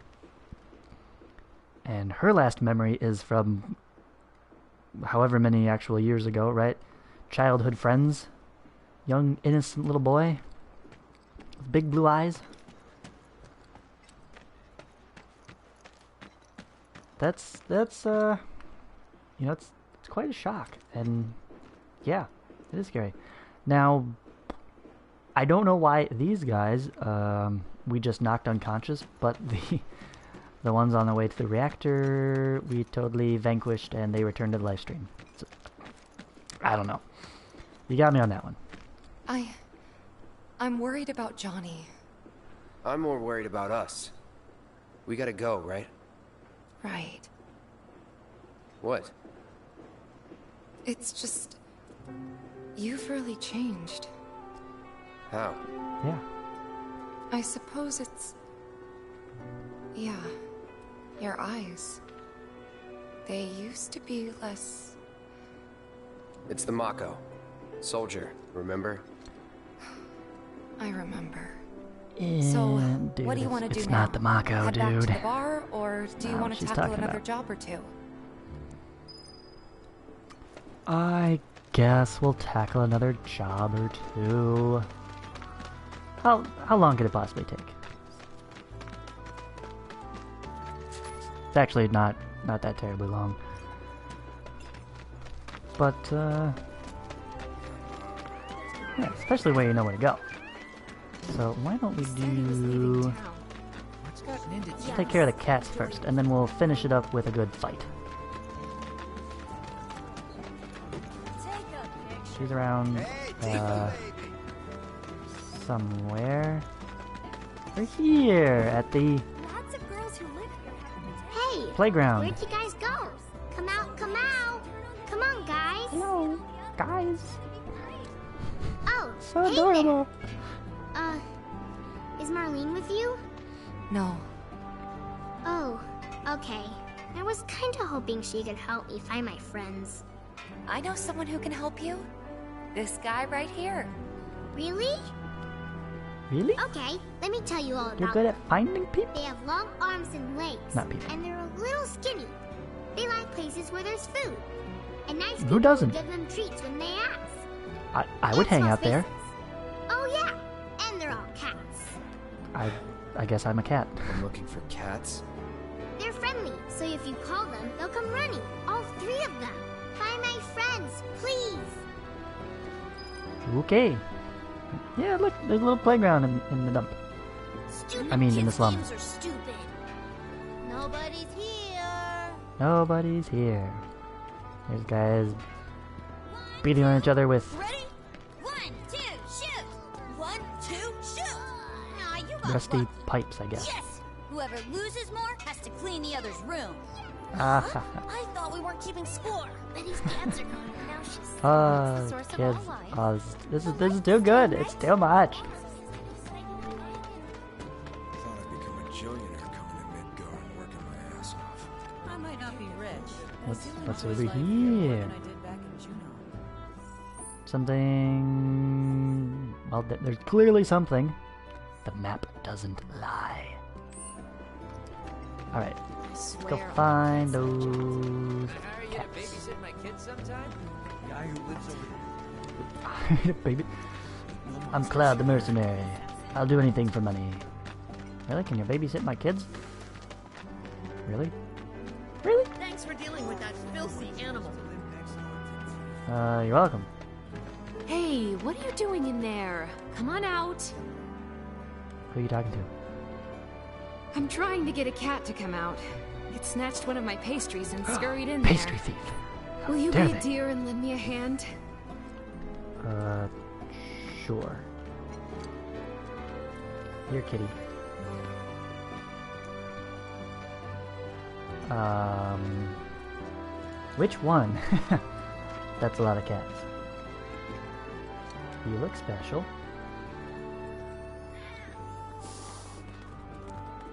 And her last memory is from however many actual years ago, right? Childhood friends. Young, innocent little boy. With big blue eyes. That's you know, it's quite a shock. And yeah, it is scary. Now, I don't know why these guys we just knocked unconscious, but the ones on the way to the reactor we totally vanquished and they returned to the live stream. So, I don't know. You got me on that one. I'm worried about Johnny. I'm more worried about us. We gotta go, right? Right. What? It's just... You've really changed. How? Yeah. I suppose it's... Yeah. Your eyes. They used to be less... It's the Mako. Soldier, remember? I remember. So, dude, what do you want to do now? It's not the Mako, Head dude. back to the bar, or do you want to tackle another about. job or two? I guess we'll tackle another job or two. How long could it possibly take? It's actually not that terribly long. But yeah, especially when you know where to go. So why don't we do... Let's take care of the cats first, and then we'll finish it up with a good fight. She's around somewhere. We're here at the playground. Where'd you guys go? Come out, come out! Come on, guys! Hello, guys! Oh, so hey adorable! There. Is Marlene with you? No. Oh, okay. I was kinda hoping she could help me find my friends. I know someone who can help you. This guy right here. Really? Really? Okay, let me tell you all about You're good at finding people? They have long arms and legs. Not people. And they're a little skinny. They like places where there's food. And nice Who people doesn't? give them treats when they ask. I would hang out there. Oh yeah, and they're all cats. I guess I'm a cat. I'm looking for cats. They're friendly, so if you call them, they'll come running. All 3 of them. Find my friends, please. Okay. Yeah, look, there's a little playground in the dump. Stupid I mean, in the kids' slum. games are stupid. Nobody's here. Nobody's here. There's guys beating on each other with Ready? 1, 2, shoot! 1, 2, shoot! Now you got rusty lucky. pipes, I guess. Yes! Whoever loses more has to clean the other's room. Ah, I thought we weren't keeping score. Betty's cats are gone, and now she's oh, the source of kids. all life. Oh, this is too good. It's too much. Thought I'd become a billionaire coming to Midgar and working my ass off. I might not be rich. What's over here? Something... Well, there's clearly something. The map doesn't lie. Alright. Let's go find those cats. Babysit my kids sometime? Guy who lives over Baby. I'm Cloud the Mercenary. I'll do anything for money. Really? Can you babysit my kids? Really? Really? Thanks for dealing with that filthy animal. You're welcome. Hey, what are you doing in there? Come on out. Who are you talking to? I'm trying to get a cat to come out. It snatched one of my pastries and scurried in Pastry there. thief. Will you dare be a they? dear and lend me a hand? Sure. Here, kitty. Which one? That's a lot of cats. You look special.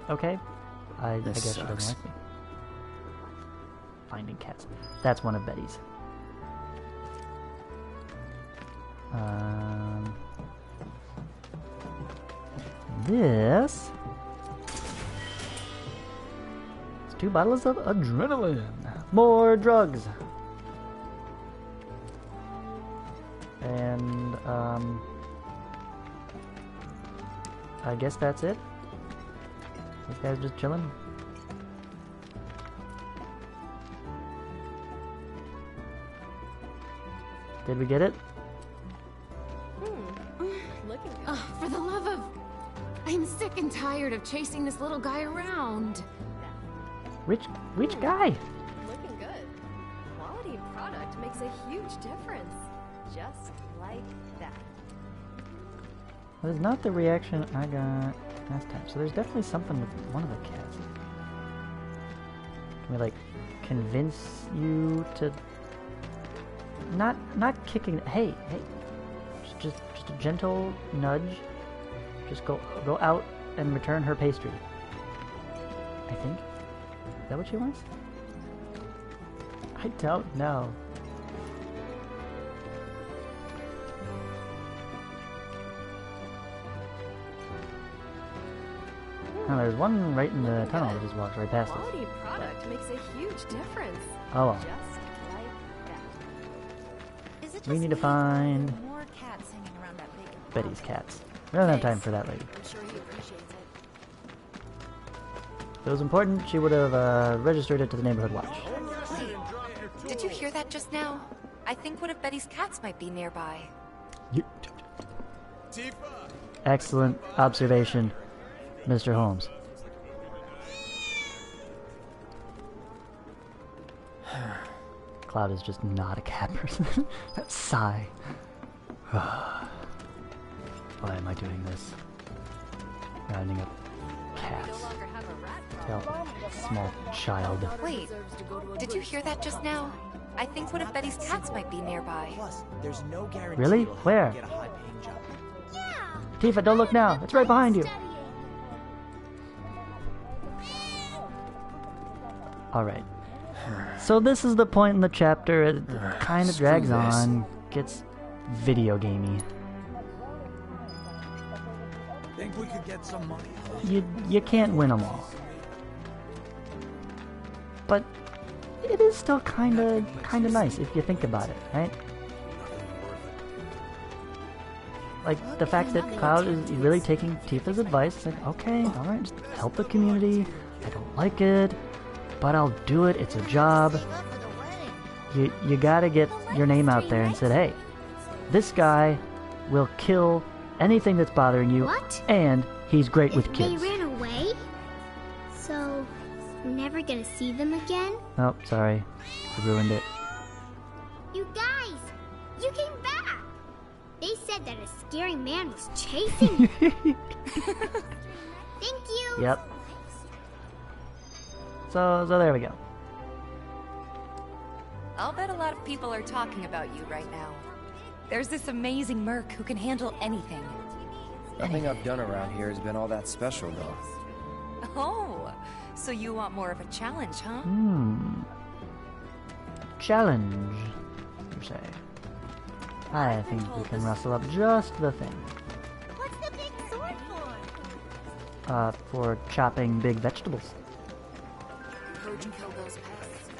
Okay. I guess she doesn't like me. Finding cats. That's one of Betty's. This... It's 2 bottles of adrenaline. More drugs. And, I guess that's it. This guy's just chilling. Did we get it? Looking good. Oh, for the love of... I'm sick and tired of chasing this little guy around. Which guy? Looking good. Quality product makes a huge difference. Just like that. That is not the reaction I got last time. So there's definitely something with one of the cats. Can we like convince you to not kicking? Hey, just a gentle nudge. Just go out and return her pastry. I think. Is that what she wants? I don't know. Oh, there's one right in the tunnel that just walks right past us. Quality product makes a huge difference. Oh well. Just like that. We need to find More cats hanging around that big Betty's cats. We don't have time for that lady. I'm sure he appreciates it. If it was important, she would have registered it to the neighborhood watch. Wait, did you hear that just now? I think one of Betty's cats might be nearby. Excellent observation, Mr. Holmes. Cloud is just not a cat person. That sigh. Why am I doing this? Rounding up cats. Tell a small child. Wait, did you hear that just now? I think one of Betty's cats might be nearby. Plus, there's no guarantee Really? you'll Where? get a high-paying job. Tifa, don't look now. It's right behind you. Alright. So this is the point in the chapter. It kind of drags on. Gets video gamey. Think we could get some money? You can't win them all. But it is still kind of nice if you think about it, right? Like the fact that Cloud is really taking Tifa's advice. It's like, okay, alright, just help the community. I don't like it, but I'll do it. It's a job. You gotta get your name out there and say, hey, this guy will kill anything that's bothering you, and he's great with kids. They ran away? So, we're never gonna see them again? Oh, sorry. I ruined it. You guys! You came back! They said that a scary man was chasing you. Thank you! Yep. So there we go. I'll bet a lot of people are talking about you right now. There's this amazing merc who can handle anything. Nothing I've done around here has been all that special, though. Oh, so you want more of a challenge, huh? Challenge, you say. I think we can rustle up just the thing. What's the big sword for? For chopping big vegetables. Heard you kill those pests.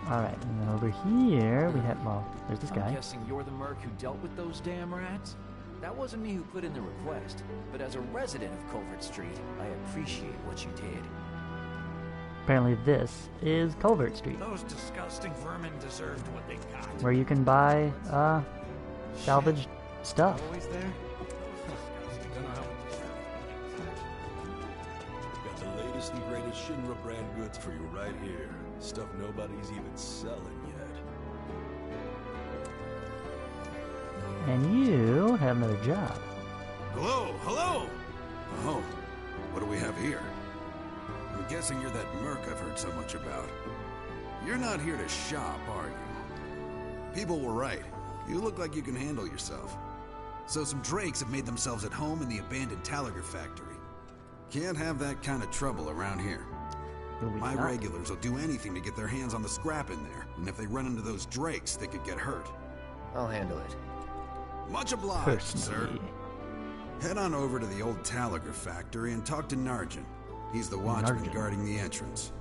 Alright, and then over here we have, well, there's this guy. I'm guessing you're the merc who dealt with those damn rats? That wasn't me who put in the request, but as a resident of Culvert Street, I appreciate what you did. Apparently this is Culvert Street, Those disgusting vermin deserved what they got. where you can buy, salvaged stuff. Always there? Got the latest and greatest Shinra brand goods for you right here. Stuff nobody's even selling yet. And you have another job. Hello, hello! Oh, what do we have here? I'm guessing you're that merc I've heard so much about. You're not here to shop, are you? People were right. You look like you can handle yourself. So some drakes have made themselves at home in the abandoned Talager factory. Can't have that kind of trouble around here. My regulars will do anything to get their hands on the scrap in there, and if they run into those drakes, they could get hurt. I'll handle it. Much obliged, sir. Head on over to the old Talager factory and talk to Narjan. He's the watchman guarding the entrance.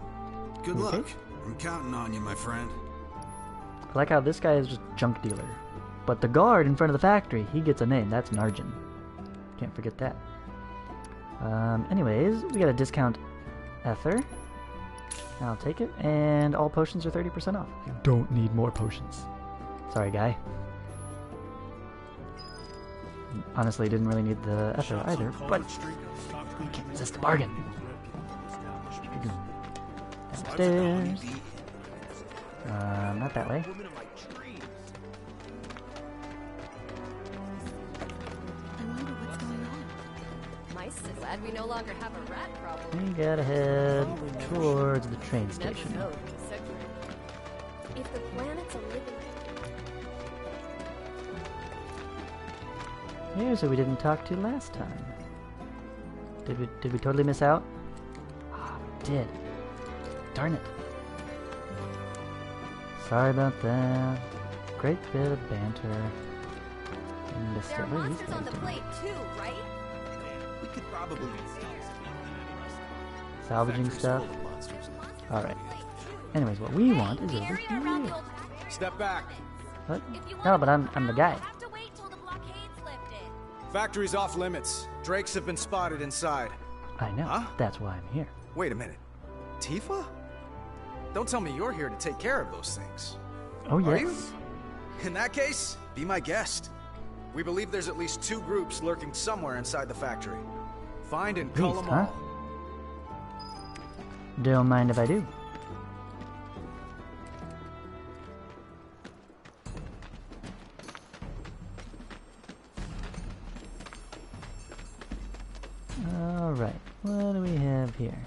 Good luck. I'm counting on you, my friend. I like how this guy is just junk dealer. But the guard in front of the factory, he gets a name. That's Narjan. Can't forget that. Anyways, we got a discount ether. I'll take it. And all potions are 30% off. You don't need more potions. Sorry, guy. Honestly, didn't really need the ether either, but we can't resist the bargain. Downstairs. Not that way. Glad we no longer have a rat problem. We gotta head towards the train station. If the planet's a living... Here's who we didn't talk to last time. Did we totally miss out? Ah, we did. Darn it. Sorry about that. Great bit of banter. There are monsters on the plate too, right? We could probably salvaging stuff. Alright. Anyways, what we want is over here. Step back. What? No, but I'm the guy. Factory's off limits. Drakes have been spotted inside. I know. Huh? That's why I'm here. Wait a minute. Tifa? Don't tell me you're here to take care of those things. Oh, Are yes. you? In that case, be my guest. We believe there's at least 2 groups lurking somewhere inside the factory. Find and cull them all. Don't mind if I do. Alright, what do we have here?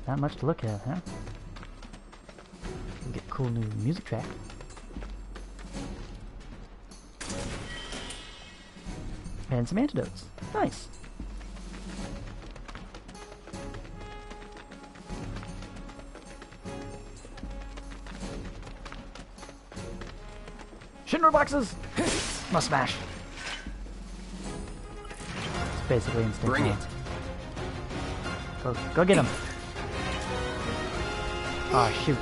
Not much to look at, huh? We get a cool new music track. And some antidotes. Nice. Shinra boxes! Must smash. It's basically instant. Bring it. Go get him. Oh shoot.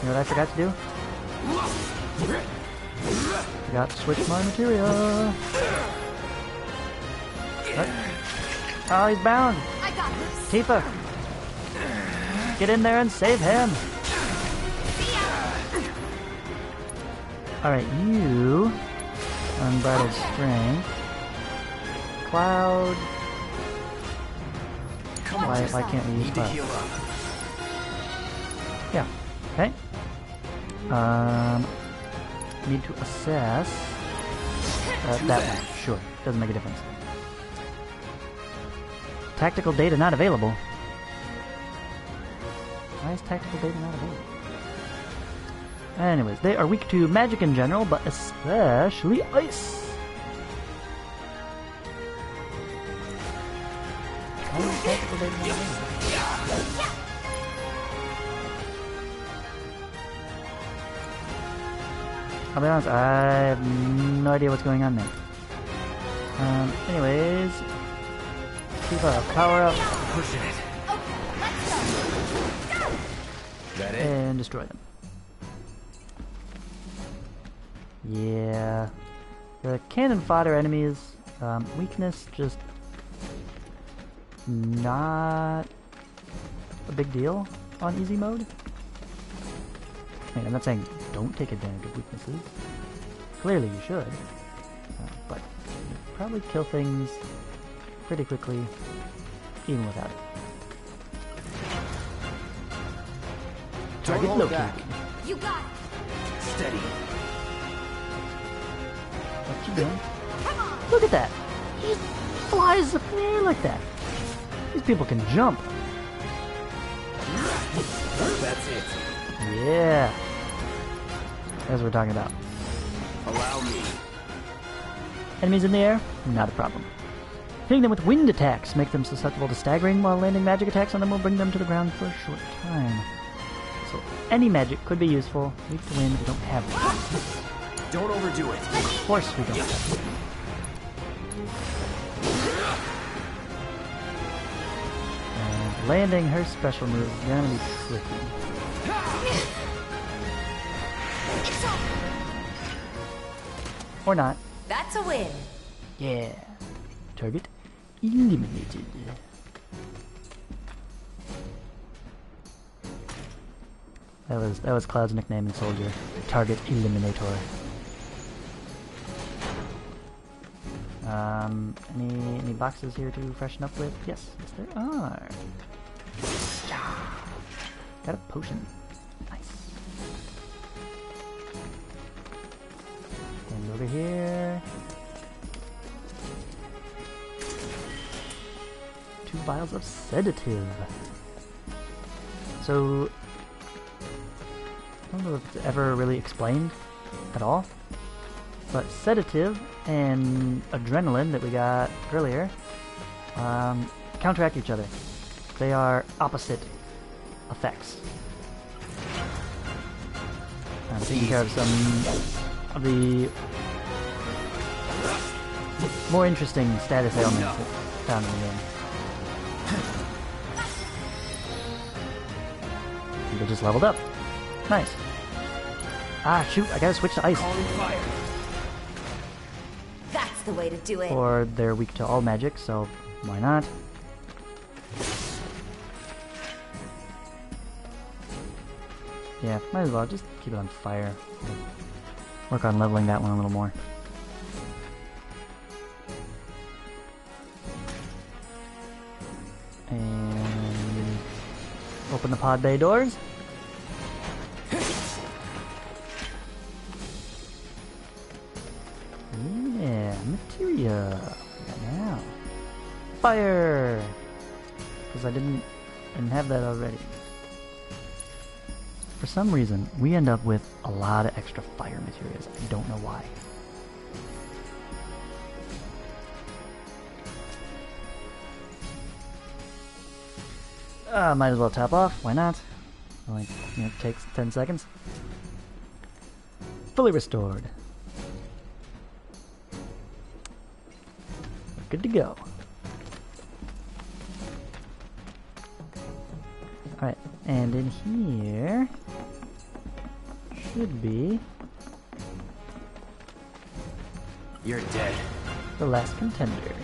You know what I forgot to do? Forgot to switch my materia. What? Oh, he's bound. Tifa. Get in there and save him. Alright, you. Unbridled strength. Cloud. Why can't we use Cloud? Yeah. Okay. Need to assess that one. Sure. Doesn't make a difference. Tactical data not available. Why is tactical data not available? Anyways, they are weak to magic in general, but especially ice. Why is tactical data not available? I'll be honest, I have no idea what's going on there. Anyways, keep up, power up, pushing it. That it? And destroy them. Yeah, the cannon fodder enemies, weakness just not a big deal on easy mode. I mean, I'm not saying don't take advantage of weaknesses. Clearly you should. But you probably kill things pretty quickly, even without it. Target located. You got it. Steady. What you doing? Look at that! He just flies up in the air like that. These people can jump. That's it. Yeah. That's what we're talking about. Allow me. Enemies in the air? Not a problem. Hitting them with wind attacks make them susceptible to staggering, while landing magic attacks on them will bring them to the ground for a short time. So any magic could be useful. Weak to wind, we don't have one. Don't overdo it. Of course we don't have one. And landing her special move is gonna be tricky. Or not. That's a win. Yeah. Target eliminated. That was Cloud's nickname in Soldier. Target Eliminator. Any boxes here to freshen up with? Yes, there are. Got a potion. Nice. And over here. 2 vials of sedative. So, I don't know if it's ever really explained at all, but sedative and adrenaline that we got earlier counteract each other. They are opposite effects. I'm taking care of some of the more interesting status ailments that found in the game. They just leveled up. Nice. Ah, shoot, I gotta switch to ice. That's the way to do it. Or they're weak to all magic, so why not? Yeah, might as well just keep it on fire. Work on leveling that one a little more. And open the pod bay doors. Yeah, materia. What we got now? Fire! Because I didn't have that already. For some reason, we end up with a lot of extra fire materials. I don't know why. Might as well top off. Why not? Only takes 10 seconds. Fully restored. We're good to go. Alright, and in here should be... You're dead. The last contender.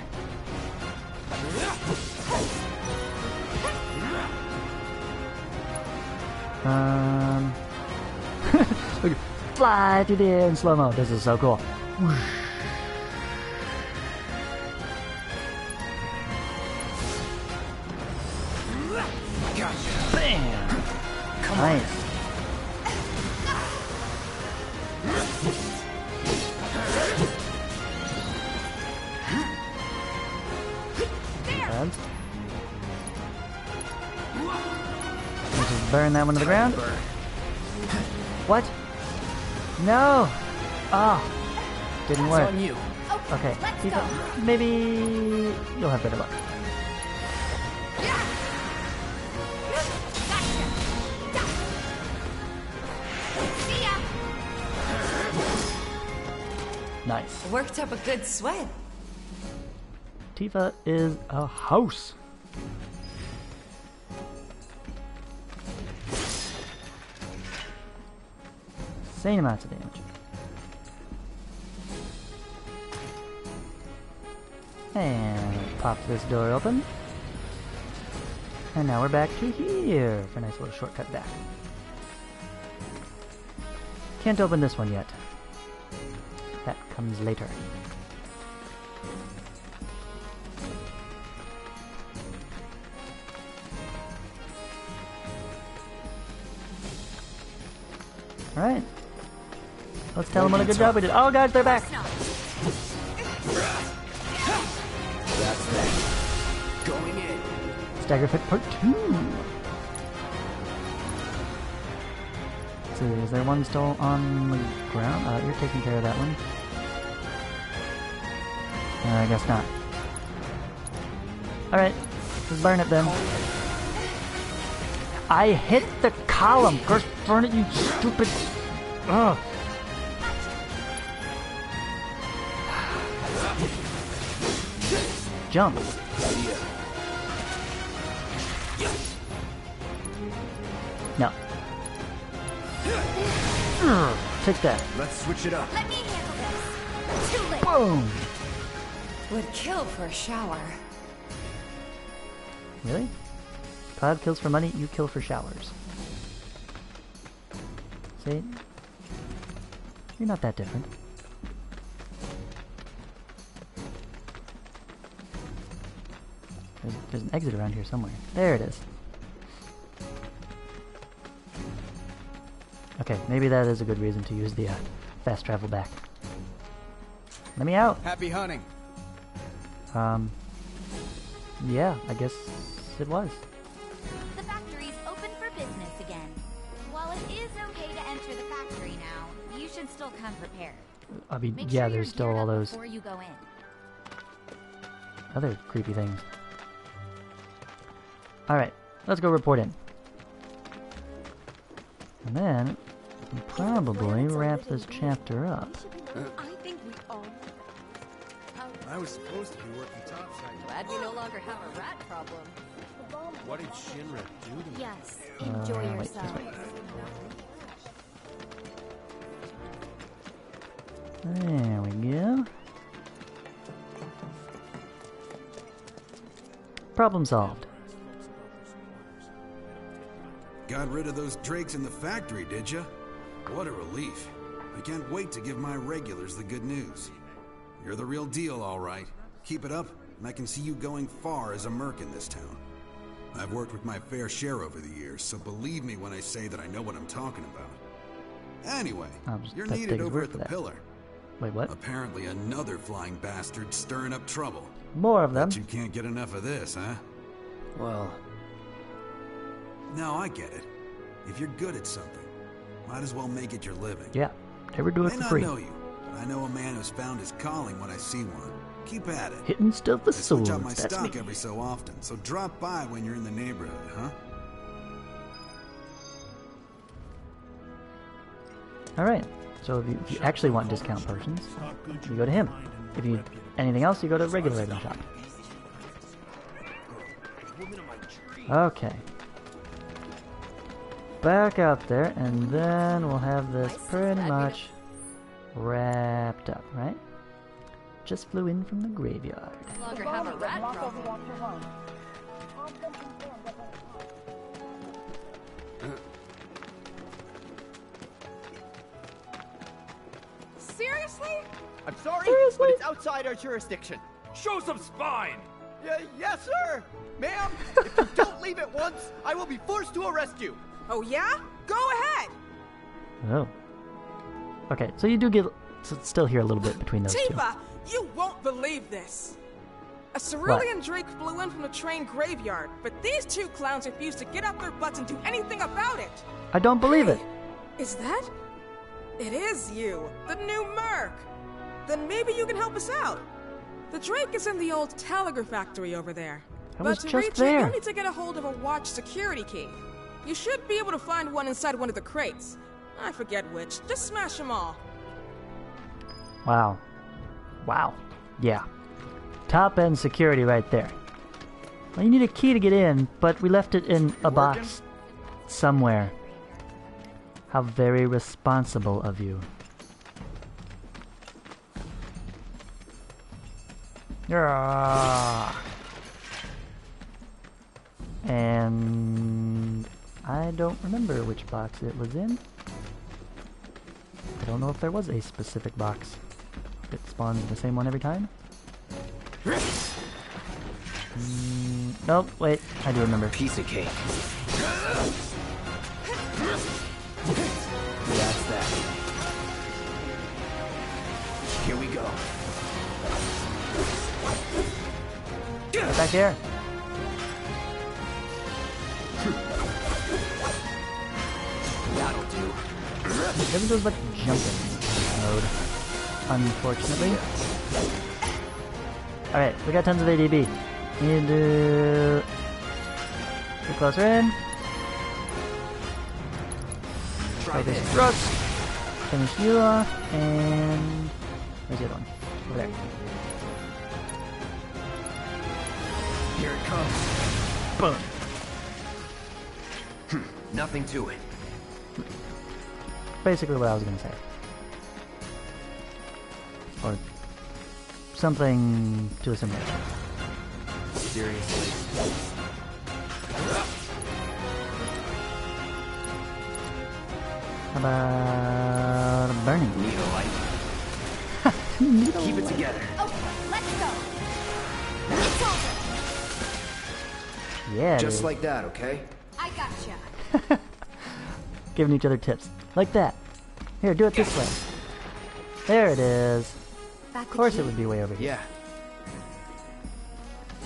Look, fly through the air in slow-mo. This is so cool. Whoosh. Bam! Come on. And just burn that one to the ground. What? No! Oh, didn't work. It's on you. Okay, maybe you'll have better luck. Nice. Worked up a good sweat. Tifa is a house. Insane amounts of damage. And pop this door open. And now we're back to here for a nice little shortcut back. Can't open this one yet. That comes later. Alright. Let's tell them what a good job we did. Oh god, they're back! That's that. Going in. Stagger Fit Part 2. Let's see, is there one still on the ground? You're taking care of that one. I guess not. Alright, just burn it then. I hit the column! First burn it, you stupid... Ugh. Jump. No. Take that. Let's switch it up. Let me handle this. Too late. Boom! Would kill for a shower. Really? Cloud kills for money, you kill for showers. See? You're not that different. There's an exit around here somewhere. There it is. Okay, maybe that is a good reason to use the fast travel back. Let me out! Happy hunting. Yeah, I guess it was. The factory's open for business again. While it is okay to enter the factory now, you should still come prepared. I mean, Make yeah, sure there's you're still geared all up those before you go in. other creepy things. Alright, let's go report in. And then, we'll probably wrap this chapter up. I think we all... I was supposed to be working topside. Glad we no longer have a rat problem. What did Shinra do to me? Yes, enjoy wait, yourself. There we go. Problem solved. Got rid of those drakes in the factory, did ya? What a relief. I can't wait to give my regulars the good news. You're the real deal, all right. Keep it up, and I can see you going far as a merc in this town. I've worked with my fair share over the years, so believe me when I say that I know what I'm talking about. Anyway, you're needed over at the Pillar. Wait, what? Apparently another flying bastard stirring up trouble. More of them. But you can't get enough of this, huh? Well... No, I get it. If you're good at something, might as well make it your living. Yeah, never do it for free. I may not know you, but I know a man who's found his calling when I see one. Keep at it. Hitting stuff with swords, I switch up my that's stock me. every so often, so drop by when you're in the neighborhood, huh? Alright, so if you actually want discount potions, you go to him. If you anything else, you go to regular item shop. Okay. Back out there, and then we'll have this pretty much wrapped up, right? Just flew in from the graveyard. No longer have a rat problem. Seriously? I'm sorry, Seriously? but it's outside our jurisdiction. Show some spine! Yes, sir! Ma'am, if you don't leave at once, I will be forced to arrest you. Oh, yeah? Go ahead! Oh. Okay, so you do get still hear a little bit between those two. Tifa, you won't believe this. A cerulean drake flew in from the train graveyard, but these two clowns refused to get up their butts and do anything about it. I don't believe it. Is that? It is you, the new merc. Then maybe you can help us out. The drake is in the old telegraph factory over there. I But was to just reach there. it, you'll need to get a hold of a watch security key. You should be able to find one inside one of the crates. I forget which. Just smash them all. Wow. Wow. Yeah. Top end security right there. Well, you need a key to get in, but we left it in a box somewhere. How very responsible of you. Yeah. And I don't remember which box it was in. I don't know if there was a specific box. If it spawns the same one every time. Nope, wait, I do remember. Piece of cake. That's that. Here we go. Get back here. That'll do. Doesn't do as much jumping mode, unfortunately. Alright, we got tons of ADB. Need to get closer in. Focus thrust. Finish you off, and where's the other one? Over there. Here it comes. Boom. Nothing to it. Basically what I was gonna say. Or something to a similar extent. Seriously. How about burning? Need a light. Keep it together. Okay, let's go. It's over. Yeah, Just dude. like that, okay? I gotcha. Giving each other tips. Like that. Here, do it this way. There it is. Of course it would be way over here. Yeah.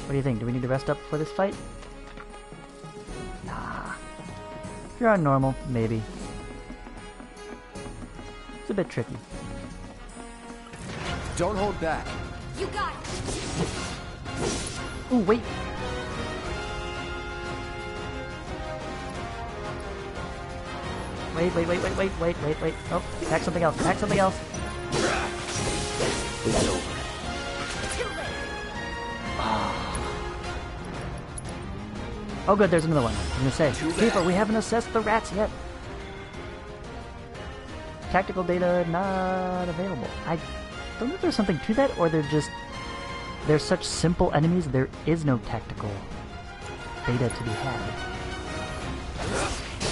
What do you think? Do we need to rest up for this fight? Nah. If you're on normal, maybe. It's a bit tricky. Don't hold back. You got it. Ooh, wait. Wait. Oh, attack something else. Attack something else. It's over. Oh, good, there's another one. I'm gonna say, Keeper, we haven't assessed the rats yet. Tactical data not available. I don't know if there's something to that, or they're such simple enemies, there is no tactical data to be had.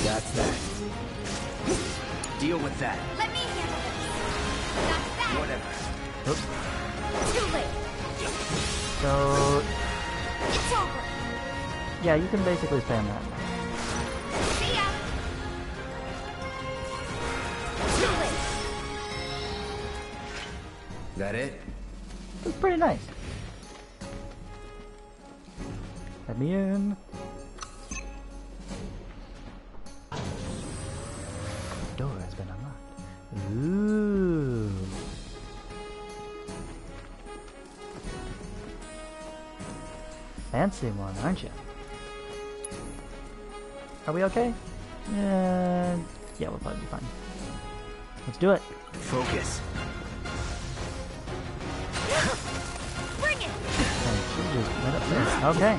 That's that. Deal with that. Let me handle this. That's that. Whatever. Oops. Too late. So, It's over. yeah, you can basically spam that. See ya. Too late. That it? It's pretty nice. Let me in. Door has been unlocked. Ooh. Fancy one, aren't you? Are we okay? Yeah, we'll probably be fine. Let's do it. Focus. Bring it. Just right up there. Okay.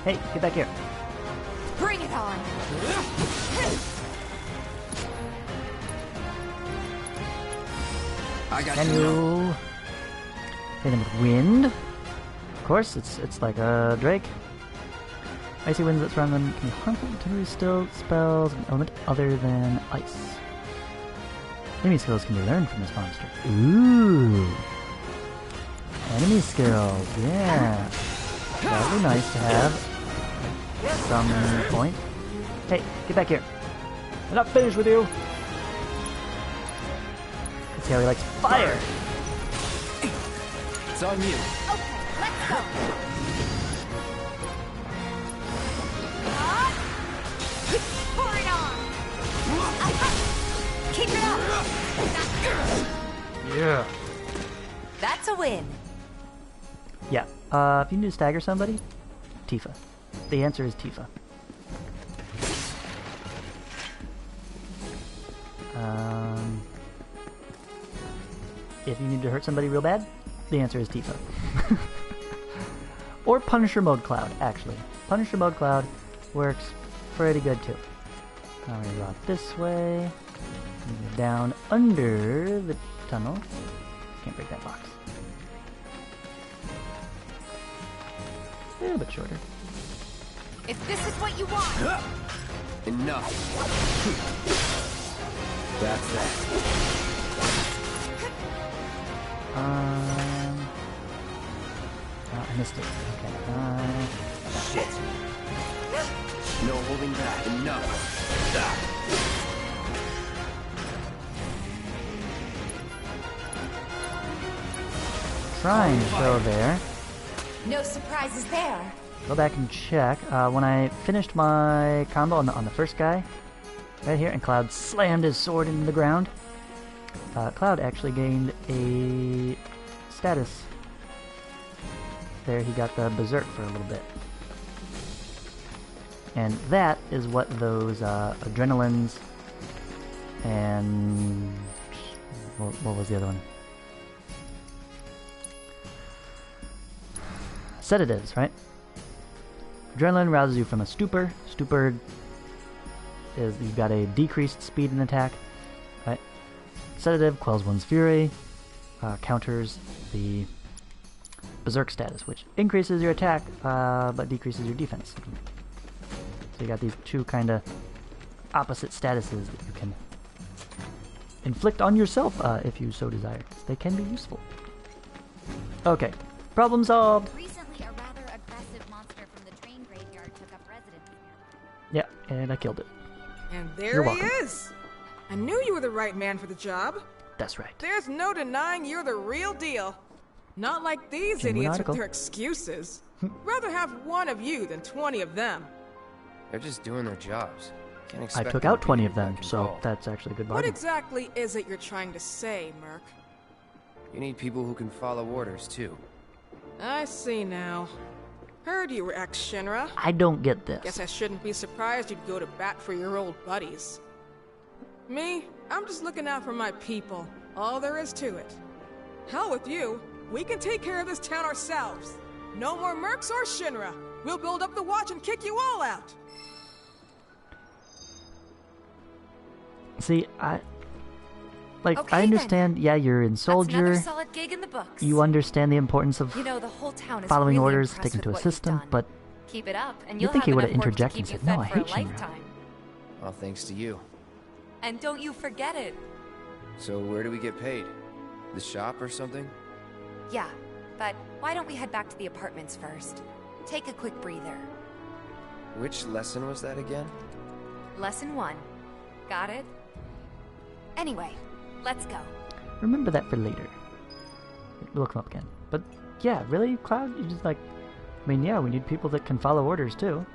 Hey, get back here. Bring it on. I got Can you hit him with wind? Of course, it's like a Drake. Icy winds that surround them can be harmful until we still spells an element other than ice. Enemy skills can be learned from this monster. Ooh. Enemy skills, yeah. That would be nice to have at some point. Hey, get back here. I'm not finished with you. Let's see how he likes fire. It's on you. Okay, let's go. Pour it on. Keep it up. Yeah. That's a win. Yeah. If you need to stagger somebody, Tifa. The answer is Tifa. If you need to hurt somebody real bad, the answer is Tifa. Or Punisher Mode Cloud, actually. Punisher Mode Cloud works pretty good too. I'm gonna go out this way. Down under the tunnel. Can't break that box. A little bit shorter. If this is what you want. Enough. That's that. Oh, I missed it. Okay. Shit. No holding back. Enough. shrine show there. No surprises there. Go back and check. When I finished my combo on the first guy, right here, and Cloud slammed his sword into the ground, Cloud actually gained a status. There, he got the Berserk for a little bit. And that is what those adrenalines and what was the other one? Sedatives, right? Adrenaline rouses you from a stupor. Stupor is you've got a decreased speed and attack, right? Sedative quells one's fury, counters the Berserk status, which increases your attack but decreases your defense. So you got these two kind of opposite statuses that you can inflict on yourself if you so desire. They can be useful. Okay, problem solved. Recently, a rather aggressive monster from the train graveyard took up residence Yeah, and I killed it. And there You're he welcome. is! I knew you were the right man for the job. That's right. There's no denying you're the real deal. Not like these Genuine idiots article. with their excuses. Rather have one of you than 20 of them. They're just doing their jobs. Can't I expect took them out to 20 be of them, back so involved. that's actually a good What bargain. exactly is it you're trying to say, Merc? You need people who can follow orders, too. I see now. Heard you were ex-Shinra. I don't get this. Guess I shouldn't be surprised you'd go to bat for your old buddies. Me, I'm just looking out for my people. All there is to it. Hell with you. We can take care of this town ourselves. No more Mercs or Shinra. We'll build up the watch and kick you all out. See, I Okay, understand, yeah, you're in That's another Soldier. solid gig in the books. You understand the importance of You know, the whole town is following really orders, impressed sticking to a with what you've system, done. but Keep it up, and you'd you'll think have he would have enough work to interjected keep and you said, "No, fed I for a hate Shinra." lifetime. All thanks to you. And don't you forget it. So where do we get paid? The shop or something? Yeah, but why don't we head back to the apartments first? Take a quick breather. Which lesson was that again? Lesson 1. Got it? Anyway, let's go. remember that for later. We'll come up again. But yeah, really, Cloud? You just like, I mean, yeah, we need people that can follow orders too.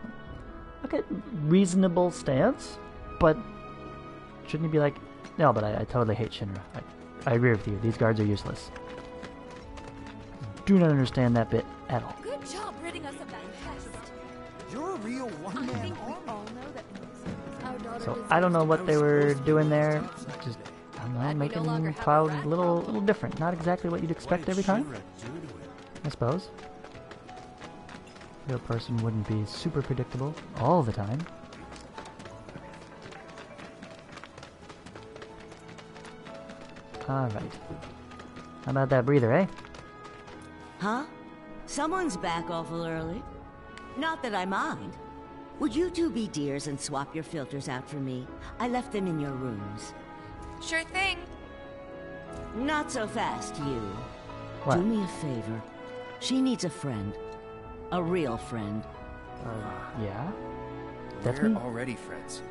Okay, reasonable stance, but shouldn't you be like, no, but I totally hate Shinra. I agree with you. These guards are useless. Do not understand that bit at all. Good job ridding us of that pest. You're a real one-man I think we army. all know that our daughter So deserves I don't know what they were supposed to doing be there. upset. Just, I don't know, Glad we no longer making have a Cloud rat a little different. Not exactly what you'd expect every time, I suppose. Real person wouldn't be super predictable all the time. Alright. How about that breather, eh? Huh? Someone's back awful early. Not that I mind. Would you two be dears and swap your filters out for me? I left them in your rooms. Sure thing. Not so fast, you. What? Do me a favor. She needs a friend. A real friend. Yeah? That's We're me? already friends.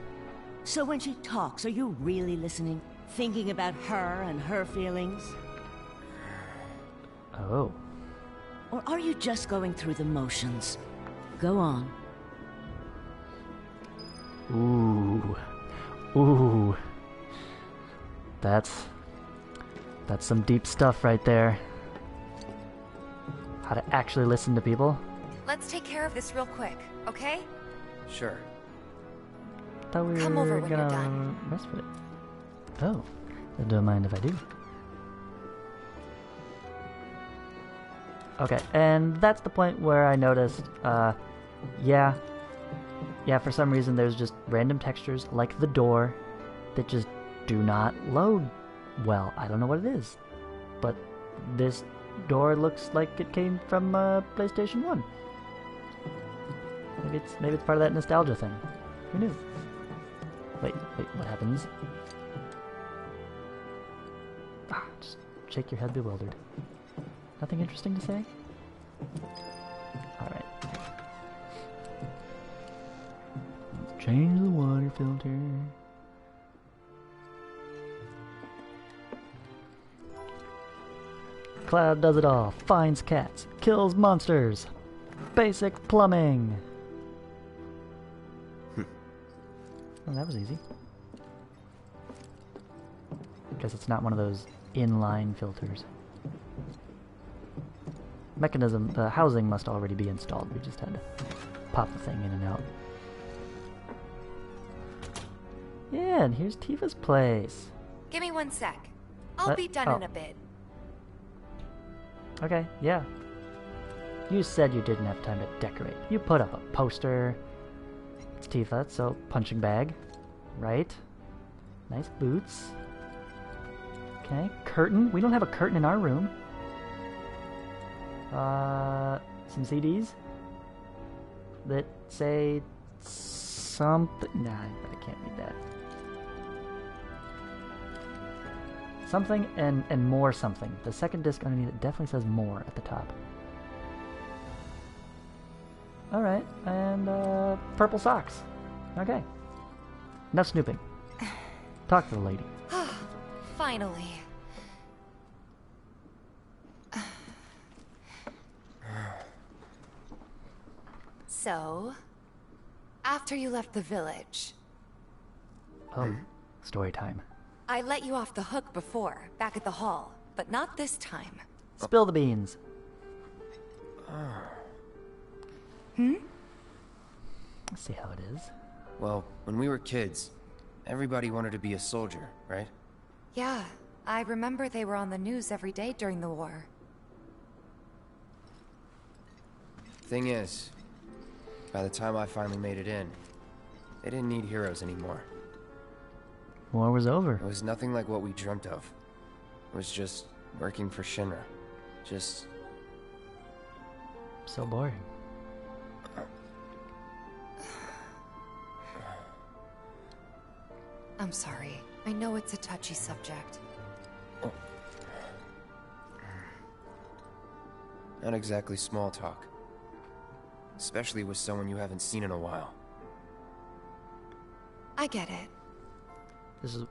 So when she talks, are you really listening? Thinking about her and her feelings? Oh. Or are you just going through the motions? Go on. Ooh. Ooh. That's some deep stuff right there. How to actually listen to people. Let's take care of this real quick, okay? Sure. Thought we Come over were when you're gonna done. rest for it. Oh. I don't mind if I do. Okay, and that's the point where I noticed, yeah, for some reason there's just random textures, like the door, that just do not load well. I don't know what it is, but this door looks like it came from PlayStation 1. Maybe it's part of that nostalgia thing. Who knew? Wait, what happens? Just shake your head bewildered. Nothing interesting to say? Alright. Let's change the water filter. Cloud does it all. Finds cats. Kills monsters. Basic plumbing. Oh, that was easy. Guess it's not one of those inline filters. Mechanism, the housing must already be installed. We just had to pop the thing in and out. Yeah, and here's Tifa's place. Give me 1 sec. I'll be done in a bit. Okay, yeah. You said you didn't have time to decorate. You put up a poster. It's Tifa, so punching bag. Right. Nice boots. Okay, curtain. We don't have a curtain in our room. Some CDs that say something. Nah, I can't read that. Something and more something. The second disc underneath it definitely says more at the top. Alright, and purple socks. Okay. No snooping. Talk to the lady. Finally. So, after you left the village, oh, story time. I let you off the hook before, back at the hall, but not this time. Spill the beans. Let's see how it is. Well, when we were kids, everybody wanted to be a soldier, right? Yeah, I remember they were on the news every day during the war. Thing is, by the time I finally made it in, they didn't need heroes anymore. War was over. It was nothing like what we dreamt of. It was just working for Shinra. Just... so boring. I'm sorry. I know it's a touchy subject. Not exactly small talk. Especially with someone you haven't seen in a while. I get it. This is a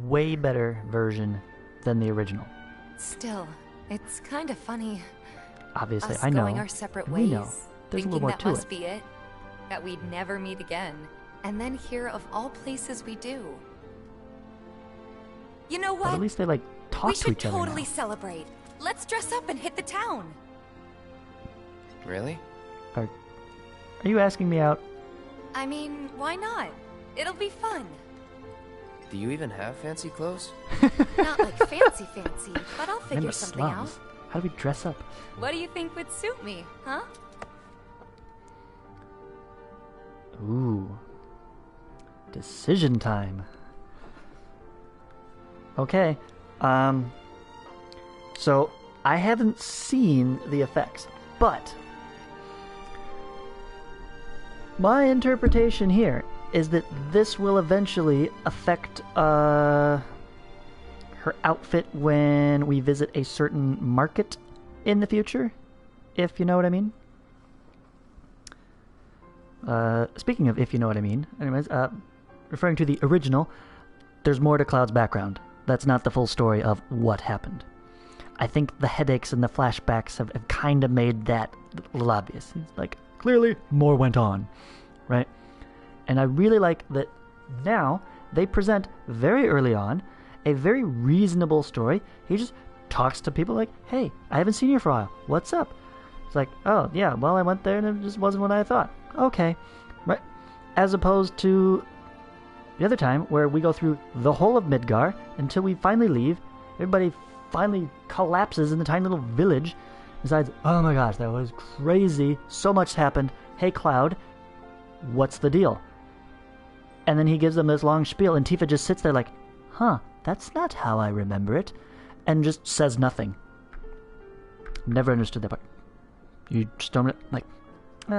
way better version than the original. Still, it's kind of funny. Obviously, us I know. Going our separate We ways, know. There's a thinking little more that to must it. be it. That we'd never meet again. And then here, of all places, we do. You know what? But at least they, like, talk we to should each other totally now. celebrate. Let's dress up and hit the town. Really? Are you asking me out? I mean, why not? It'll be fun. Do you even have fancy clothes? Not like fancy, but I'll I'm in figure the something out. slums. How do we dress up? What do you think would suit me, huh? Ooh. Decision time. Okay. So I haven't seen the effects, but my interpretation here is that this will eventually affect her outfit when we visit a certain market in the future, if you know what I mean. Speaking of if you know what I mean, anyways, referring to the original, there's more to Cloud's background. That's not the full story of what happened. I think the headaches and the flashbacks have kind of made that a little obvious. Like, clearly, more went on, right? And I really like that now they present very early on a very reasonable story. He just talks to people like, hey, I haven't seen you for a while. What's up? It's like, oh, yeah, well, I went there and it just wasn't what I thought. Okay. Right. As opposed to the other time where we go through the whole of Midgar until we finally leave. Everybody finally collapses in the tiny little village. Besides, oh my gosh, that was crazy. So much happened. Hey, Cloud, what's the deal? And then he gives them this long spiel, and Tifa just sits there like, huh, that's not how I remember it, and just says nothing. Never understood that part. You just don't, like,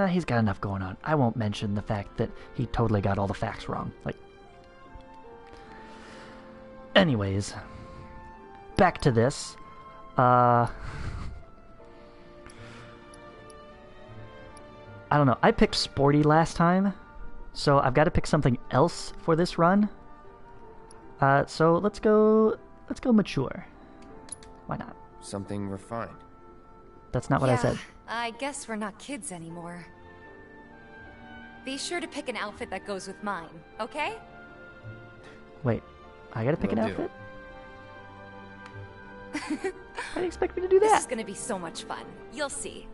he's got enough going on. I won't mention the fact that he totally got all the facts wrong. Like, anyways, back to this. I don't know. I picked sporty last time, so I've got to pick something else for this run. So let's go mature. Why not? something refined. That's not what I said. I guess we're not kids anymore. Be sure to pick an outfit that goes with mine, okay? Wait, I gotta pick an Will do. outfit? How do you expect me to do that? This is gonna be so much fun. You'll see.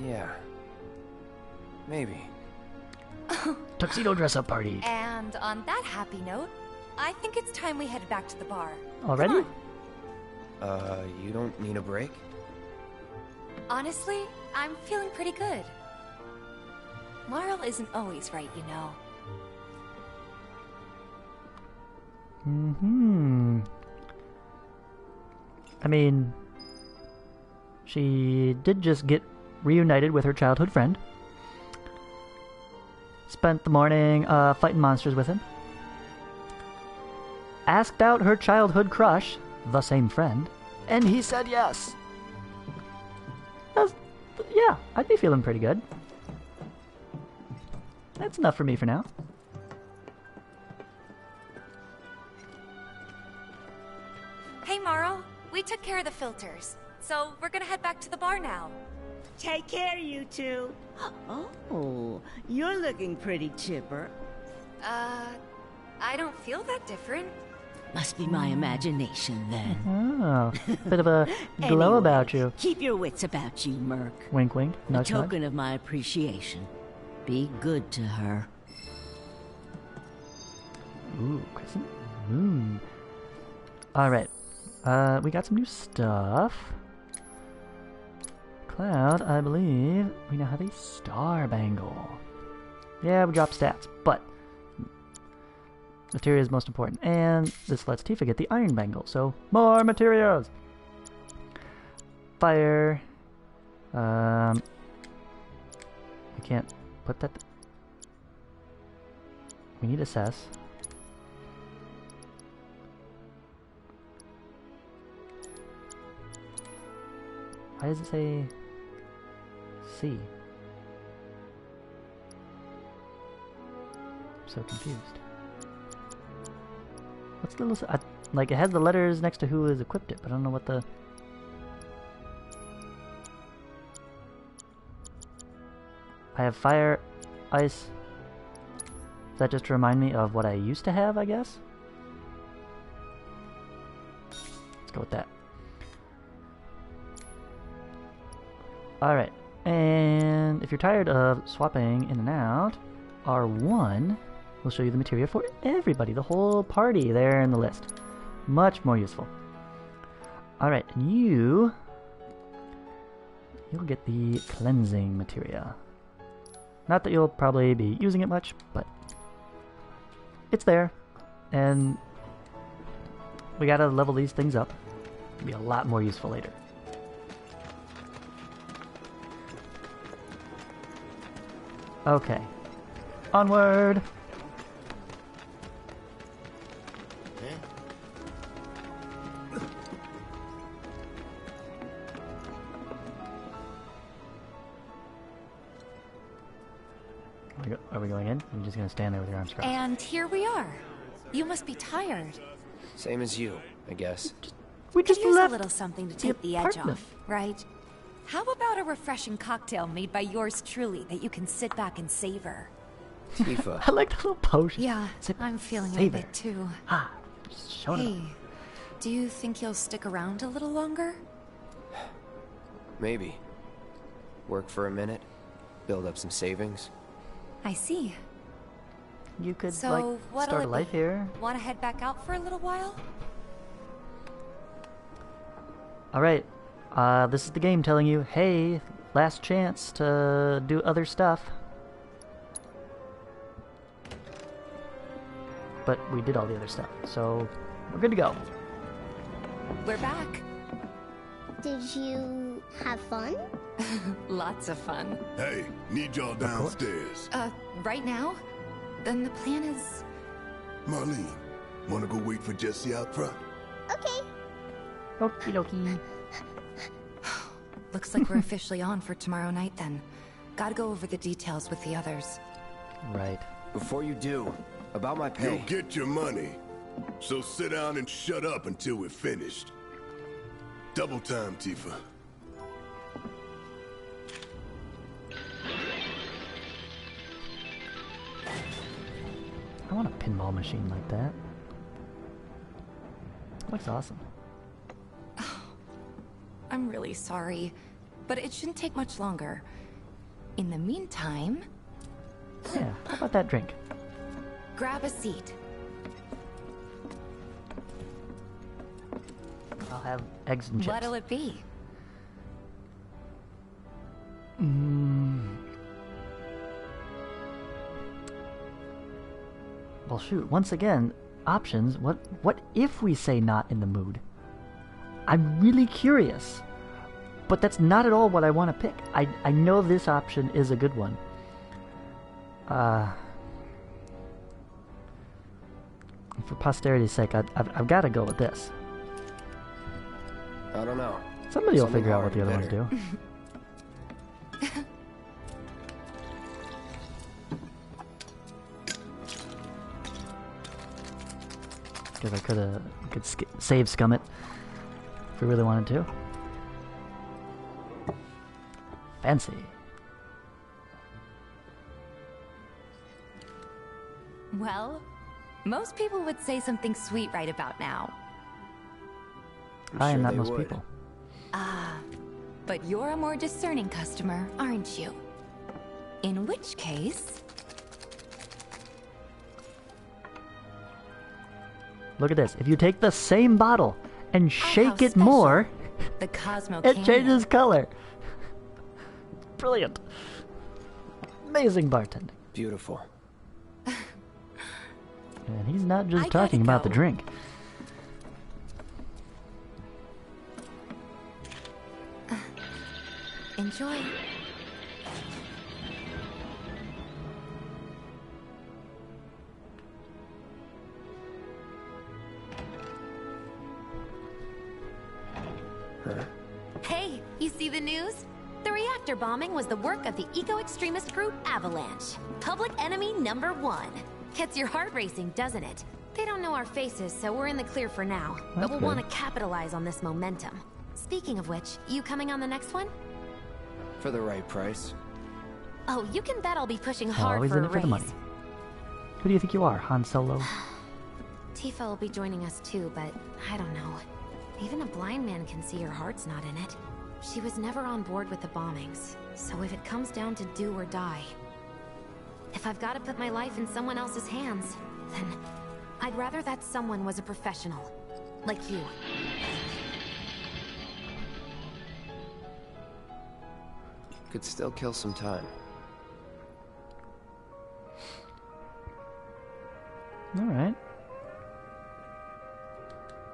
Yeah. Maybe. Tuxedo dress-up party. And on that happy note, I think it's time we head back to the bar. Already? You don't need a break? Honestly, I'm feeling pretty good. Marl isn't always right, you know. Mm-hmm. I mean, she did just get reunited with her childhood friend. Spent the morning fighting monsters with him. Asked out her childhood crush, the same friend, and he said yes. Yeah, I'd be feeling pretty good. That's enough for me for now. Hey, Marl. We took care of the filters, so we're gonna head back to the bar now. Take care, you two. Oh, you're looking pretty chipper. I don't feel that different. Must be my imagination, then. Oh, bit of a glow Anyway, about you. Keep your wits about you, Merc. Wink, wink. A Nudge, nudge. token of my appreciation. Be good to her. Ooh, crescent moon. Alright. We got some new stuff. Cloud, I believe we now have a star bangle. Yeah, we dropped stats, but materia is most important. And this lets Tifa get the iron bangle, so more materials! Fire. We can't put that... We need assess. Why does it say C? I'm so confused. What's the little... like, it has the letters next to who has equipped it, but I don't know what the... I have fire, ice... Is that just to remind me of what I used to have, I guess? Let's go with that. Alright, and if you're tired of swapping in and out, R1 will show you the materia for everybody, the whole party there in the list. Much more useful. Alright, and you'll get the cleansing materia. Not that you'll probably be using it much, but it's there, and we gotta level these things up. It'll be a lot more useful later. Okay. Onward! Are we going in? I'm just gonna stand there with your arms crossed. And here we are. You must be tired. Same as you, I guess. We just Here's left a little something to take the edge apartment. off, right? How about a refreshing cocktail made by yours truly that you can sit back and savor? Tifa. I like the little potion. Yeah, Sip, I'm feeling savor. a bit too. Ah, just showing Hey, it do you think you'll stick around a little longer? Maybe. Work for a minute, build up some savings. I see. You could, So, like, what'll start a it life be? here. Want to head back out for a little while? Alright, this is the game telling you, hey, last chance to do other stuff. But we did all the other stuff, so we're good to go. We're back. Did you have fun? Lots of fun. Hey, need y'all downstairs. Right now? Then the plan is... Marlene, wanna go wait for Jesse out front? Okay. Okie dokie. Looks like we're officially on for tomorrow night then. Gotta go over the details with the others. Right. Before you do, about my pay. You'll get your money. So sit down and shut up until we're finished. Double time, Tifa. I want a pinball machine like that. Looks awesome. I'm really sorry, but it shouldn't take much longer. In the meantime... Yeah, how about that drink? Grab a seat. I'll have eggs and chips. What'll it be? Well, shoot. Once again, options. What if we say not in the mood? I'm really curious. But that's not at all what I want to pick. I know this option is a good one. For posterity's sake, I've got to go with this. I don't know. Somebody will figure out what the other ones do. Because I could save scum it if we really wanted to. Fancy. Well, most people would say something sweet right about now. I am not most people. Ah, but you're a more discerning customer, aren't you? In which case... Look at this. If you take the same bottle and shake it more, the Cosmo it changes color. Brilliant. Amazing bartending. Beautiful. And he's not just talking about the drink. Enjoy. Hey, you see the news? The reactor bombing was the work of the eco-extremist group Avalanche. Public enemy #1. Gets your heart racing, doesn't it? They don't know our faces, so we're in the clear for now. But we'll want to capitalize on this momentum. Speaking of which, you coming on the next one? For the right price. Oh, you can bet I'll be pushing hard Always for in a it for the money. raise. Who do you think you are, Han Solo? Tifa will be joining us too, but I don't know. Even a blind man can see her heart's not in it. She was never on board with the bombings, so if it comes down to do or die, if I've got to put my life in someone else's hands, then I'd rather that someone was a professional, like you. Could still kill some time. Alright.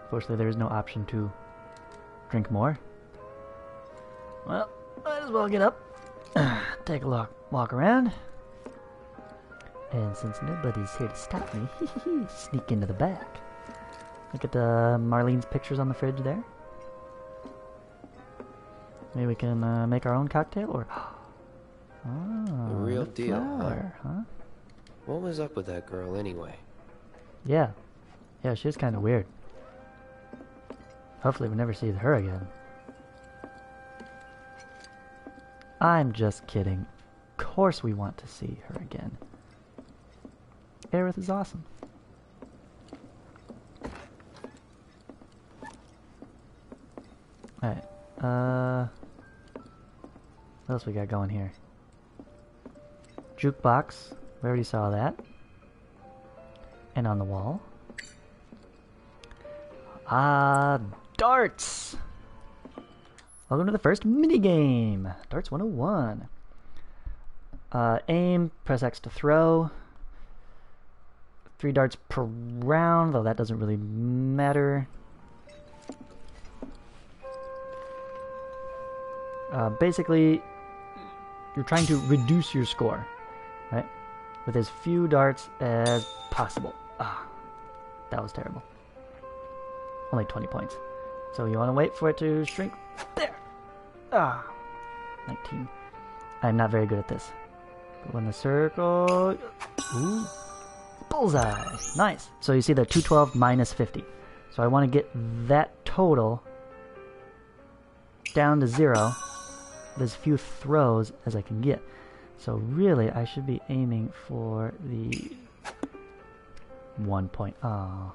Fortunately, there is no option to drink more. Well, might as well get up, take a walk around. And since nobody's here to stop me, sneak into the back. Look at Marlene's pictures on the fridge there. Maybe we can make our own cocktail, or... Oh, the real deal, flower, huh? What was up with that girl anyway? Yeah. Yeah, she's kind of weird. Hopefully we never see her again. I'm just kidding. Of course we want to see her again. Aerith is awesome. Alright. What else we got going here? Jukebox. We already saw that. And on the wall. Darts! Welcome to the first minigame. Darts 101. Aim, press X to throw. 3 darts per round, though that doesn't really matter. Basically, you're trying to reduce your score, right? With as few darts as possible. Ah, that was terrible. Only 20 points. So you want to wait for it to shrink. There! Ah, 19. I'm not very good at this. Go in the circle. Ooh. Bullseye! Nice. So you see the 212 minus 50. So I want to get that total down to 0 with as few throws as I can get. So really, I should be aiming for the 1 point. Oh.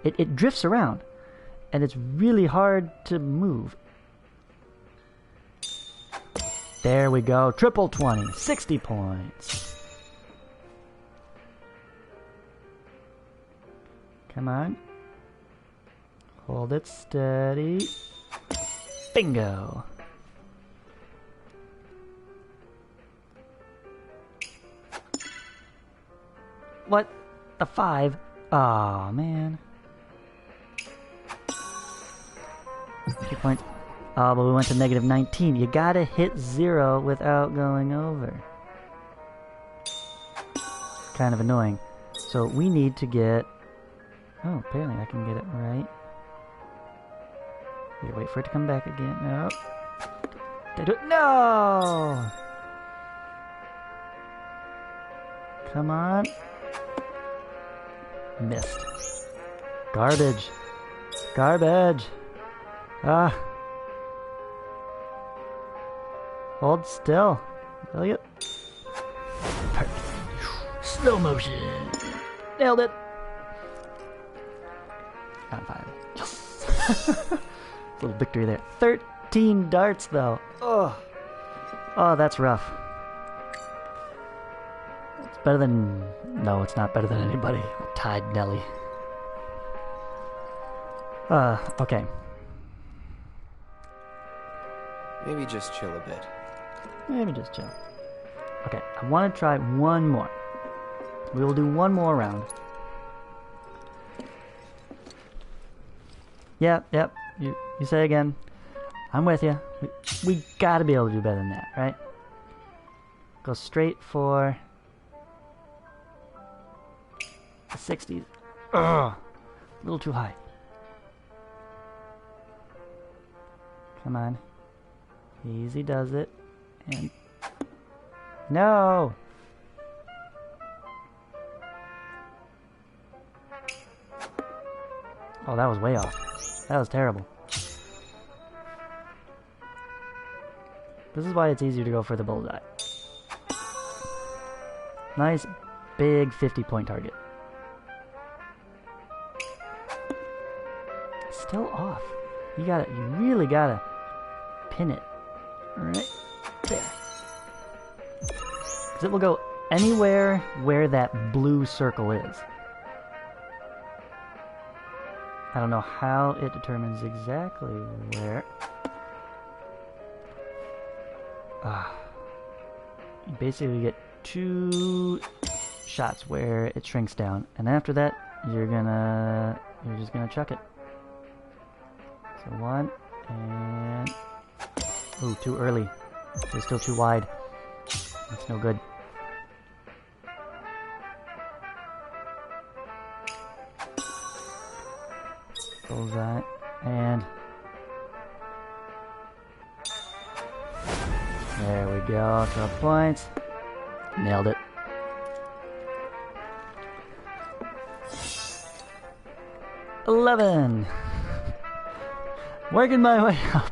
It drifts around, and it's really hard to move. There we go. Triple 20. 60 points. Come on. Hold it steady. Bingo. What? The 5? Aw, man. 2 points. Oh, but we went to negative 19. You gotta hit 0 without going over. Kind of annoying. So we need to get... Oh, apparently I can get it right. Here, wait for it to come back again. No. Did I do it? No! Come on. Missed. Garbage. Garbage. Ah. Hold still. Will you? Perfect. Slow motion. Nailed it. Got 5. Yes. Little victory there. 13 darts though. Oh. Oh, that's rough. It's better than... No, it's not better than anybody. Tied Nelly. Okay. Maybe just chill a bit. Maybe just chill. Okay, I want to try one more. We will do one more round. Yep. You say again. I'm with you. We gotta be able to do better than that, right? Go straight for the 60s. Ugh, a little too high. Come on. Easy does it. And no! Oh, that was way off. That was terrible. This is why it's easier to go for the bullseye. Nice, big 50-point target. Still off. You really gotta pin it right there. Because it will go anywhere where that blue circle is. I don't know how it determines exactly where. You basically get 2 shots where it shrinks down, and after that, you're just gonna chuck it. So 1, and... Ooh, too early. It's still too wide. That's no good. Bullseye, and... There we go, 12 points. Nailed it. $11. Working my way up.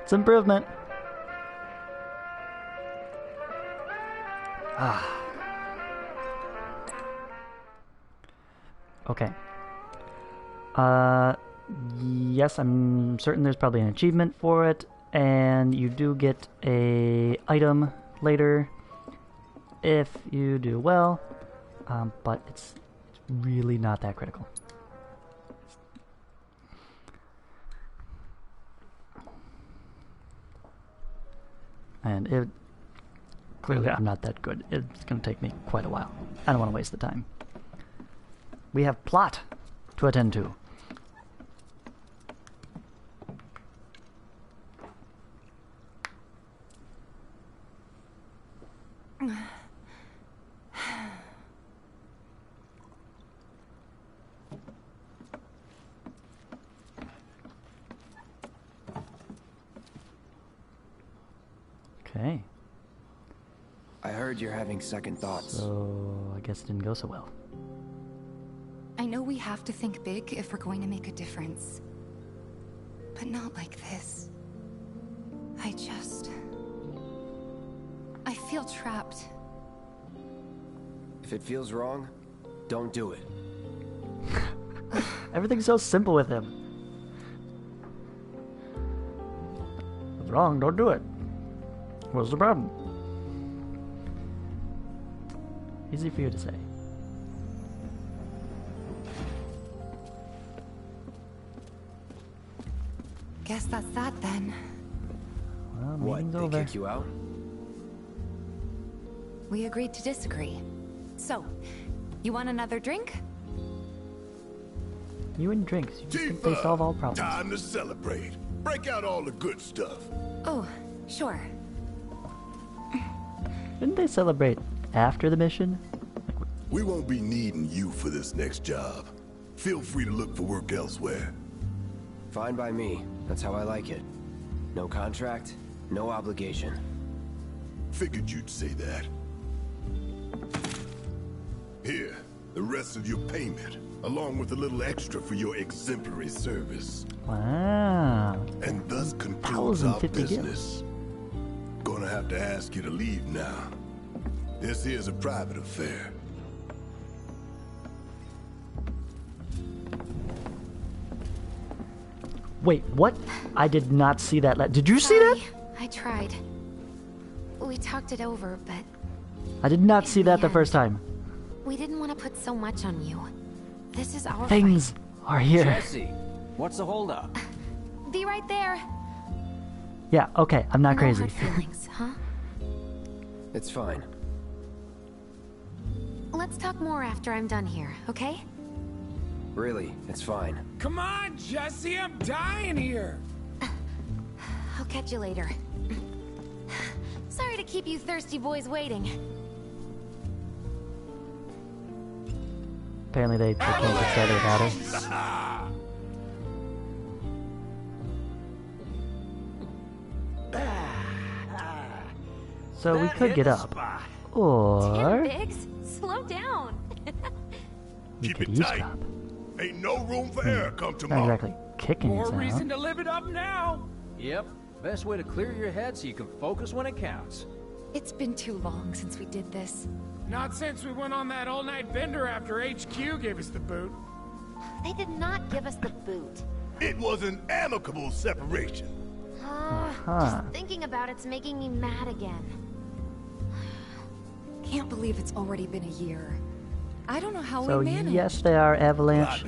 It's improvement. Okay. Yes, I'm certain there's probably an achievement for it, and you do get a item later if you do well, but it's really not that critical. And clearly I'm not that good. It's going to take me quite a while. I don't want to waste the time. We have plot to attend to. Okay. I heard you're having second thoughts. So I guess it didn't go so well. I know we have to think big if we're going to make a difference. But not like this. I feel trapped. If it feels wrong, don't do it. Everything's so simple with him. If it's wrong, don't do it. What's the problem? Easy for you to say. Guess that's that then. Well, What, meeting's they over. kick you out? We agreed to disagree. So, you want another drink? You and drinks. You just think they solve all problems. Time to celebrate. Break out all the good stuff. Oh, sure. Didn't they celebrate after the mission? We won't be needing you for this next job. Feel free to look for work elsewhere. Fine by me. That's how I like it. No contract, no obligation. Figured you'd say that. Here, the rest of your payment, along with a little extra for your exemplary service. Wow. And thus concludes our 1,050 business. Gonna have to ask you to leave now. This here's a private affair. Wait, what? I did not see that. Did you see that? I tried. We talked it over, but I did not see that the first time. we didn't want to put so much on you. This is our Things are here. Jesse, what's the holdup? fight. Be right there. Yeah, okay, I'm not No crazy. hard feelings, huh? It's fine. Let's talk more after I'm done here, okay? Really, it's fine. Come on, Jesse, I'm dying here. I'll catch you later. Sorry to keep you thirsty boys waiting. Apparently they can't get started without her. So we could get up. Or Biggs, slow down. we Keep could it tight. eavesdrop. Ain't no room for error come Not tomorrow. exactly kicking More us out. reason to live it up now. Yep, best way to clear your head so you can focus when it counts. It's been too long since we did this. Not since we went on that all-night bender after HQ gave us the boot. They did not give us the boot. It was an amicable separation. Just thinking about it's making me mad again. Can't believe it's already been a year. I don't know how So we managed. yes, they are Avalanche,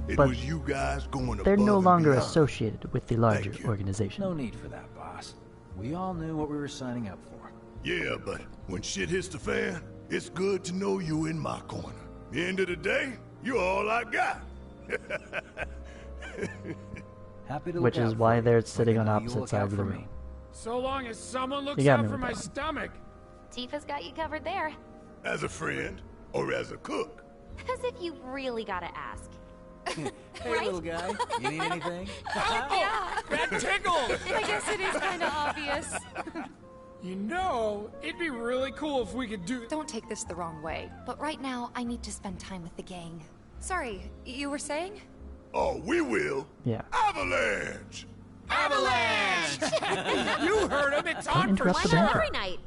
It but was you guys going they're no above and longer beyond. associated with the larger organization. No need for that, boss. We all knew what we were signing up for. Yeah, but when shit hits the fan, it's good to know you in my corner. End of the day, you're all I got. Happy to Which look is out why for you, they're like sitting I on know you opposite look sides out of the for room. me. So long as someone looks You got out me for with my that one. stomach. Tifa's got you covered there. As a friend or as a cook. As if you really gotta ask. Hey, little guy, you need anything? Yeah. That tickles! I guess it is kind of obvious. You know, it'd be really cool if we could do... Don't take this the wrong way, but right now I need to spend time with the gang. Sorry, you were saying? Oh, we will. Yeah. Avalanche! Avalanche! You heard him, it's Don't on for interrupt the sure! banter. Every night.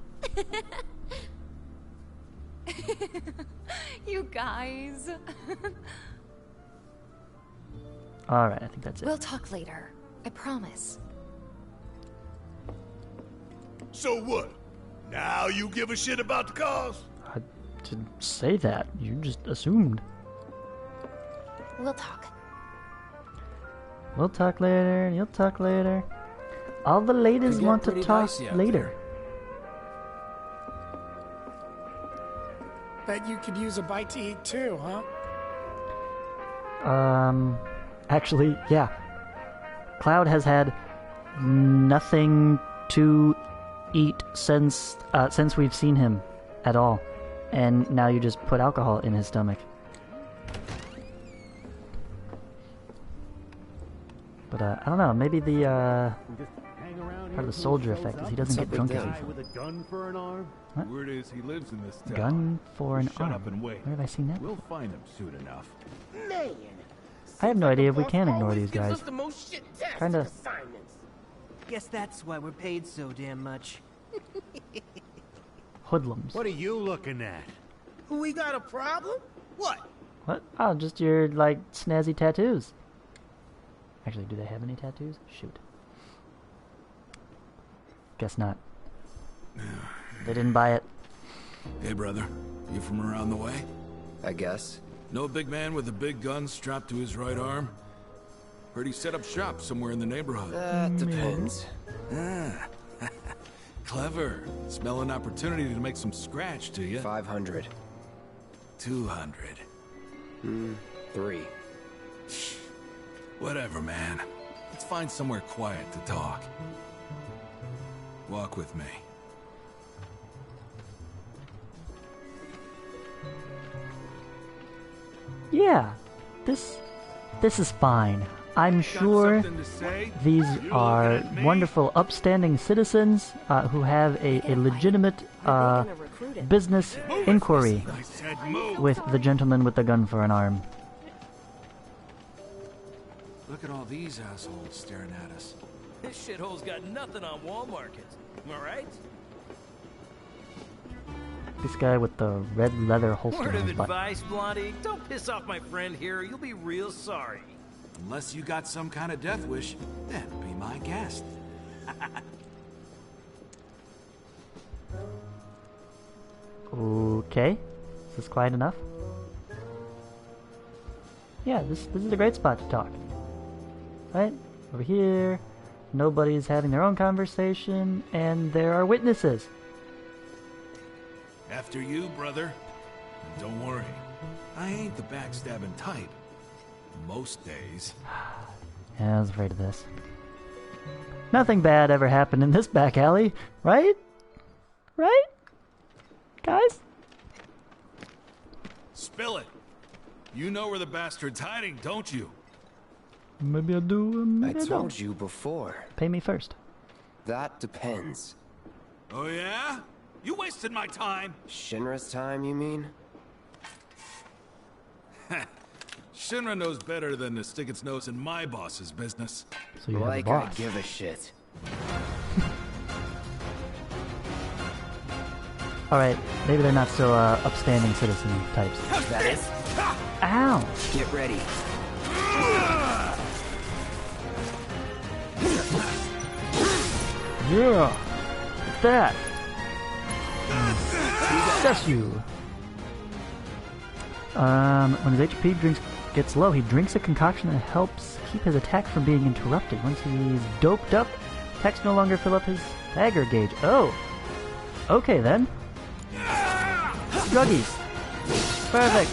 You guys. Alright, I think that's it. We'll talk later. I promise. So what? Now you give a shit about the cause? I didn't say that. You just assumed. We'll talk. We'll talk later. You'll talk later. All the ladies Could get want to pretty talk dicey out later. Bet you could use a bite to eat too, huh? Actually, yeah. Cloud has had nothing to eat since we've seen him at all. And now you just put alcohol in his stomach. But, I don't know, maybe the, part of the soldier effect is he doesn't get drunk as easily. With a gun for an arm? What? Word is he lives in this town. Gun for an Shut arm. up and wait. Where have I seen that? We'll find him soon enough. Man, I have no idea if we can boss ignore always these gives guys. us the most shit in town. trying to... Guess that's why we're paid so damn much. Hoodlums. What are you looking at? We got a problem? What? What? Oh, just your, like, snazzy tattoos. Actually, do they have any tattoos? Shoot. Guess not. They didn't buy it. Hey, brother. You from around the way? I guess. No big man with a big gun strapped to his right arm? Heard he set up shop somewhere in the neighborhood. That depends. Ah. Clever. Smell an opportunity to make some scratch, do you? 500. 200. 3. Whatever, man. Let's find somewhere quiet to talk. Walk with me. Yeah, this is fine. I'm sure these are wonderful, upstanding citizens who have a legitimate business inquiry with the gentleman with the gun for an arm. Look at all these assholes staring at us. This shithole's got nothing on Wall Market. Am I right? This guy with the red leather holster Word on of his butt. advice, Blondie. Don't piss off my friend here. You'll be real sorry. Unless you got some kind of death wish, then be my guest. Okay. Is this quiet enough? Yeah, this is a great spot to talk. Right? Over here, nobody's having their own conversation, and there are witnesses. After you, brother. Don't worry. I ain't the backstabbing type. Most days. Yeah, I was afraid of this. Nothing bad ever happened in this back alley, right? Right? Guys? Spill it. You know where the bastard's hiding, don't you? Maybe I do, maybe I I told don't. you before. Pay me first. That depends. Oh yeah? You wasted my time. Shinra's time, you mean? Shinra knows better than to stick its nose in my boss's business. So you like have a I boss. give a shit. Alright, maybe they're not so upstanding citizen types. That is. Ow! Get ready. Yeah! That! That's you! When his HP gets low, he drinks a concoction that helps keep his attack from being interrupted. Once he's doped up, attacks no longer fill up his dagger gauge. Oh! Okay then. Druggies! Perfect!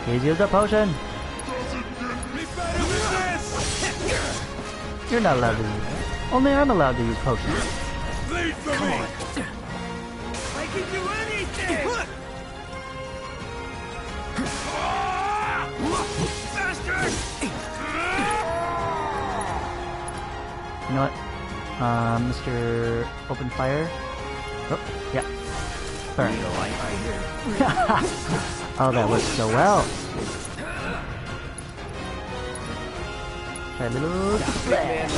He's used a potion! You're not allowed to use it. Only I'm allowed to use potions. Come on. I can do anything! Bastard! You know what? Mr. Open Fire. Oh, yeah. Burn. Oh, that worked so well. Try a little splash.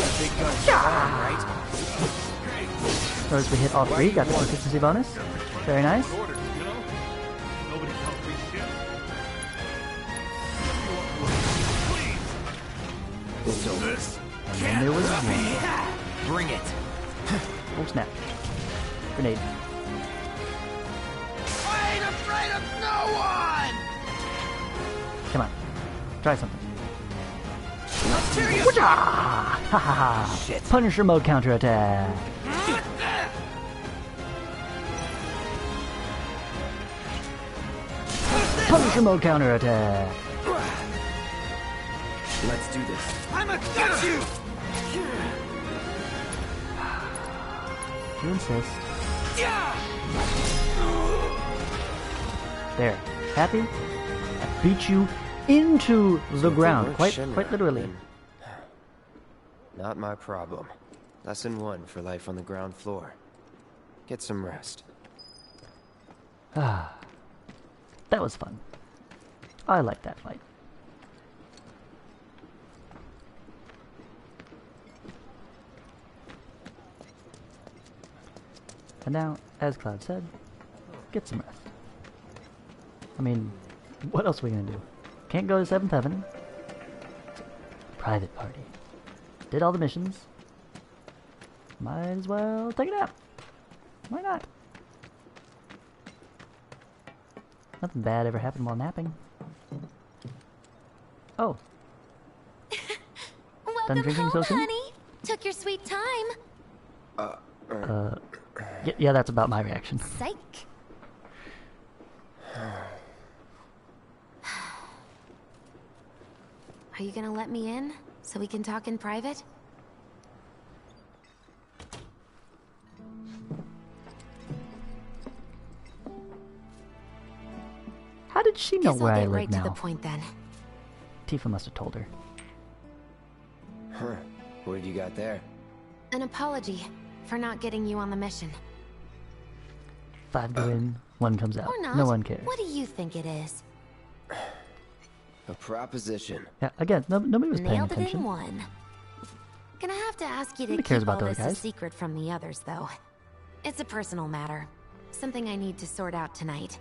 Notice we hit all three, got the consistency bonus. Very nice. And then there was one. Bring it. Oh snap. Grenade. I ain't afraid of no one! Come on. Try something. Serious? Ha ha ha! Shit. Punisher mode counterattack. Punisher mode counterattack. Let's do this. I'ma get you! You insist. There. Happy? I beat you into the ground. Quite literally. Not my problem. Lesson 1 for life on the ground floor. Get some rest. Ah. That was fun. I like that light. And now, as Cloud said, get some rest. I mean, what else are we gonna do? Can't go to 7th Heaven. Private party. Did all the missions. Might as well take a nap. Why not? Nothing bad ever happened while napping. Oh. Welcome Done drinking home, so soon? honey. Took your sweet time. Yeah, that's about my reaction. Psych. Are you gonna let me in so we can talk in private? How did she know Guess where I'll I get live right now? to the point then. Tifa must have told her. Huh. What have you got there? An apology for not getting you on the mission. 5 go in, 1 comes out. Or not. No one cares. What do you think it is? A proposition. Yeah, again, nobody was paying Nailed attention. it in one. Gonna have to ask you to Nobody cares keep about all those this a guys. secret from the others, though. It's a personal matter. Something I need to sort out tonight.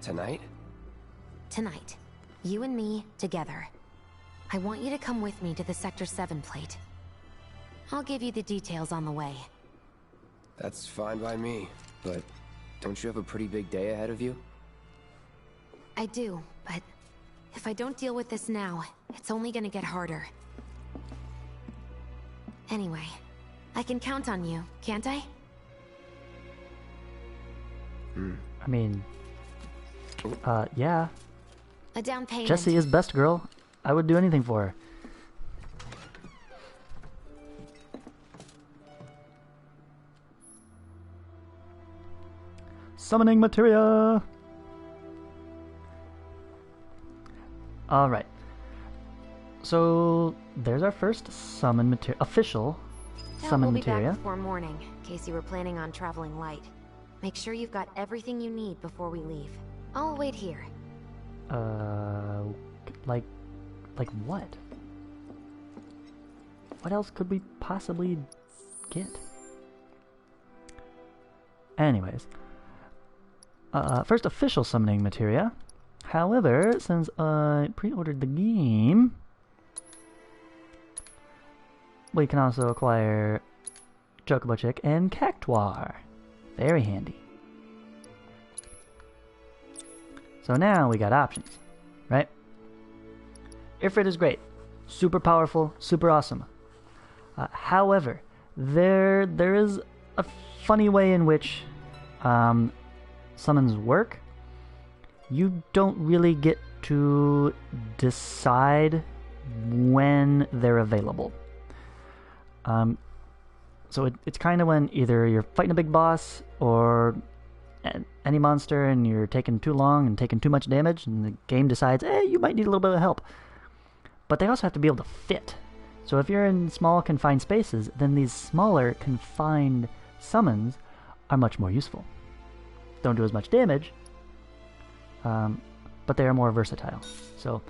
Tonight? Tonight. You and me, together. I want you to come with me to the Sector 7 plate. I'll give you the details on the way. That's fine by me, but don't you have a pretty big day ahead of you? I do, but if I don't deal with this now, it's only gonna get harder. Anyway, I can count on you, can't I? I mean, yeah. A down payment. Jessie is best girl. I would do anything for her. Summoning materia. Alright. So, there's our first summon materia. Official summon We'll be materia. back before morning, in case you were planning on traveling light. Make sure you've got everything you need before we leave. I'll wait here. Like what? What else could we possibly get? Anyways. First official summoning materia. However, since I pre-ordered the game, we can also acquire Chocobo Chick and Cactuar. Very handy. So now we got options, right? Ifrit is great. Super powerful, super awesome. However, there is a funny way in which summons work. You don't really get to decide when they're available. So it's kind of when either you're fighting a big boss or any monster and you're taking too long and taking too much damage, and the game decides, you might need a little bit of help. But they also have to be able to fit. So if you're in small confined spaces, then these smaller confined summons are much more useful. Don't do as much damage, but they are more versatile. So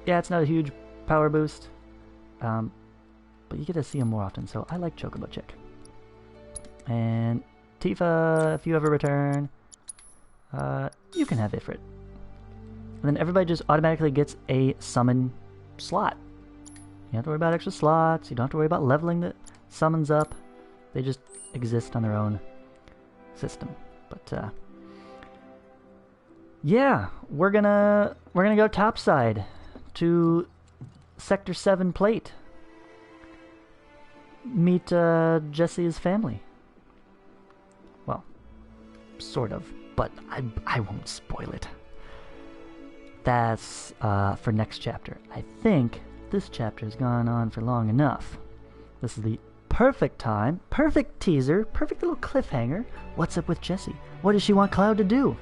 yeah, it's not a huge power boost, but you get to see them more often, so I like Chocobo Chick. And Tifa, if you ever return, you can have Ifrit. And then everybody just automatically gets a summon slot. You don't have to worry about extra slots, you don't have to worry about leveling the summons up. They just exist on their own system. But yeah, we're gonna go topside to Sector 7 plate. Meet Jessie's family. Well, sort of, but I won't spoil it. That's for next chapter. I think this chapter has gone on for long enough. This is the perfect time, perfect teaser, perfect little cliffhanger. What's up with Jessie? What does she want Cloud to do?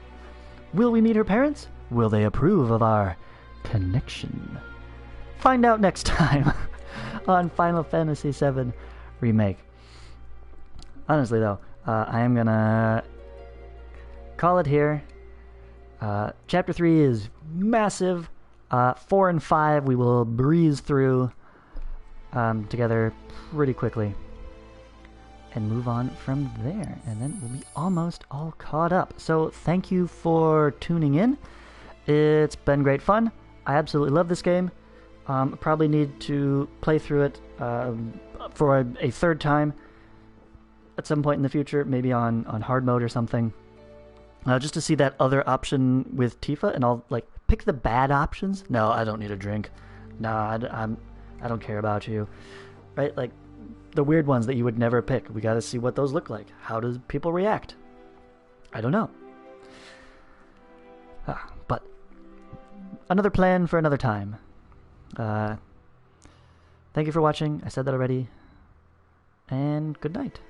Will we meet her parents? Will they approve of our connection? Find out next time on Final Fantasy VII Remake. Honestly though, I am gonna call it here. Chapter 3 is massive. 4 and 5 we will breeze through together pretty quickly and move on from there, and then we'll be almost all caught up. So thank you for tuning in. It's been great fun. I absolutely love this game. Probably need to play through it for a third time at some point in the future, maybe on hard mode or something, just to see that other option with Tifa, and I'll like pick the bad options. No, I don't need a drink. No, I don't care about you, right? Like the weird ones that you would never pick. We got to see what those look like. How does people react? I don't know. But another plan for another time. Thank you for watching. I said that already. And good night.